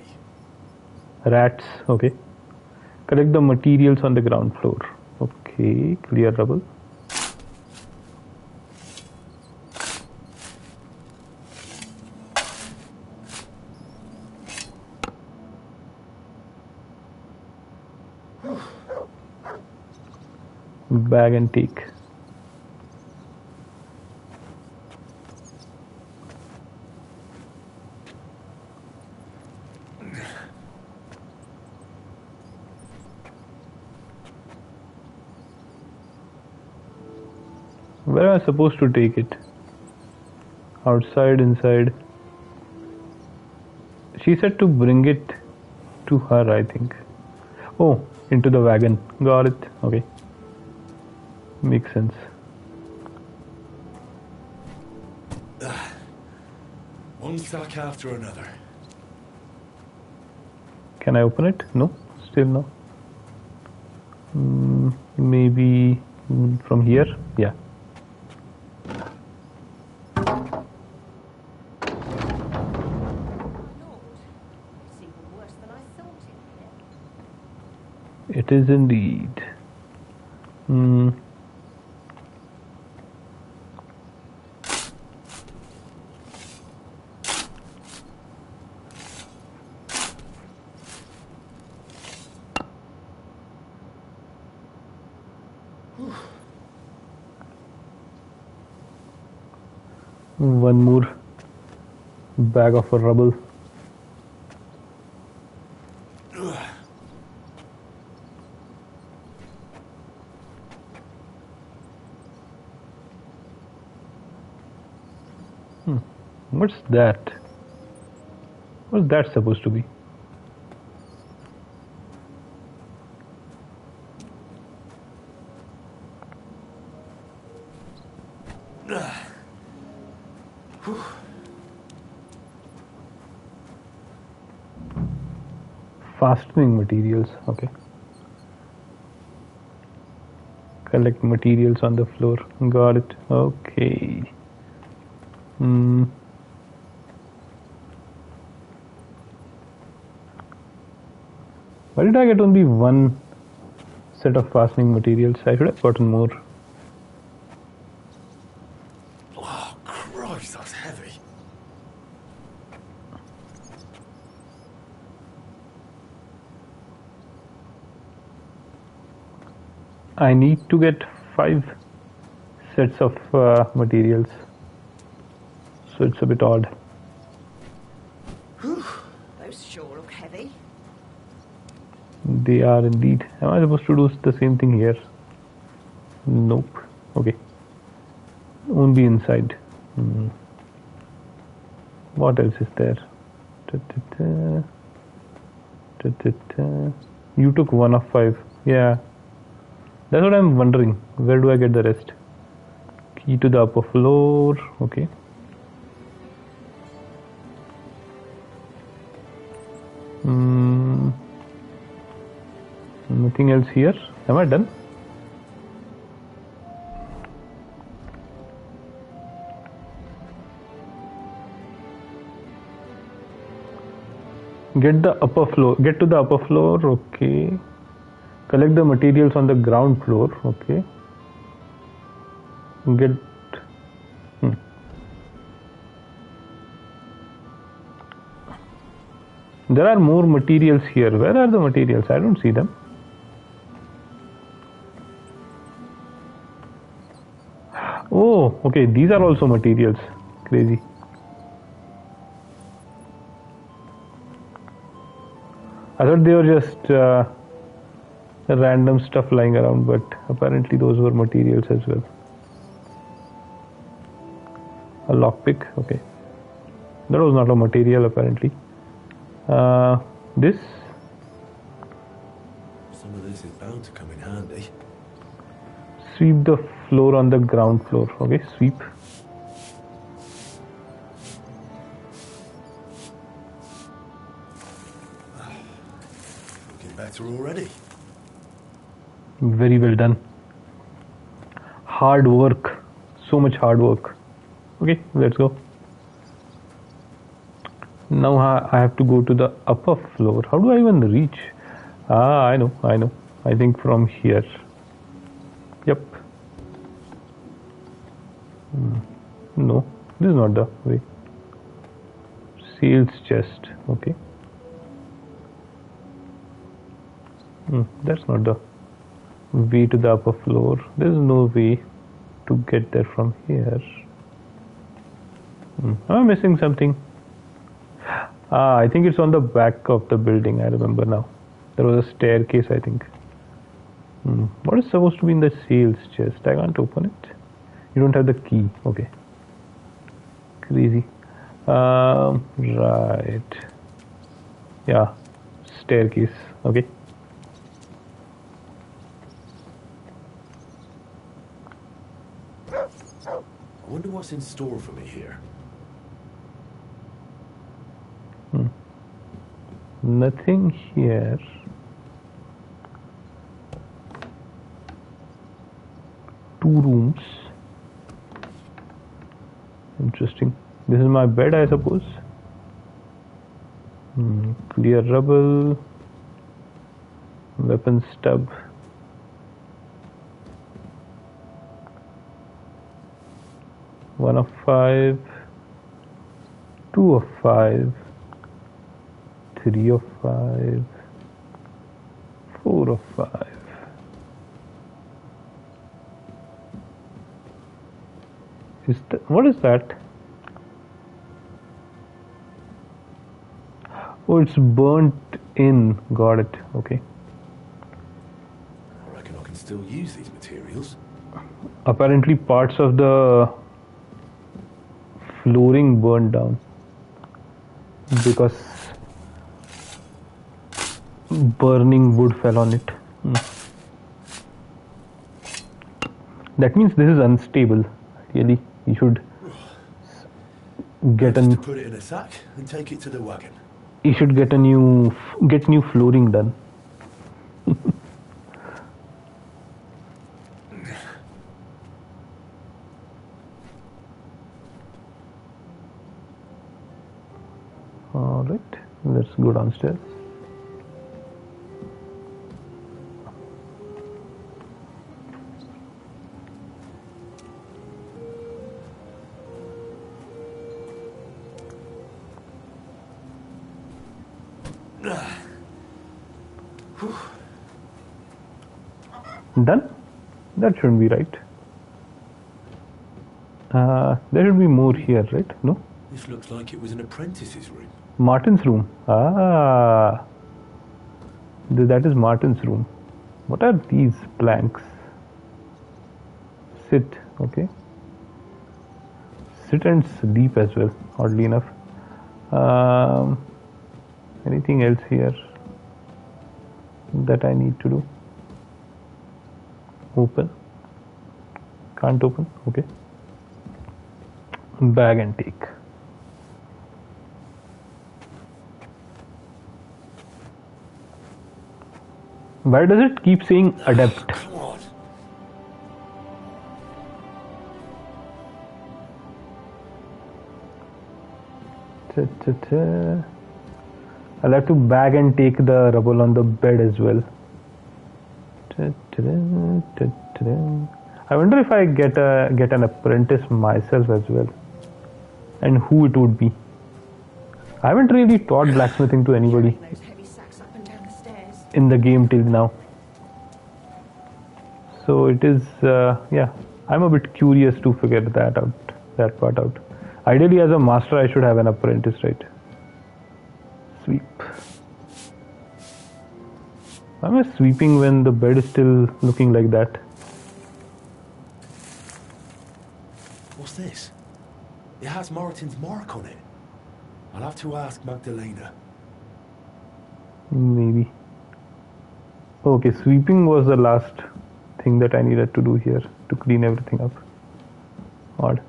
Rats, okay. Collect the materials on the ground floor. Okay, clear rubble. Bag and take. Where am I supposed to take it? Outside, inside? She said to bring it to her, I think. Oh, into the wagon. Got it. Okay. Makes sense. One sack after another. Can I open it? No, still no. Maybe from here? Yeah. It is indeed. One more bag of rubble. What's that? What's that supposed to be? Fastening materials, okay. Collect materials on the floor. Got it. Okay. Why did I get only one set of fastening materials? I should have gotten more. Oh, Christ, that's heavy. I need to get 5 sets of materials, so it's a bit odd. Those sure look heavy. They are indeed. Am I supposed to do the same thing here? Nope. Okay. Only inside. What else is there? You took 1 of 5. Yeah. That's what I'm wondering. Where do I get the rest? Key to the upper floor. Okay. Nothing else here. Am I done? Get the upper floor. Get to the upper floor. Okay. Collect the materials on the ground floor. Okay. Get. There are more materials here. Where are the materials? I don't see them. Oh, okay. These are also materials. Crazy. I thought they were just random stuff lying around, but apparently those were materials as well. A lockpick. Okay. That was not a material apparently. This. Some of this is bound to come in handy. Sweep the floor on the ground floor. Okay, sweep. Looking better already. Very well done. Hard work. So much hard work. Okay, let's go. Now I have to go to the upper floor. How do I even reach? I know. I think from here. Yep. No, this is not the way. Sales chest. Okay. That's not the way to the upper floor. There's no way to get there from here. Am I missing something? I think it's on the back of the building. I remember now. There was a staircase, I think. What is supposed to be in the sales chest? I can't open it. You don't have the key. Okay. Crazy. Right. Yeah. Staircase. Okay. I wonder what's in store for me here. Nothing here. Two rooms. Interesting. This is my bed, I suppose. Clear rubble. Weapon stub. One of 5. 2 of 5. 3 of 5. 4 of 5. What is that? Oh, it's burnt in. Got it. Okay. I reckon I can still use these materials. Apparently parts of the flooring burned down because burning wood fell on it. That means this is unstable. Really, you should get Just to put it in a sack and take it to the wagon. You should get new flooring done. All right, let's go downstairs. Done? That shouldn't be right. There should be more here, right? No? This looks like it was an apprentice's room. Martin's room. That is Martin's room. What are these planks? Sit. Okay. Sit and sleep as well, oddly enough. Anything else here? that I need to do. Open. Can't open. Okay. Bag and take. Why does it keep saying adept? Come on. I'll have to bag and take the rubble on the bed as well. I wonder if I get an apprentice myself as well, and who it would be. I haven't really taught blacksmithing to anybody in the game till now, so it is yeah, I'm a bit curious to figure that part out. Ideally, as a master, I should have an apprentice, right? Sweep. Why am I sweeping when the bed is still looking like that? What's this? It has Moritin's mark on it. I'll have to ask Magdalena. Maybe. Okay, sweeping was the last thing that I needed to do here to clean everything up. Odd.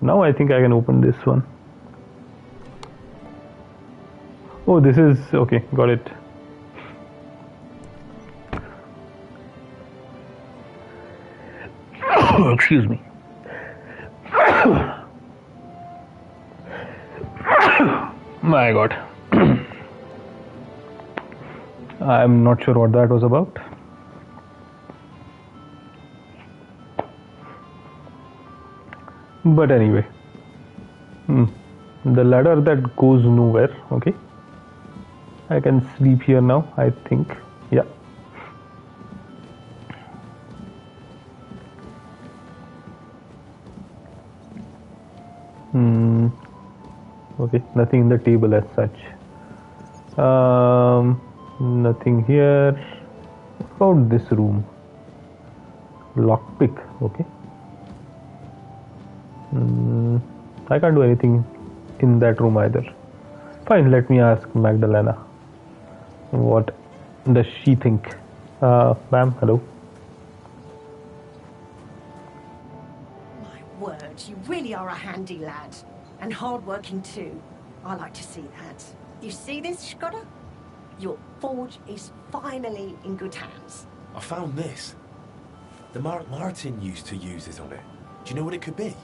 Now I think I can open this one. Oh, this is okay, got it. Excuse me. My God. I'm not sure what that was about. But anyway, the ladder that goes nowhere. Okay, I can sleep here now, I think. Yeah. Okay, nothing in the table as such. Nothing here. What about this room? Lockpick. Okay. I can't do anything in that room either. Fine, let me ask Magdalena. What does she think? Ma'am, hello. My word, you really are a handy lad. And hard-working too. I like to see that. You see this, Skoda? Your forge is finally in good hands. I found this. The Martin used to use it on it. Do you know what it could be?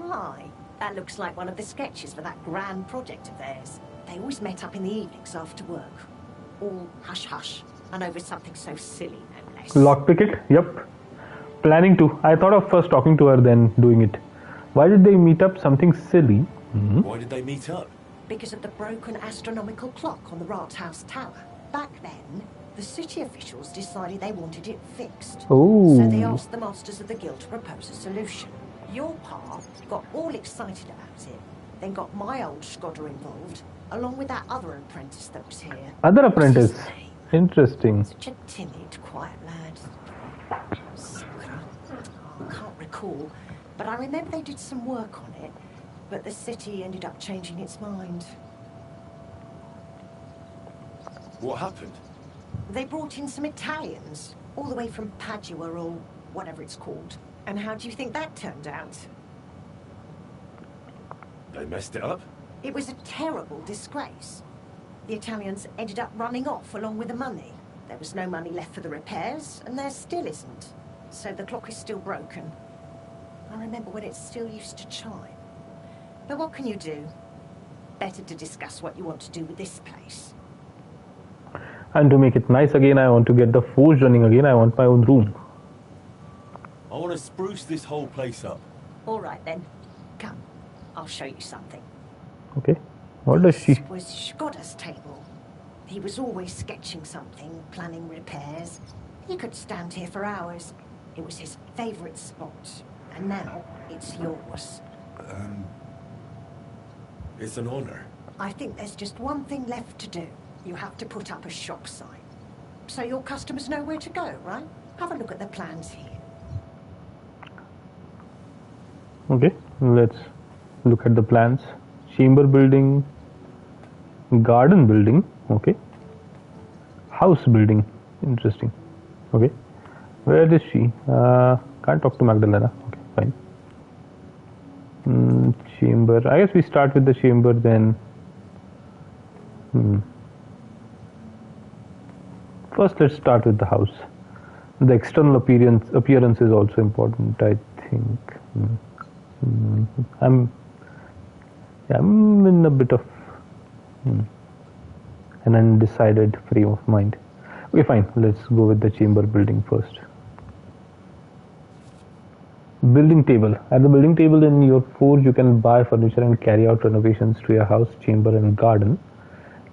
Aye, that looks like one of the sketches for that grand project of theirs. They always met up in the evenings after work. All hush-hush, and over something so silly, no less. Lockpick it? Yep. Planning to. I thought of first talking to her, then doing it. Why did they meet up? Something silly. Why did they meet up? Because of the broken astronomical clock on the Rathaus Tower. Back then, the city officials decided they wanted it fixed. Oh. So they asked the Masters of the Guild to propose a solution. Your pa got all excited about it, then got my old Skoda involved, along with that other apprentice that was here. Other apprentice? Interesting. Such a timid, quiet lad. I can't recall, but I remember they did some work on it, but the city ended up changing its mind. What happened? They brought in some Italians, all the way from Padua or whatever it's called. And how do you think that turned out? They messed it up? It was a terrible disgrace. The Italians ended up running off along with the money. There was no money left for the repairs, and there still isn't. So the clock is still broken. I remember when it still used to chime. But what can you do? Better to discuss what you want to do with this place. And to make it nice again, I want to get the forge running again. I want my own room. I want to spruce this whole place up. All right then. Come, I'll show you something. Okay. What does she... This was Skoda's table. He was always sketching something, planning repairs. He could stand here for hours. It was his favourite spot. And now it's yours. It's an honor. I think there's just one thing left to do. You have to put up a shop sign. So your customers know where to go, right? Have a look at the plans here. Okay, let's look at the plans. Chamber building, garden building, okay. House building. Interesting. Okay. Where is she? Can't talk to Magdalena. Okay, fine. Chamber. I guess we start with the chamber then. First, let's start with the house. The external appearance is also important, I think. I'm in a bit of an undecided frame of mind. Okay, fine. Let's go with the chamber building first. Building table. At the building table in your forge, you can buy furniture and carry out renovations to your house, chamber, and garden.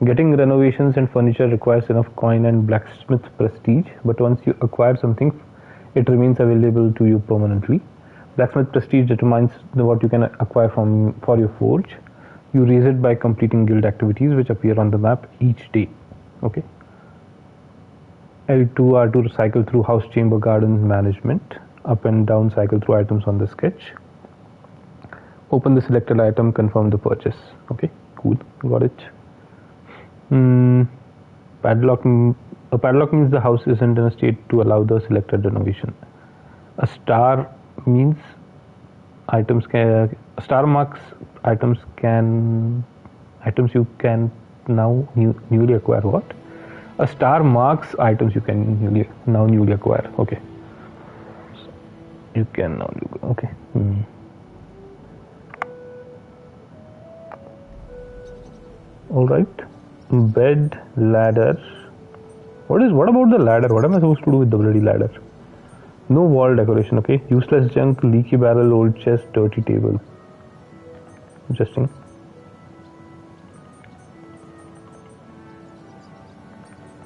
Getting renovations and furniture requires enough coin and blacksmith prestige, but once you acquire something, it remains available to you permanently. Blacksmith prestige determines what you can acquire for your forge. You raise it by completing guild activities which appear on the map each day. Okay. L2, R2 cycle through house, chamber, garden management. Up and down cycle through items on the sketch. Open the selected item, confirm the purchase. Okay, cool, got it. Padlock. A padlock means the house isn't in a state to allow the selected renovation. A star means star marks items you can now newly acquire. What? A star marks items you can newly acquire. Okay. You can now. Okay. All right. Bed, ladder. What about the ladder? What am I supposed to do with the bloody ladder? No wall decoration. Okay. Useless junk, leaky barrel, old chest, dirty table. Interesting.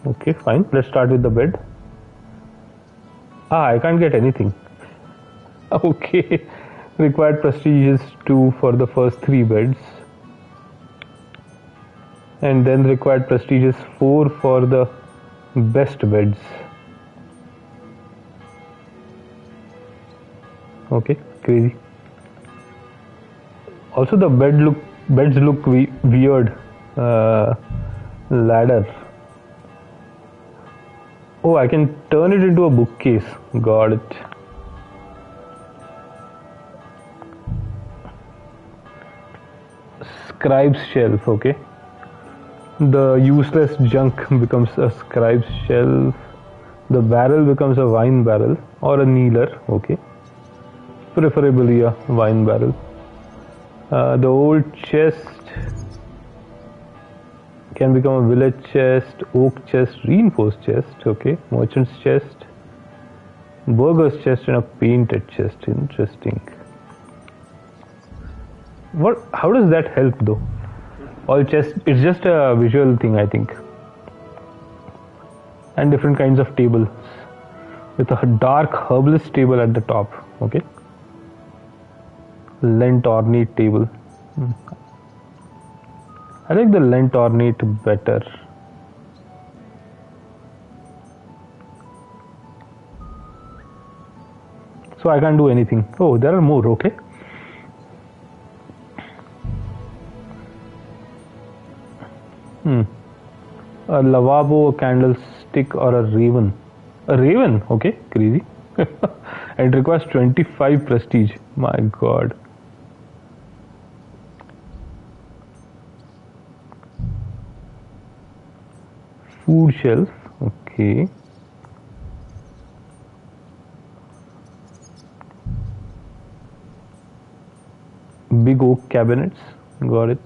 Okay, fine. Let's start with the bed. I can't get anything. Okay. Required prestige is 2 for the first 3 beds. And then required prestige is 4 for the best beds. Okay, crazy. Also the beds look weird. Ladder. Oh, I can turn it into a bookcase. Got it. Scribe's shelf, okay. The useless junk becomes a scribe's shelf. The barrel becomes a wine barrel or a kneeler, okay. Preferably a wine barrel. The old chest can become a village chest, oak chest, reinforced chest, okay. Merchant's chest, burger's chest, and a painted chest. Interesting. How does that help though? All chests, it's just a visual thing, I think. And different kinds of tables with a dark herbalist table at the top, okay. Lent ornate table. I like the lent ornate better. So I can't do anything. Oh, there are more, okay. A lavabo, a candlestick, or a raven. A raven, okay, crazy. And it requires 25 prestige. My god. Food shelf, okay. Big oak cabinets, got it.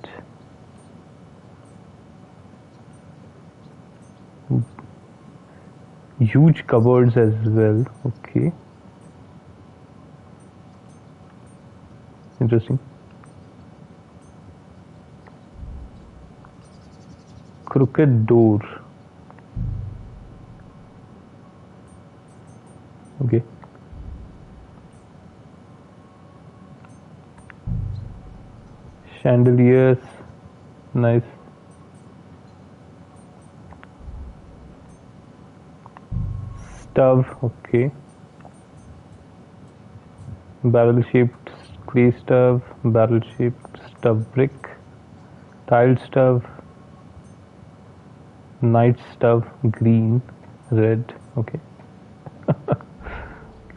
Huge cupboards as well, okay. Interesting. Crooked door. Okay. Chandeliers, nice. Stove, okay. Barrel shaped clay stove, barrel shaped stove brick, tiled stove, night stove, green, red. Okay.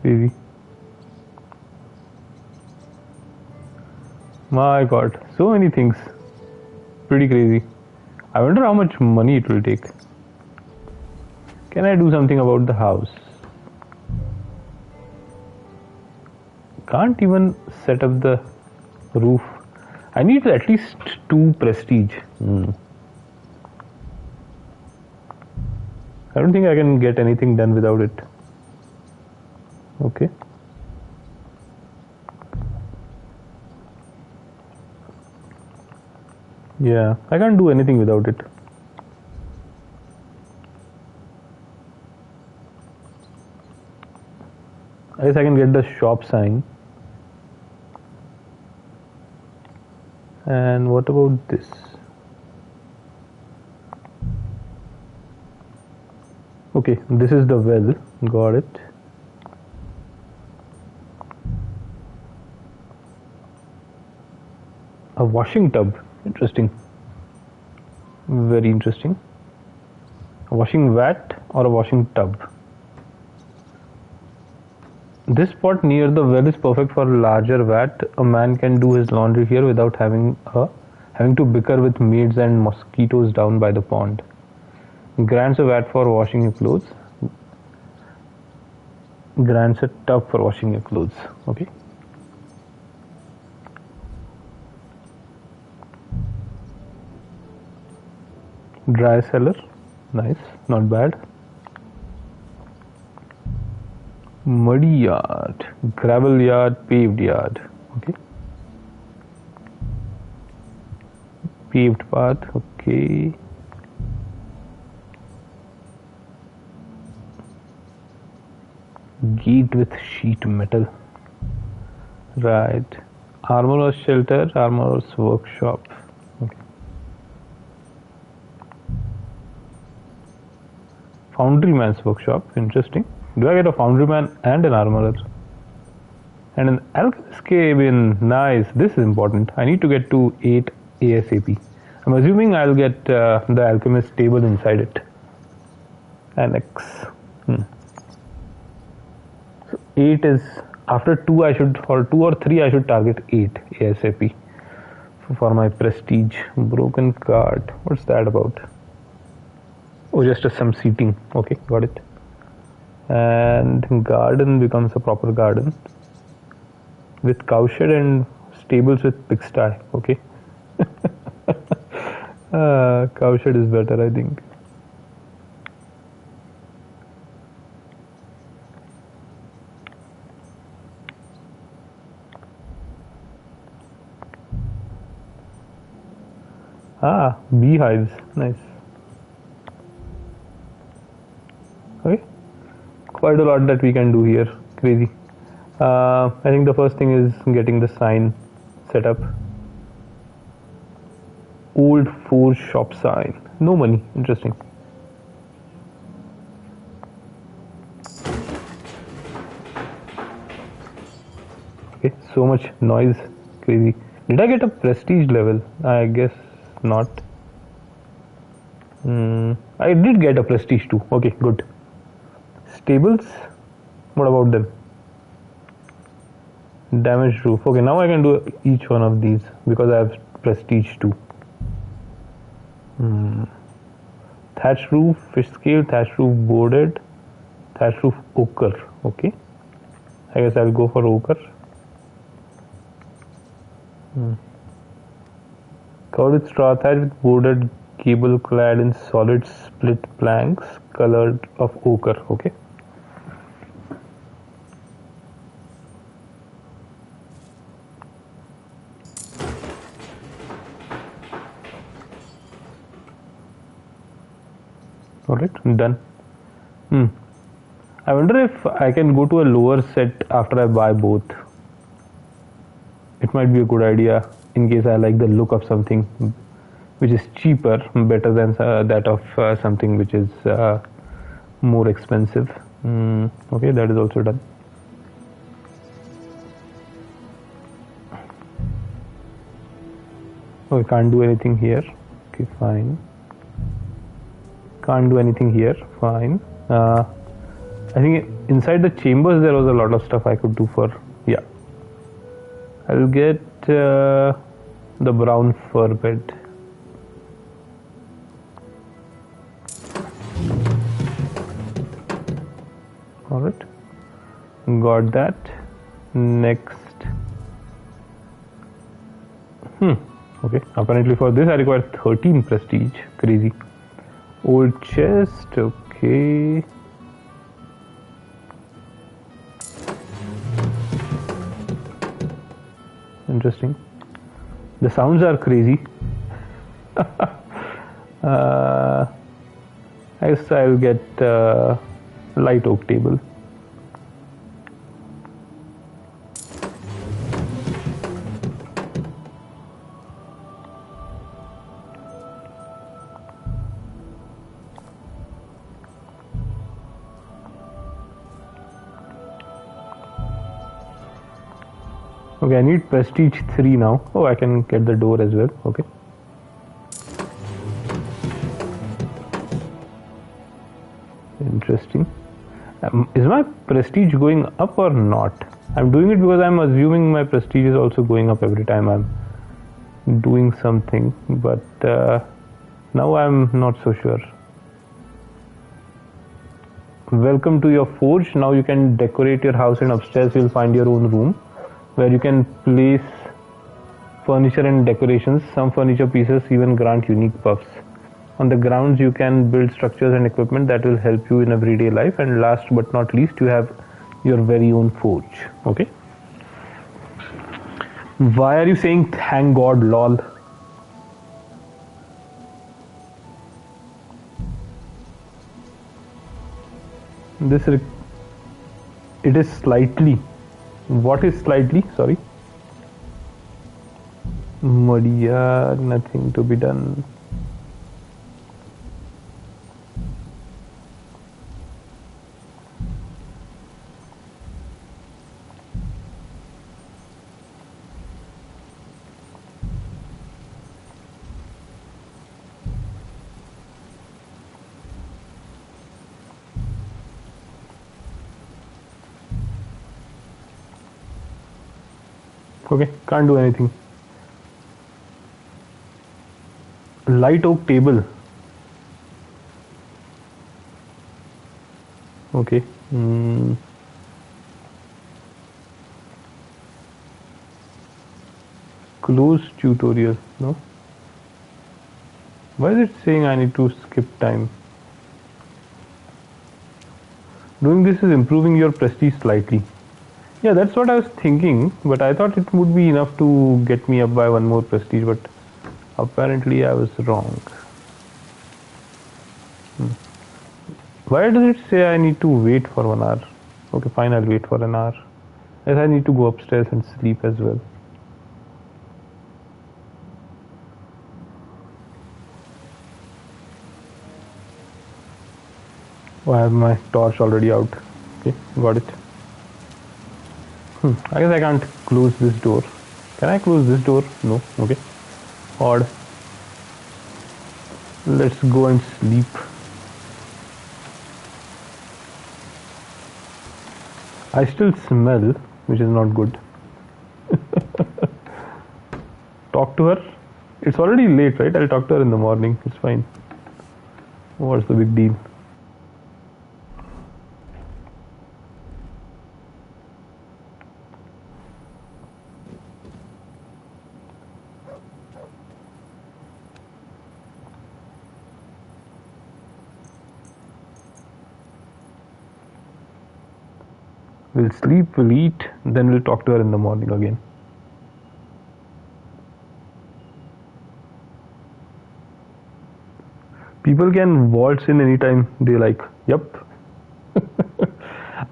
Crazy. My god, so many things. Pretty crazy. I wonder how much money it will take. Can I do something about the house? Can't even set up the roof. I need at least 2 prestige. I don't think I can get anything done without it. Okay. Yeah, I can't do anything without it. I guess I can get the shop sign. And what about this? Okay, this is the well. Got it. A washing tub. Interesting. Very interesting. A washing vat or a washing tub. This spot near the well is perfect for a larger vat. A man can do his laundry here without having to bicker with maids and mosquitoes down by the pond. Grants a vat for washing your clothes. Grants a tub for washing your clothes. Okay. Dry cellar. Nice. Not bad. Muddy yard, gravel yard, paved yard. Okay. Paved path. Okay. Gate with sheet metal. Right. Armorer's shelter, armorer's workshop. Okay. Foundryman's workshop. Interesting. Do I get a foundryman and an armorer? And an alchemist cabin. Nice. This is important. I need to get to 8 ASAP. I'm assuming I'll get the alchemist table inside it. Annex. So 8 is after 2. I should, or 2 or 3. I should target 8 ASAP for my prestige. Broken card. What's that about? Oh, just some seating. Okay, got it. And garden becomes a proper garden with cowshed and stables with pigsty. Okay. Cowshed is better, I think. Beehives. Nice. Okay. Quite a lot that we can do here. Crazy. I think the first thing is getting the sign set up. Old forge shop sign. No money. Interesting. Okay, so much noise. Crazy. Did I get a prestige level? I guess not. I did get a prestige too. Okay, good. Stables, what about them? Damaged roof. Okay, now I can do each one of these because I have prestige too. Thatch roof, fish scale, thatch roof boarded, thatch roof ochre. Okay, I guess I'll go for ochre. Covered with straw thatch with boarded cable clad in solid split planks colored of ochre. Okay. Alright, done. I wonder if I can go to a lower set after I buy both. It might be a good idea in case I like the look of something which is cheaper, better than that of something which is more expensive. Okay, that is also done. Oh, I can't do anything here. Okay, fine. Can't do anything here. Fine. I think inside the chambers there was a lot of stuff I could do for. Yeah. I'll get the brown fur bed. Alright. Got that. Next. Okay. Apparently for this I require 13 prestige. Crazy. Old chest. Okay. Interesting. The sounds are crazy. I guess I'll get light oak table. Okay, I need prestige 3 now. Oh, I can get the door as well. Okay. Interesting. Is my prestige going up or not? I'm doing it because I'm assuming my prestige is also going up every time I'm doing something, but now I'm not so sure. Welcome to your forge. Now you can decorate your house, and upstairs you'll find your own room where you can place furniture and decorations. Some furniture pieces even grant unique buffs. On the grounds you can build structures and equipment that will help you in everyday life, and last but not least you have your very own forge. Okay. Why are you saying thank God, lol? It is slightly. What is slightly? Sorry. Muddy, nothing to be done. Okay, can't do anything. Light oak table. Okay. Close tutorial. No. Why is it saying I need to skip time? Doing this is improving your prestige slightly. Yeah, that's what I was thinking, but I thought it would be enough to get me up by one more prestige, but apparently I was wrong. Why does it say I need to wait for 1 hour? Okay, fine, I'll wait for an hour. Yes, I need to go upstairs and sleep as well. Oh, I have my torch already out. Okay, got it. I guess I can't close this door. Can I close this door? No. Okay. Odd. Let's go and sleep. I still smell, which is not good. Talk to her. It's already late, right? I'll talk to her in the morning. It's fine. What's the big deal? We'll sleep, we'll eat, then we'll talk to her in the morning again. People can waltz in anytime they like. Yup.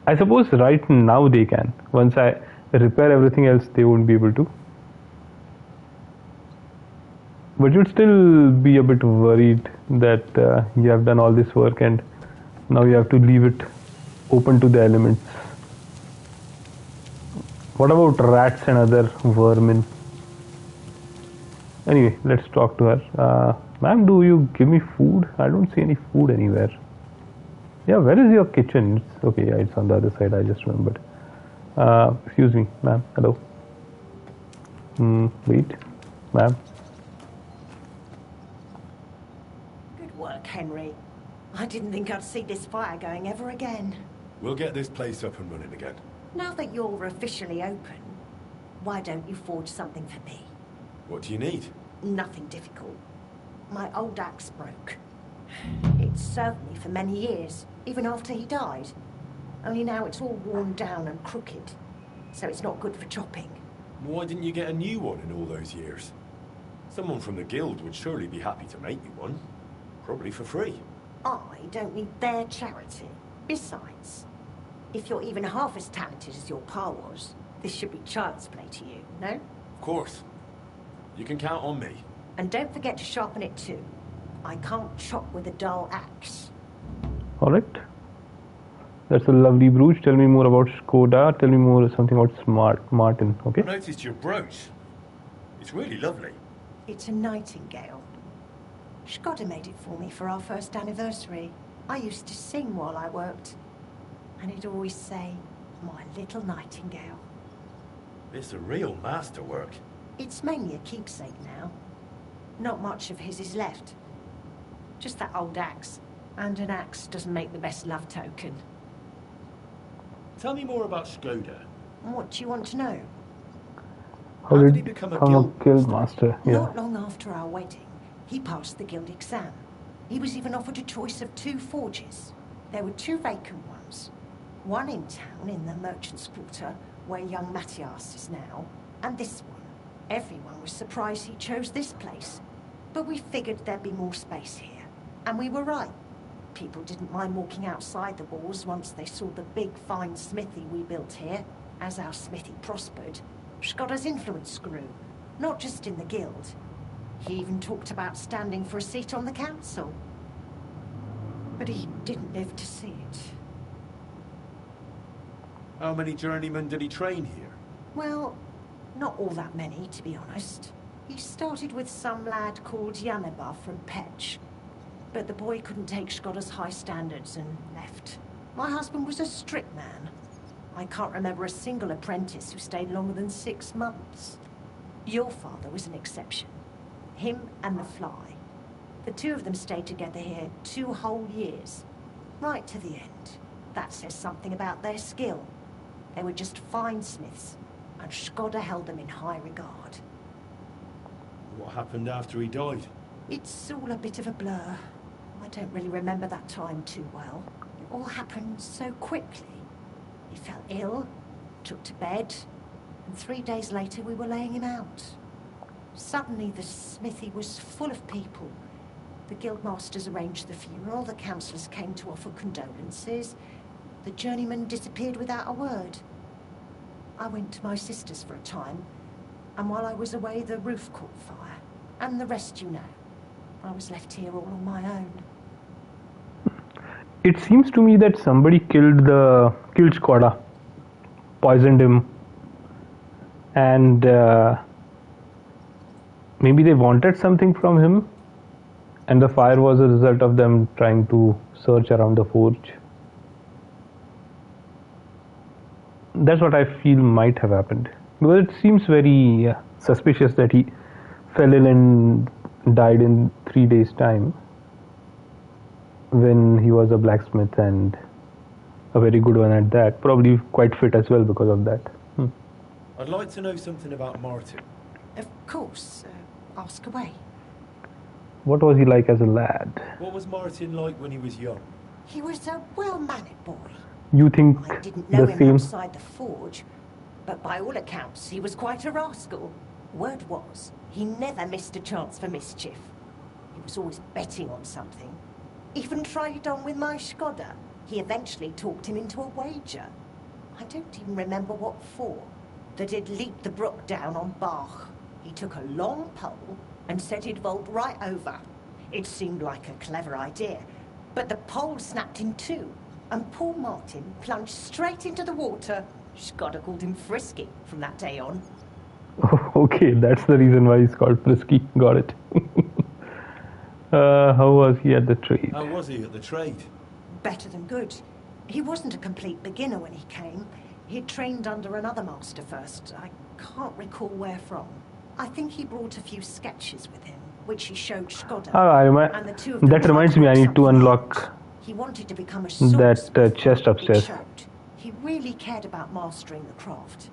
I suppose right now they can. Once I repair everything else, they won't be able to. But you'd still be a bit worried that you have done all this work and now you have to leave it open to the elements. What about rats and other vermin? Anyway, let's talk to her. Ma'am, do you give me food? I don't see any food anywhere. Yeah, where is your kitchen? It's, okay, yeah, it's on the other side, I just remembered. Excuse me, ma'am, hello. Wait, ma'am. Good work, Henry. I didn't think I'd see this fire going ever again. We'll get this place up and running again. Now that you're officially open, why don't you forge something for me? What do you need? Nothing difficult. My old axe broke. It served me for many years, even after he died. Only now it's all worn down and crooked, so it's not good for chopping. Why didn't you get a new one in all those years? Someone from the guild would surely be happy to make you one. Probably for free. I don't need their charity. Besides, if you're even half as talented as your pa was, this should be child's play to you, no? Of course. You can count on me. And don't forget to sharpen it too. I can't chop with a dull axe. Alright. That's a lovely brooch. Tell me more about Skoda. Tell me more something about Martin, okay? I noticed your brooch. It's really lovely. It's a nightingale. Skoda made it for me for our first anniversary. I used to sing while I worked. And he'd always say, "My little nightingale." It's a real masterwork. It's mainly a keepsake now. Not much of his is left. Just that old axe. And an axe doesn't make the best love token. Tell me more about Skoda. What do you want to know? How did he become a guild master? Yeah. Not long after our wedding, he passed the guild exam. He was even offered a choice of 2 forges. There were 2 vacant ones. One in town in the Merchant's Quarter, where young Matthias is now, and this one. Everyone was surprised he chose this place. But we figured there'd be more space here. And we were right. People didn't mind walking outside the walls once they saw the big, fine smithy we built here. As our smithy prospered, Skoda's influence grew, not just in the guild. He even talked about standing for a seat on the council. But he didn't live to see it. How many journeymen did he train here? Well, not all that many, to be honest. He started with some lad called Yaneba from Petch. But the boy couldn't take Skoda's high standards and left. My husband was a strict man. I can't remember a single apprentice who stayed longer than 6 months. Your father was an exception. Him and the Fly. The 2 of them stayed together here 2 whole years. Right to the end. That says something about their skill. They were just fine smiths, and Skoda held them in high regard. What happened after he died? It's all a bit of a blur. I don't really remember that time too well. It all happened so quickly. He fell ill, took to bed, and 3 days later we were laying him out. Suddenly the smithy was full of people. The guildmasters arranged the funeral, the councillors came to offer condolences. The journeyman disappeared without a word. I went to my sister's for a time, and while I was away the roof caught fire. And the rest you know. I was left here all on my own. It seems to me that somebody killed Skoda, poisoned him, and maybe they wanted something from him, and the fire was a result of them trying to search around the forge. That's what I feel might have happened, because it seems very suspicious that he fell ill and died in 3 days' time, when he was a blacksmith and a very good one at that. Probably quite fit as well because of that. I'd like to know something about Martin. Of course. Ask away. What was he like as a lad? What was Martin like when he was young? He was a well-mannered boy. You think I didn't know the him same? outside the forge, but by all accounts he was quite a rascal. Word was, he never missed a chance for mischief. He was always betting on something. Even tried it on with my Skoda. He eventually talked him into a wager. I don't even remember what for. That he'd leap the brook down on Bach. He took a long pole and said he'd vault right over. It seemed like a clever idea, but the pole snapped in 2, and poor Martin plunged straight into the water. Skoda called him Frisky from that day on. Oh, okay, that's the reason why he's called Frisky. Got it. How was he at the trade? How was he at the trade? Better than good. He wasn't a complete beginner when he came. He'd trained under another master first. I can't recall where from. I think he brought a few sketches with him, which he showed Skoda. And the two of them that reminds me, I need to unlock he wanted to become a that chest upstairs. He really cared about mastering the craft.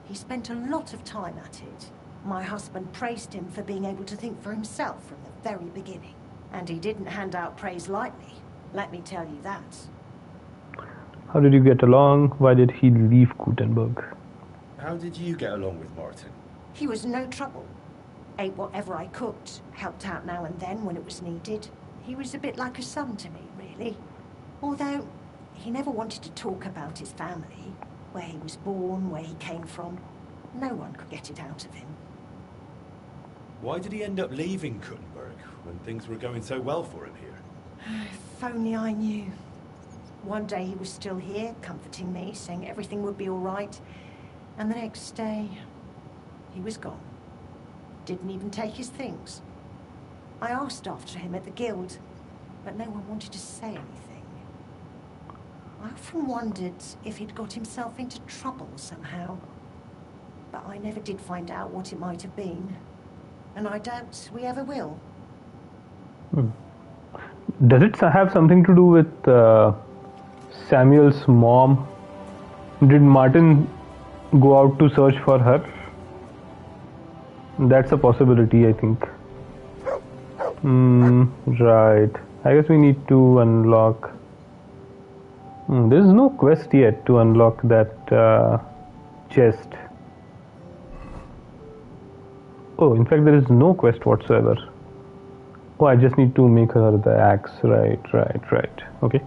He spent a lot of time at it. My husband praised him for being able to think for himself from the very beginning. And he didn't hand out praise lightly, let me tell you that. How did you get along? Why did he leave Gutenberg? How did you get along with Martin? He was no trouble. Ate whatever I cooked, helped out now and then when it was needed. He was a bit like a son to me, really. Although, he never wanted to talk about his family, where he was born, where he came from. No one could get it out of him. Why did he end up leaving Gutenberg when things were going so well for him here? If only I knew. One day he was still here, comforting me, saying everything would be all right. And the next day, he was gone. Didn't even take his things. I asked after him at the guild, but no one wanted to say anything. I often wondered if he'd got himself into trouble somehow. But I never did find out what it might have been. And I doubt we ever will. Does it have something to do with Samuel's mom? Did Martin go out to search for her? That's a possibility, I think. Right. I guess we need to unlock... There is no quest yet to unlock that chest. Oh, in fact, there is no quest whatsoever. Oh, I just need to make her the axe. Right. Okay.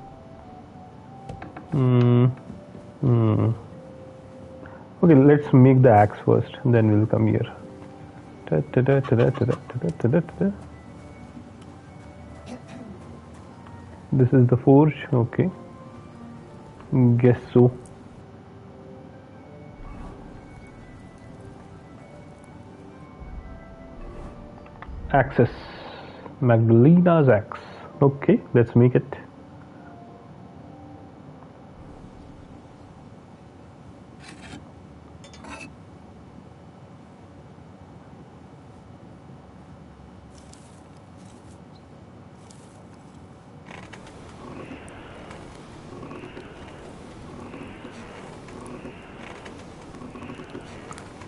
Okay, let's make the axe first, then we'll come here. This is the forge, okay. Guess so. Access. Magdalena's axe. Okay, let's make it.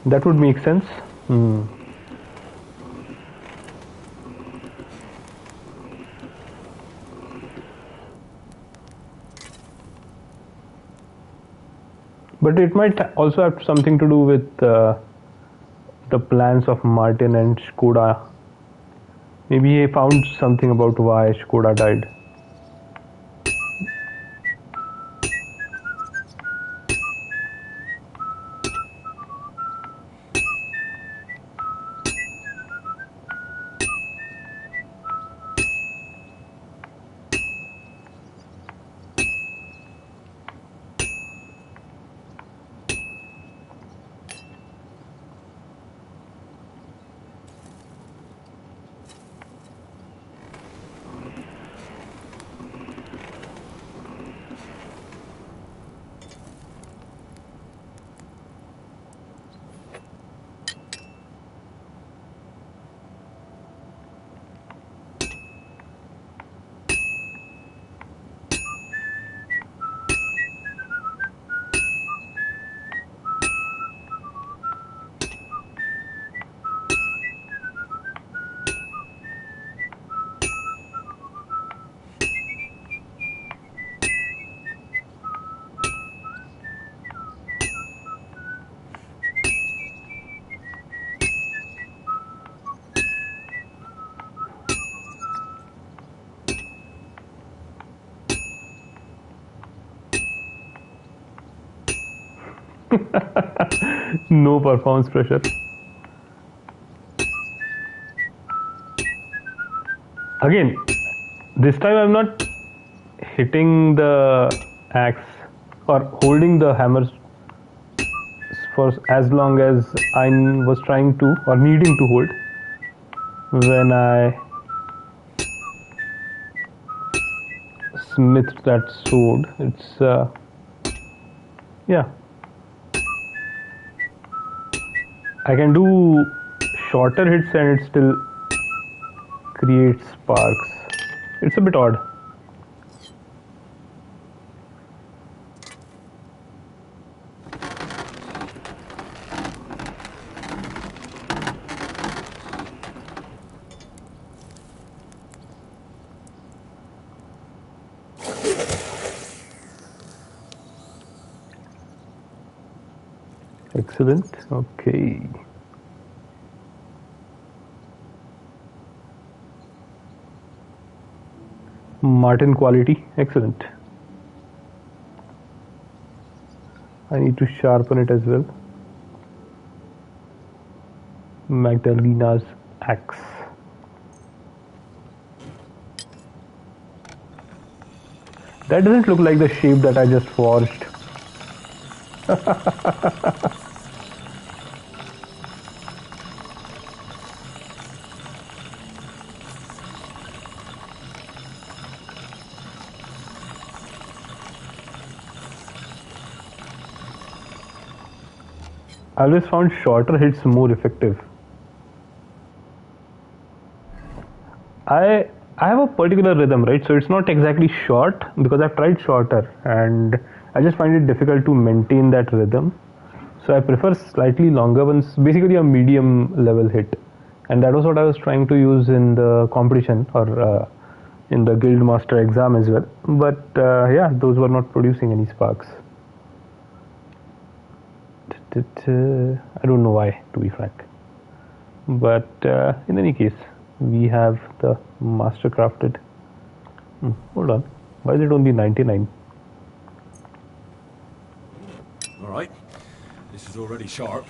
That would make sense. But it might also have something to do with the plans of Martin and Skoda. Maybe he found something about why Skoda died. No performance pressure. Again, this time I'm not hitting the axe or holding the hammer for as long as I was trying to or needing to hold when I smith that sword. It's yeah. I can do shorter hits and it still creates sparks. It's a bit odd. Excellent. Okay. Martin quality. Excellent. I need to sharpen it as well. Magdalena's axe. That doesn't look like the shape that I just forged. I always found shorter hits more effective. I have a particular rhythm, right? So it's not exactly short because I've tried shorter and I just find it difficult to maintain that rhythm. So I prefer slightly longer ones, basically a medium level hit. And that was what I was trying to use in the competition or in the Guildmaster exam as well. But yeah, those were not producing any sparks. I don't know why, to be frank. But in any case, we have the master crafted. Hold on, why is it only 99? All right, this is already sharp.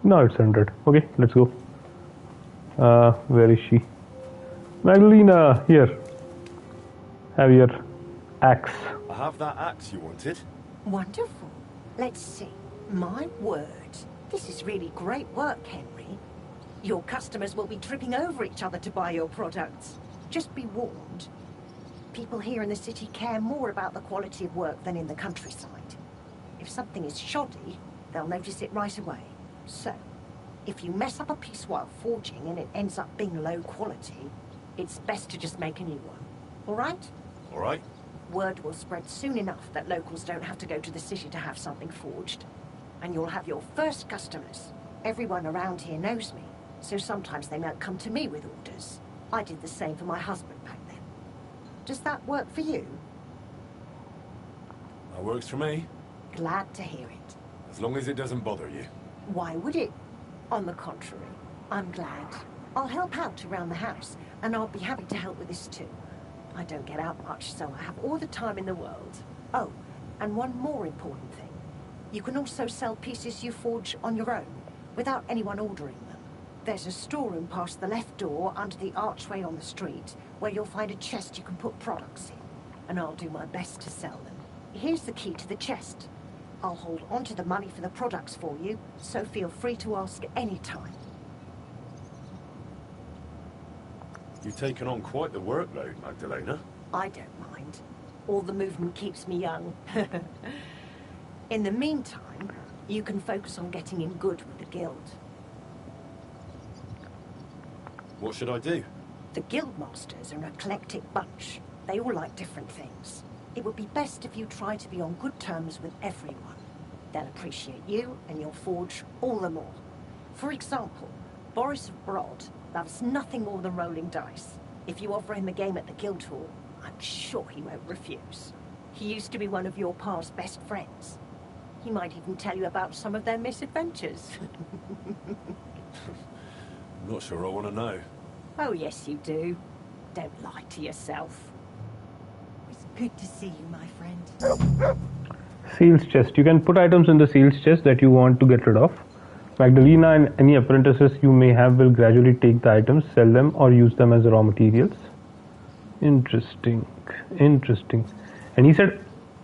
Now it's 100. Okay, let's go. Where is she? Magdalena, here. Have your axe. I have that axe you wanted. Wonderful. Let's see. My word. This is really great work, Henry. Your customers will be tripping over each other to buy your products. Just be warned. People here in the city care more about the quality of work than in the countryside. If something is shoddy, they'll notice it right away. So, if you mess up a piece while forging and it ends up being low quality, it's best to just make a new one. All right? All right. Word will spread soon enough that locals don't have to go to the city to have something forged. And you'll have your first customers. Everyone around here knows me, so sometimes they might come to me with orders. I did the same for my husband back then. Does that work for you? That works for me. Glad to hear it. As long as it doesn't bother you. Why would it? On the contrary, I'm glad. I'll help out around the house, and I'll be happy to help with this too. I don't get out much, so I have all the time in the world. Oh, and one more important thing. You can also sell pieces you forge on your own, without anyone ordering them. There's a storeroom past the left door under the archway on the street, where you'll find a chest you can put products in, and I'll do my best to sell them. Here's the key to the chest. I'll hold on to the money for the products for you, so feel free to ask any time. You've taken on quite the workload, Magdalena. I don't mind. All the movement keeps me young. In the meantime, you can focus on getting in good with the guild. What should I do? The guildmasters are an eclectic bunch. They all like different things. It would be best if you try to be on good terms with everyone. They'll appreciate you and your forge all the more. For example, Boris of Brod loves nothing more than rolling dice. If you offer him a game at the guild hall, I'm sure he won't refuse. He used to be one of your pa's best friends. He might even tell you about some of their misadventures. I'm not sure I want to know. Oh, yes, you do. Don't lie to yourself. It's good to see you, my friend. Seals chest. You can put items in the seals chest that you want to get rid of. Magdalena and any apprentices you may have will gradually take the items, sell them, or use them as raw materials. Interesting. Interesting. And he said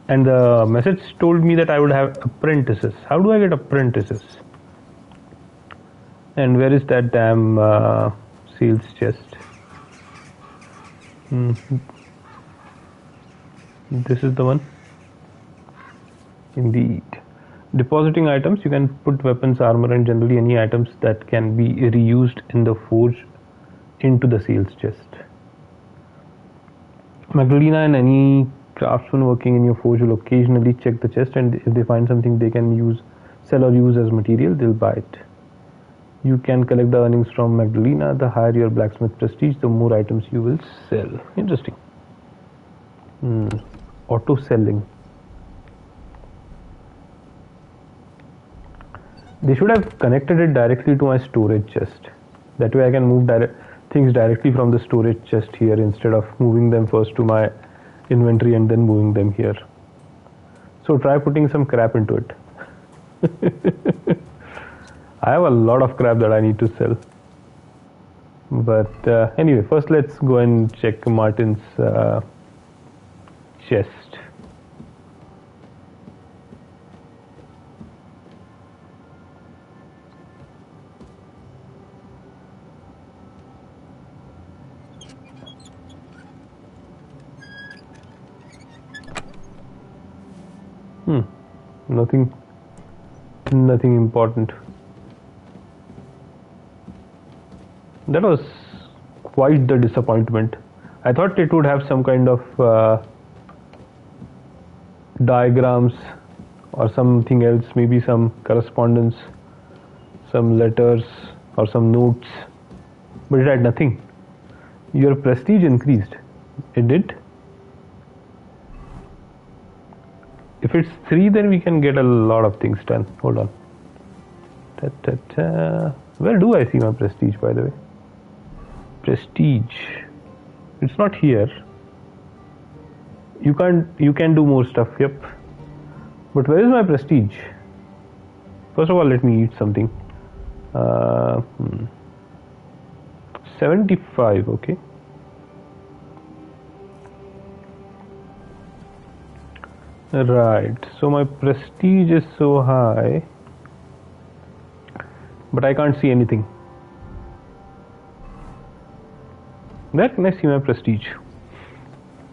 And the message told me that I would have apprentices. How do I get apprentices? And where is that damn seals chest? This is the one. Indeed. Depositing items, you can put weapons, armor, and generally any items that can be reused in the forge into the seals chest. Magdalena and any craftsman working in your forge will occasionally check the chest, and if they find something they can sell or use as material, they'll buy it. You can collect the earnings from Magdalena. The higher your blacksmith prestige, the more items you will sell. Interesting. Auto selling. They should have connected it directly to my storage chest. That way I can move things directly from the storage chest here instead of moving them first to my inventory and then moving them here. So try putting some crap into it. I have a lot of crap that I need to sell. But anyway, first let's go and check Martin's chest. Nothing important. That was quite the disappointment. I thought it would have some kind of diagrams or something else, maybe some correspondence, some letters or some notes, but it had nothing. Your prestige increased. It did? If it's 3, then we can get a lot of things done. Hold on. Where do I see my prestige, by the way? Prestige. It's not here. You can do more stuff, yep. But where is my prestige? First of all, let me eat something. 75, okay. Right, so my prestige is so high, but I can't see anything. Where can I see my prestige?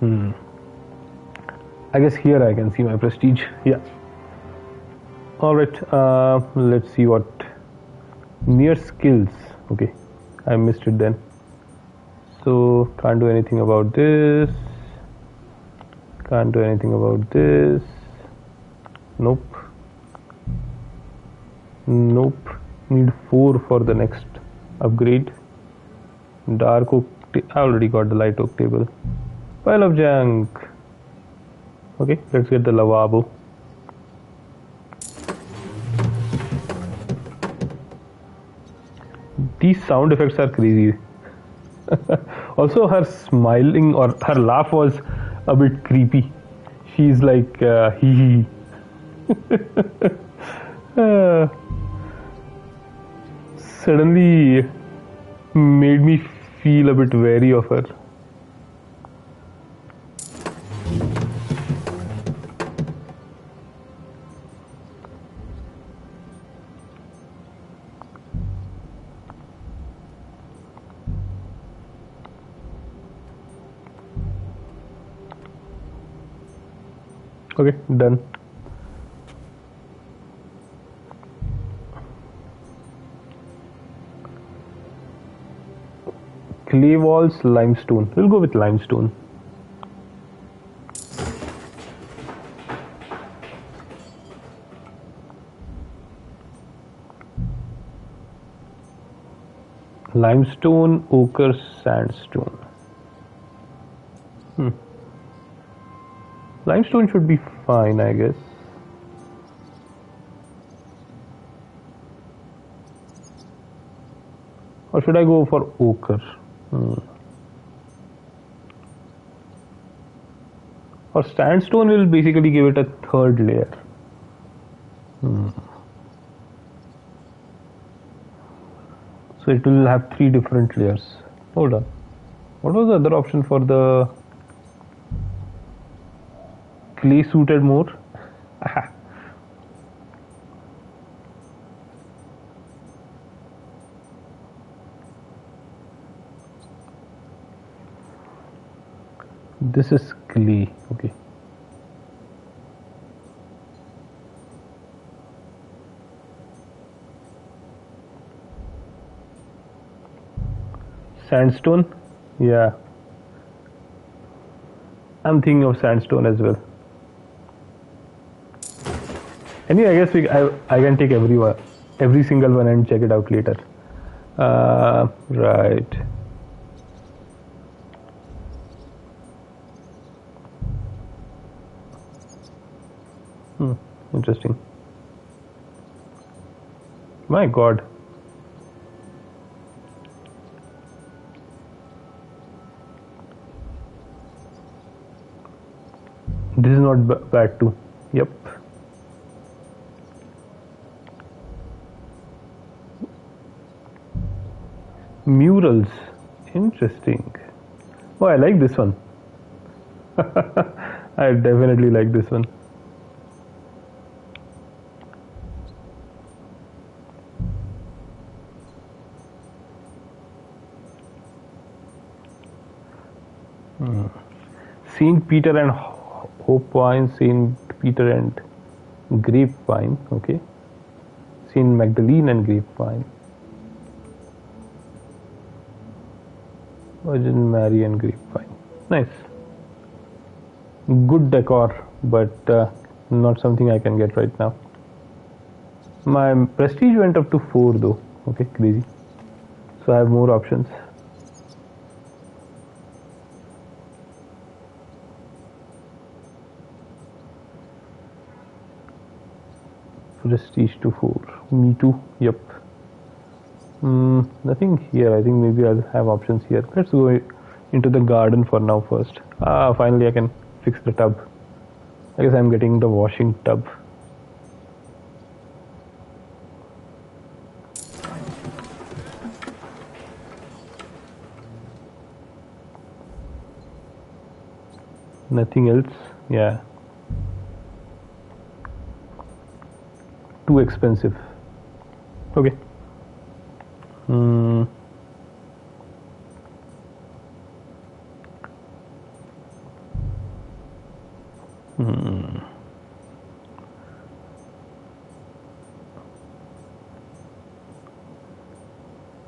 I guess here I can see my prestige, yeah. Alright, let's see what near skills. Okay, I missed it then. So, can't do anything about this. Can't do anything about this. Nope. Nope. Need 4 for the next upgrade. Dark oak. I already got the light oak table. Pile of junk. Okay, let's get the lavabo. These sound effects are crazy. Also, her smiling or her laugh was a bit creepy. She's like hee hee. Suddenly made me feel a bit wary of her. Okay, done. Clay walls, limestone. We'll go with limestone. Limestone, ochre, sandstone. Limestone should be fine, I guess. Or should I go for ochre? Or sandstone will basically give it a 3rd layer. So it will have 3 different layers. Hold on. What was the other option for the clay suited more. This is clay. Okay. Sandstone. Yeah. I'm thinking of sandstone as well. Anyway, I guess I can take every single one and check it out later. Right. Interesting. My God. This is not bad too. Yep. Murals. Interesting. Oh, I like this one. I definitely like this one. Saint Peter and Hope Wine, Saint Peter and Grapevine. Okay. Saint Magdalene and Grapevine. Virgin Mary and Grapevine. Nice. Good decor, but not something I can get right now. My prestige went up to 4 though. Okay, crazy. So I have more options. Prestige to 4. Me too. Yep. Nothing here. I think maybe I'll have options here. Let's go into the garden for now first. Finally I can fix the tub. I guess I'm getting the washing tub. Nothing else. Yeah. Too expensive. Okay.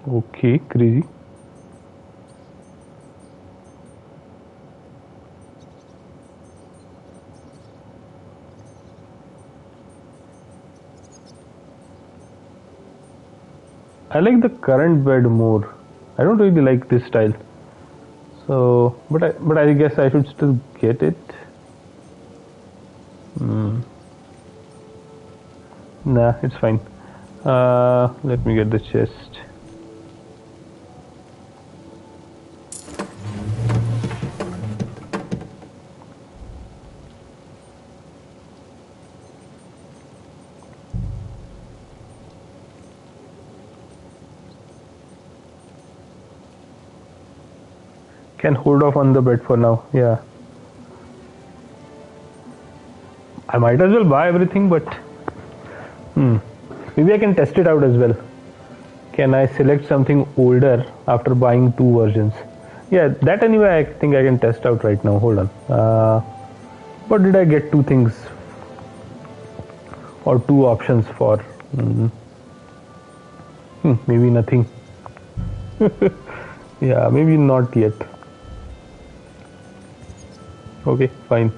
Okay, crazy. I like the current bed more. I don't really like this style. So, but I guess I should still get it. Nah, it's fine. Let me get the chest. Can hold off on the bed for now. Yeah. I might as well buy everything, but maybe I can test it out as well. Can I select something older after buying 2 versions? Yeah, that anyway I think I can test out right now. Hold on. What did I get 2 things or 2 options for? Maybe nothing. Yeah, maybe not yet. Okay, fine.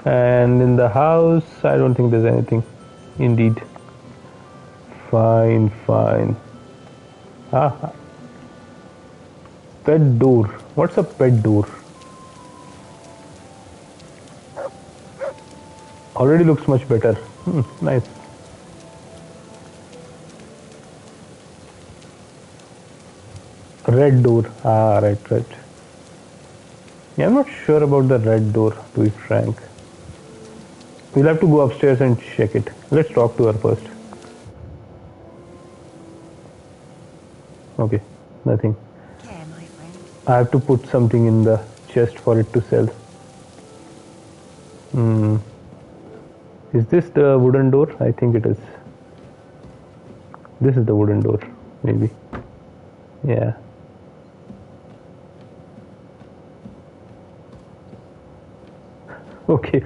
And in the house, I don't think there's anything. Indeed. Fine. Pet door. What's a pet door? Already looks much better. Nice. Red door. Right. Yeah, I'm not sure about the red door, to be frank. We'll have to go upstairs and check it. Let's talk to her first. Okay, nothing. Care, my friend. I have to put something in the chest for it to sell. Is this the wooden door? I think it is. This is the wooden door, maybe. Yeah. Okay.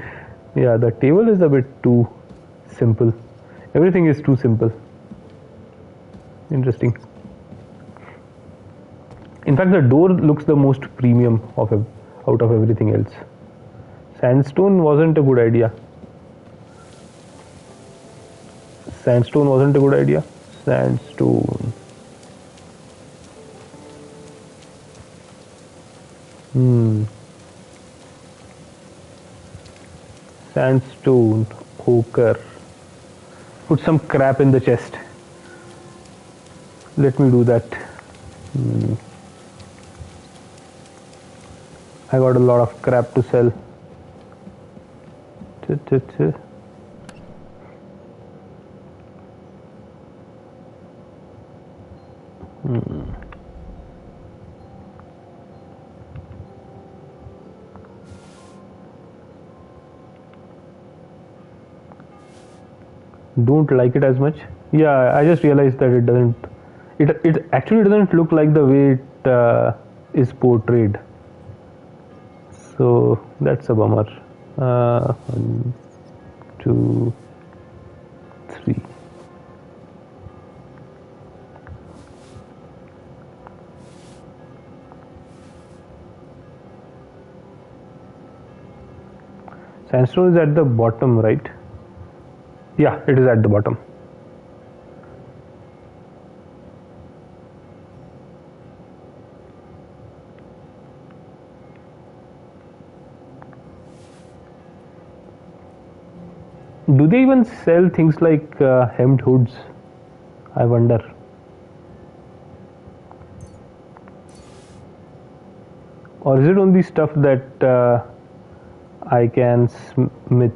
Yeah, the table is a bit too simple. Everything is too simple. Interesting. In fact, the door looks the most premium out of everything else. Sandstone wasn't a good idea. Sandstone wasn't a good idea. Sandstone. Sandstone. Ochre. Put some crap in the chest. Let me do that. I got a lot of crap to sell. Don't like it as much. Yeah, I just realized that it doesn't. It actually doesn't look like the way it is portrayed. So that's a bummer. 1, 2, 3. Sandstone is at the bottom, right? Yeah, it is at the bottom. Do they even sell things like hemmed hoods? I wonder. Or is it only stuff that I can smith?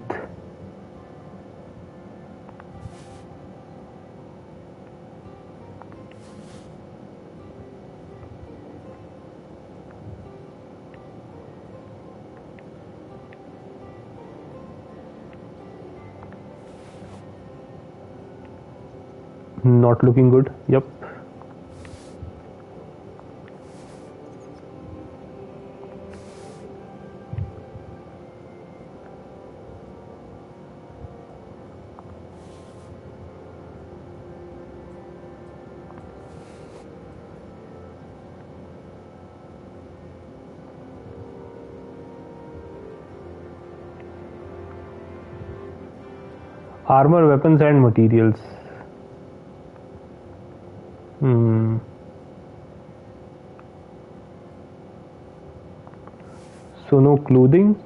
Not looking good. Yep. Armor, weapons and materials. So no clothing.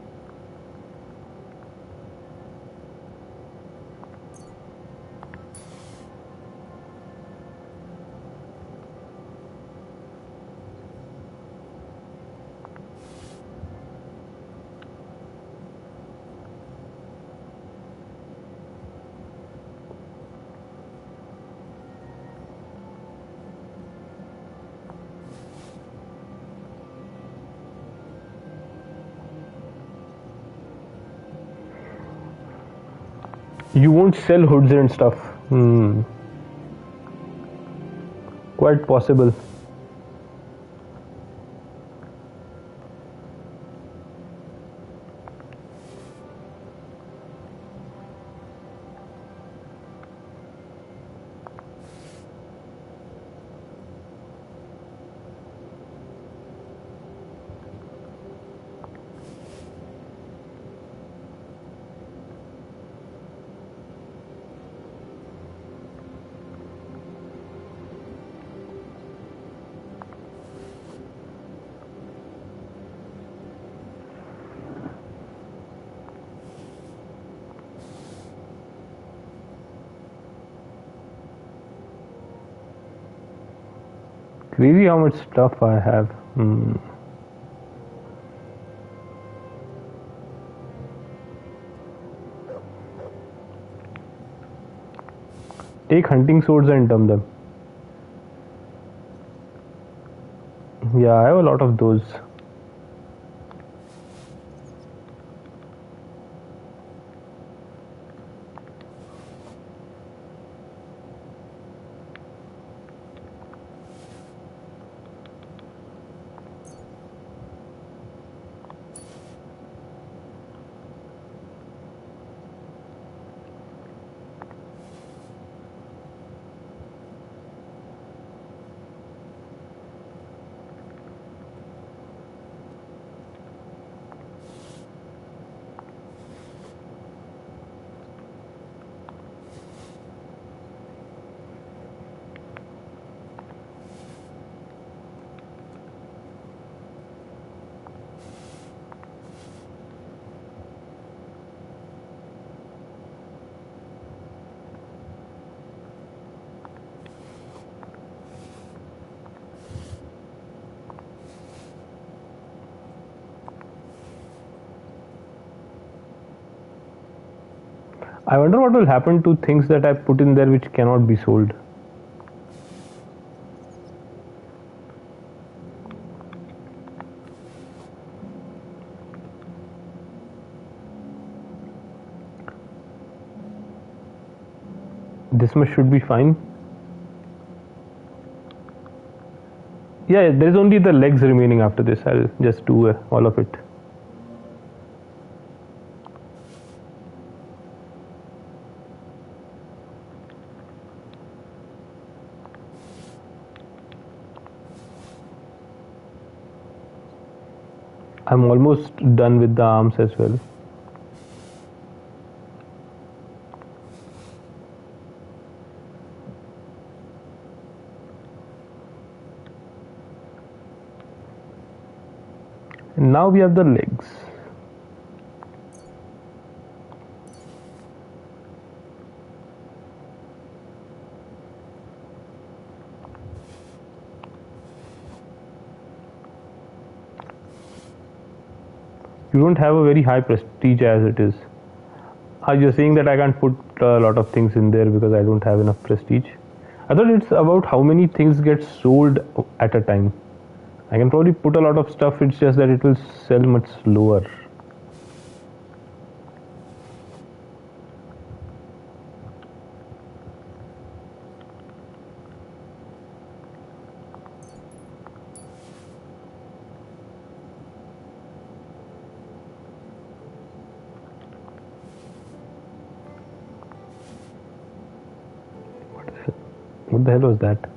You won't sell hoods and stuff. Quite possible. Crazy how much stuff I have. Take hunting swords and dump them. Yeah, I have a lot of those. I wonder what will happen to things that I put in there which cannot be sold. This much should be fine. Yeah, there is only the legs remaining after this. I'll just do all of it. I'm almost done with the arms as well. And now we have the legs. You don't have a very high prestige as it is. Are you saying that I can't put a lot of things in there because I don't have enough prestige? I thought it's about how many things get sold at a time. I can probably put a lot of stuff, it's just that it will sell much slower. What the hell was that?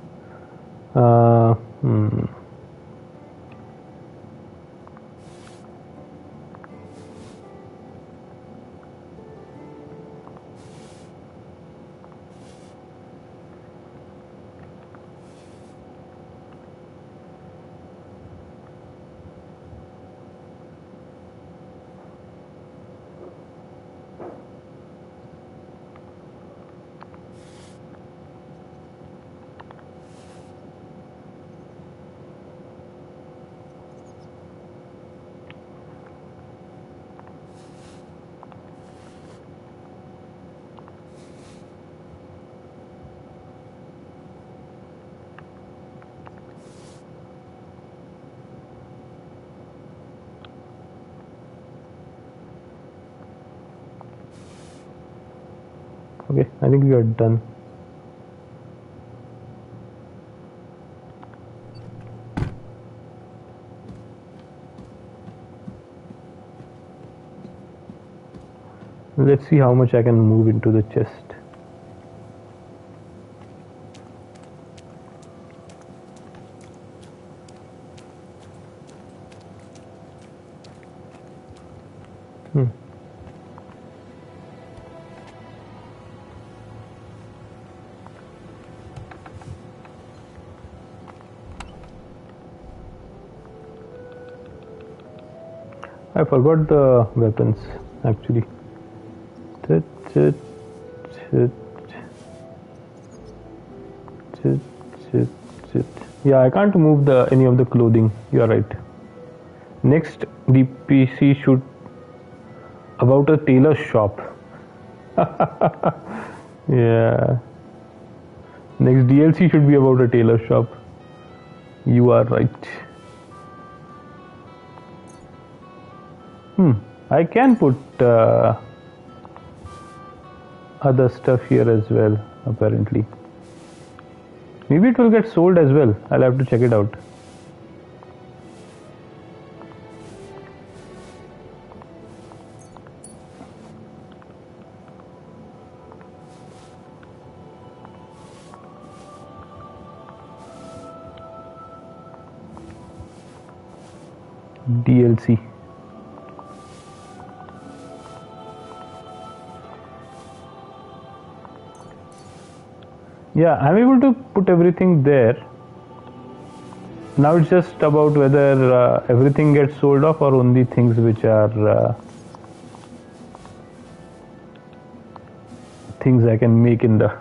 Okay, I think we are done. Let's see how much I can move into the chest. I forgot the weapons actually. Yeah, I can't move any of the clothing. You are right. Next, the PC should about a tailor shop. Yeah. Next DLC should be about a tailor shop. You are right. I can put other stuff here as well, apparently. Maybe it will get sold as well. I'll have to check it out. DLC. Yeah, I'm able to put everything there. Now it's just about whether everything gets sold off or only things which are things I can make in the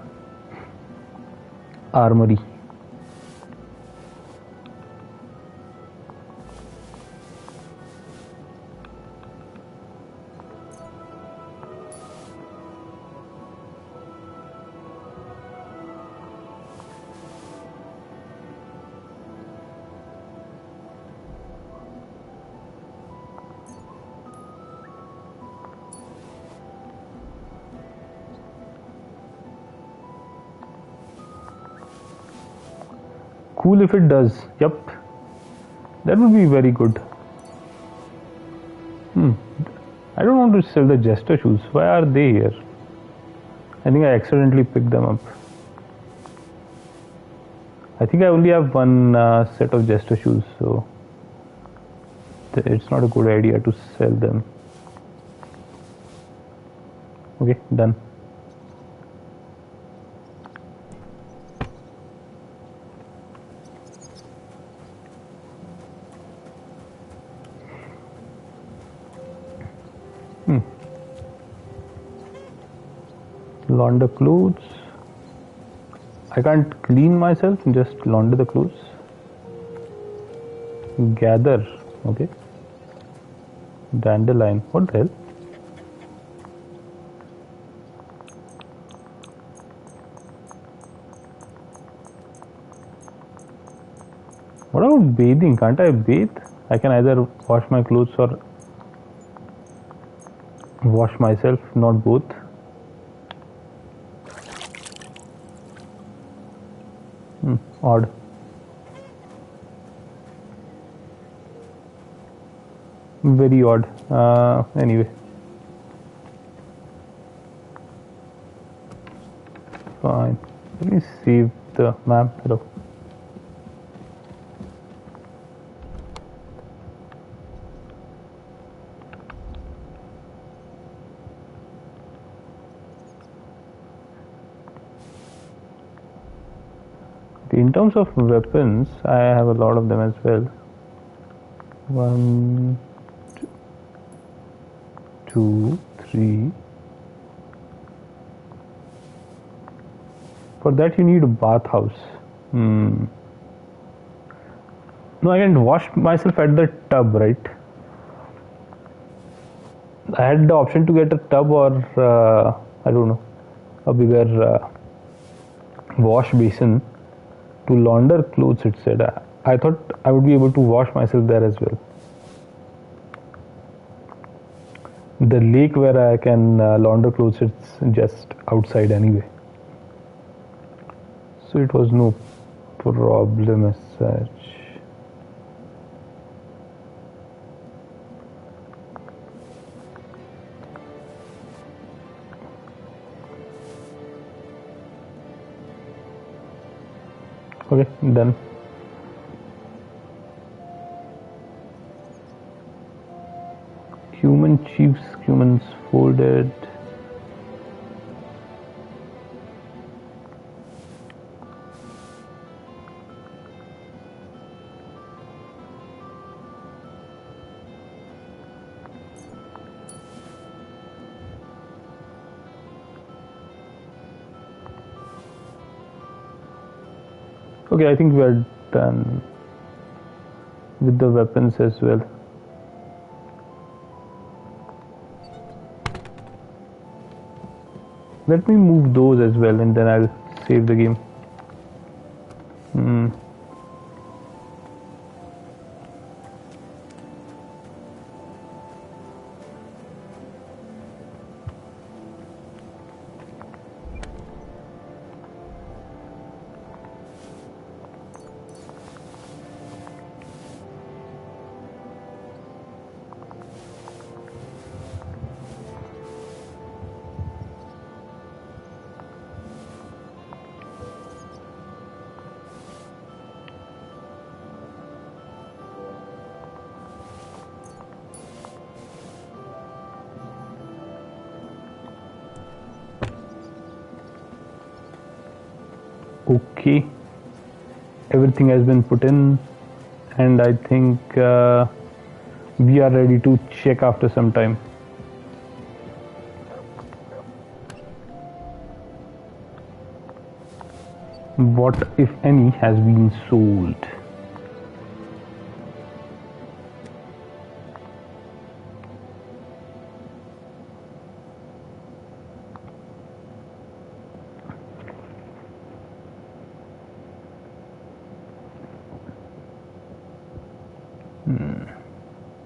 armory. cool if it does. Yep, that would be very good. I don't want to sell the jester shoes. Why are they here? I think I accidentally picked them up. I think I only have one set of jester shoes, so it's not a good idea to sell them. Okay, done. Launder clothes. I can't clean myself, just launder the clothes. Gather, okay. Dandelion, what the hell? What about bathing? Can't I bathe? I can either wash my clothes or wash myself, not both. Odd. Very odd. Anyway. Fine. Let me save the map. Hello. In terms of weapons, I have a lot of them as well. 1, 2, 3. For that you need a bathhouse. No, I can wash myself at the tub, right? I had the option to get a tub or I don't know, a bigger wash basin to launder clothes, it said. I thought I would be able to wash myself there as well. The lake where I can launder clothes, it's just outside anyway. So it was no problem as such. Okay, done. Human chiefs, humans folded. Okay, I think we are done with the weapons as well. Let me move those as well and then I'll save the game. Okay, everything has been put in and I think we are ready to check after some time. What, if any, has been sold?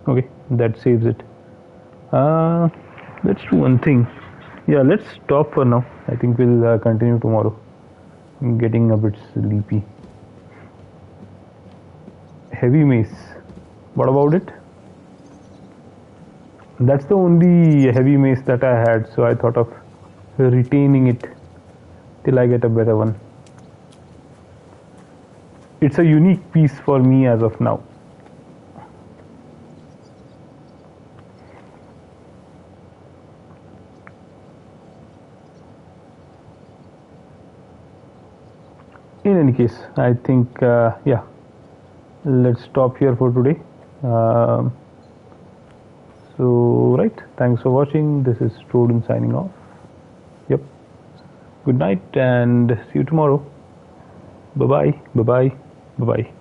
Okay, that saves it. Let's do one thing. Yeah, let's stop for now. I think we'll continue tomorrow. I'm getting a bit sleepy. heavy mace. What about it? That's the only heavy mace that I had, so I thought of retaining it till I get a better one. It's a unique piece for me as of now. In any case, I think yeah, let's stop here for today. So right, thanks for watching. This is Troden signing off. Yep, good night and see you tomorrow. Bye bye, bye bye, bye bye.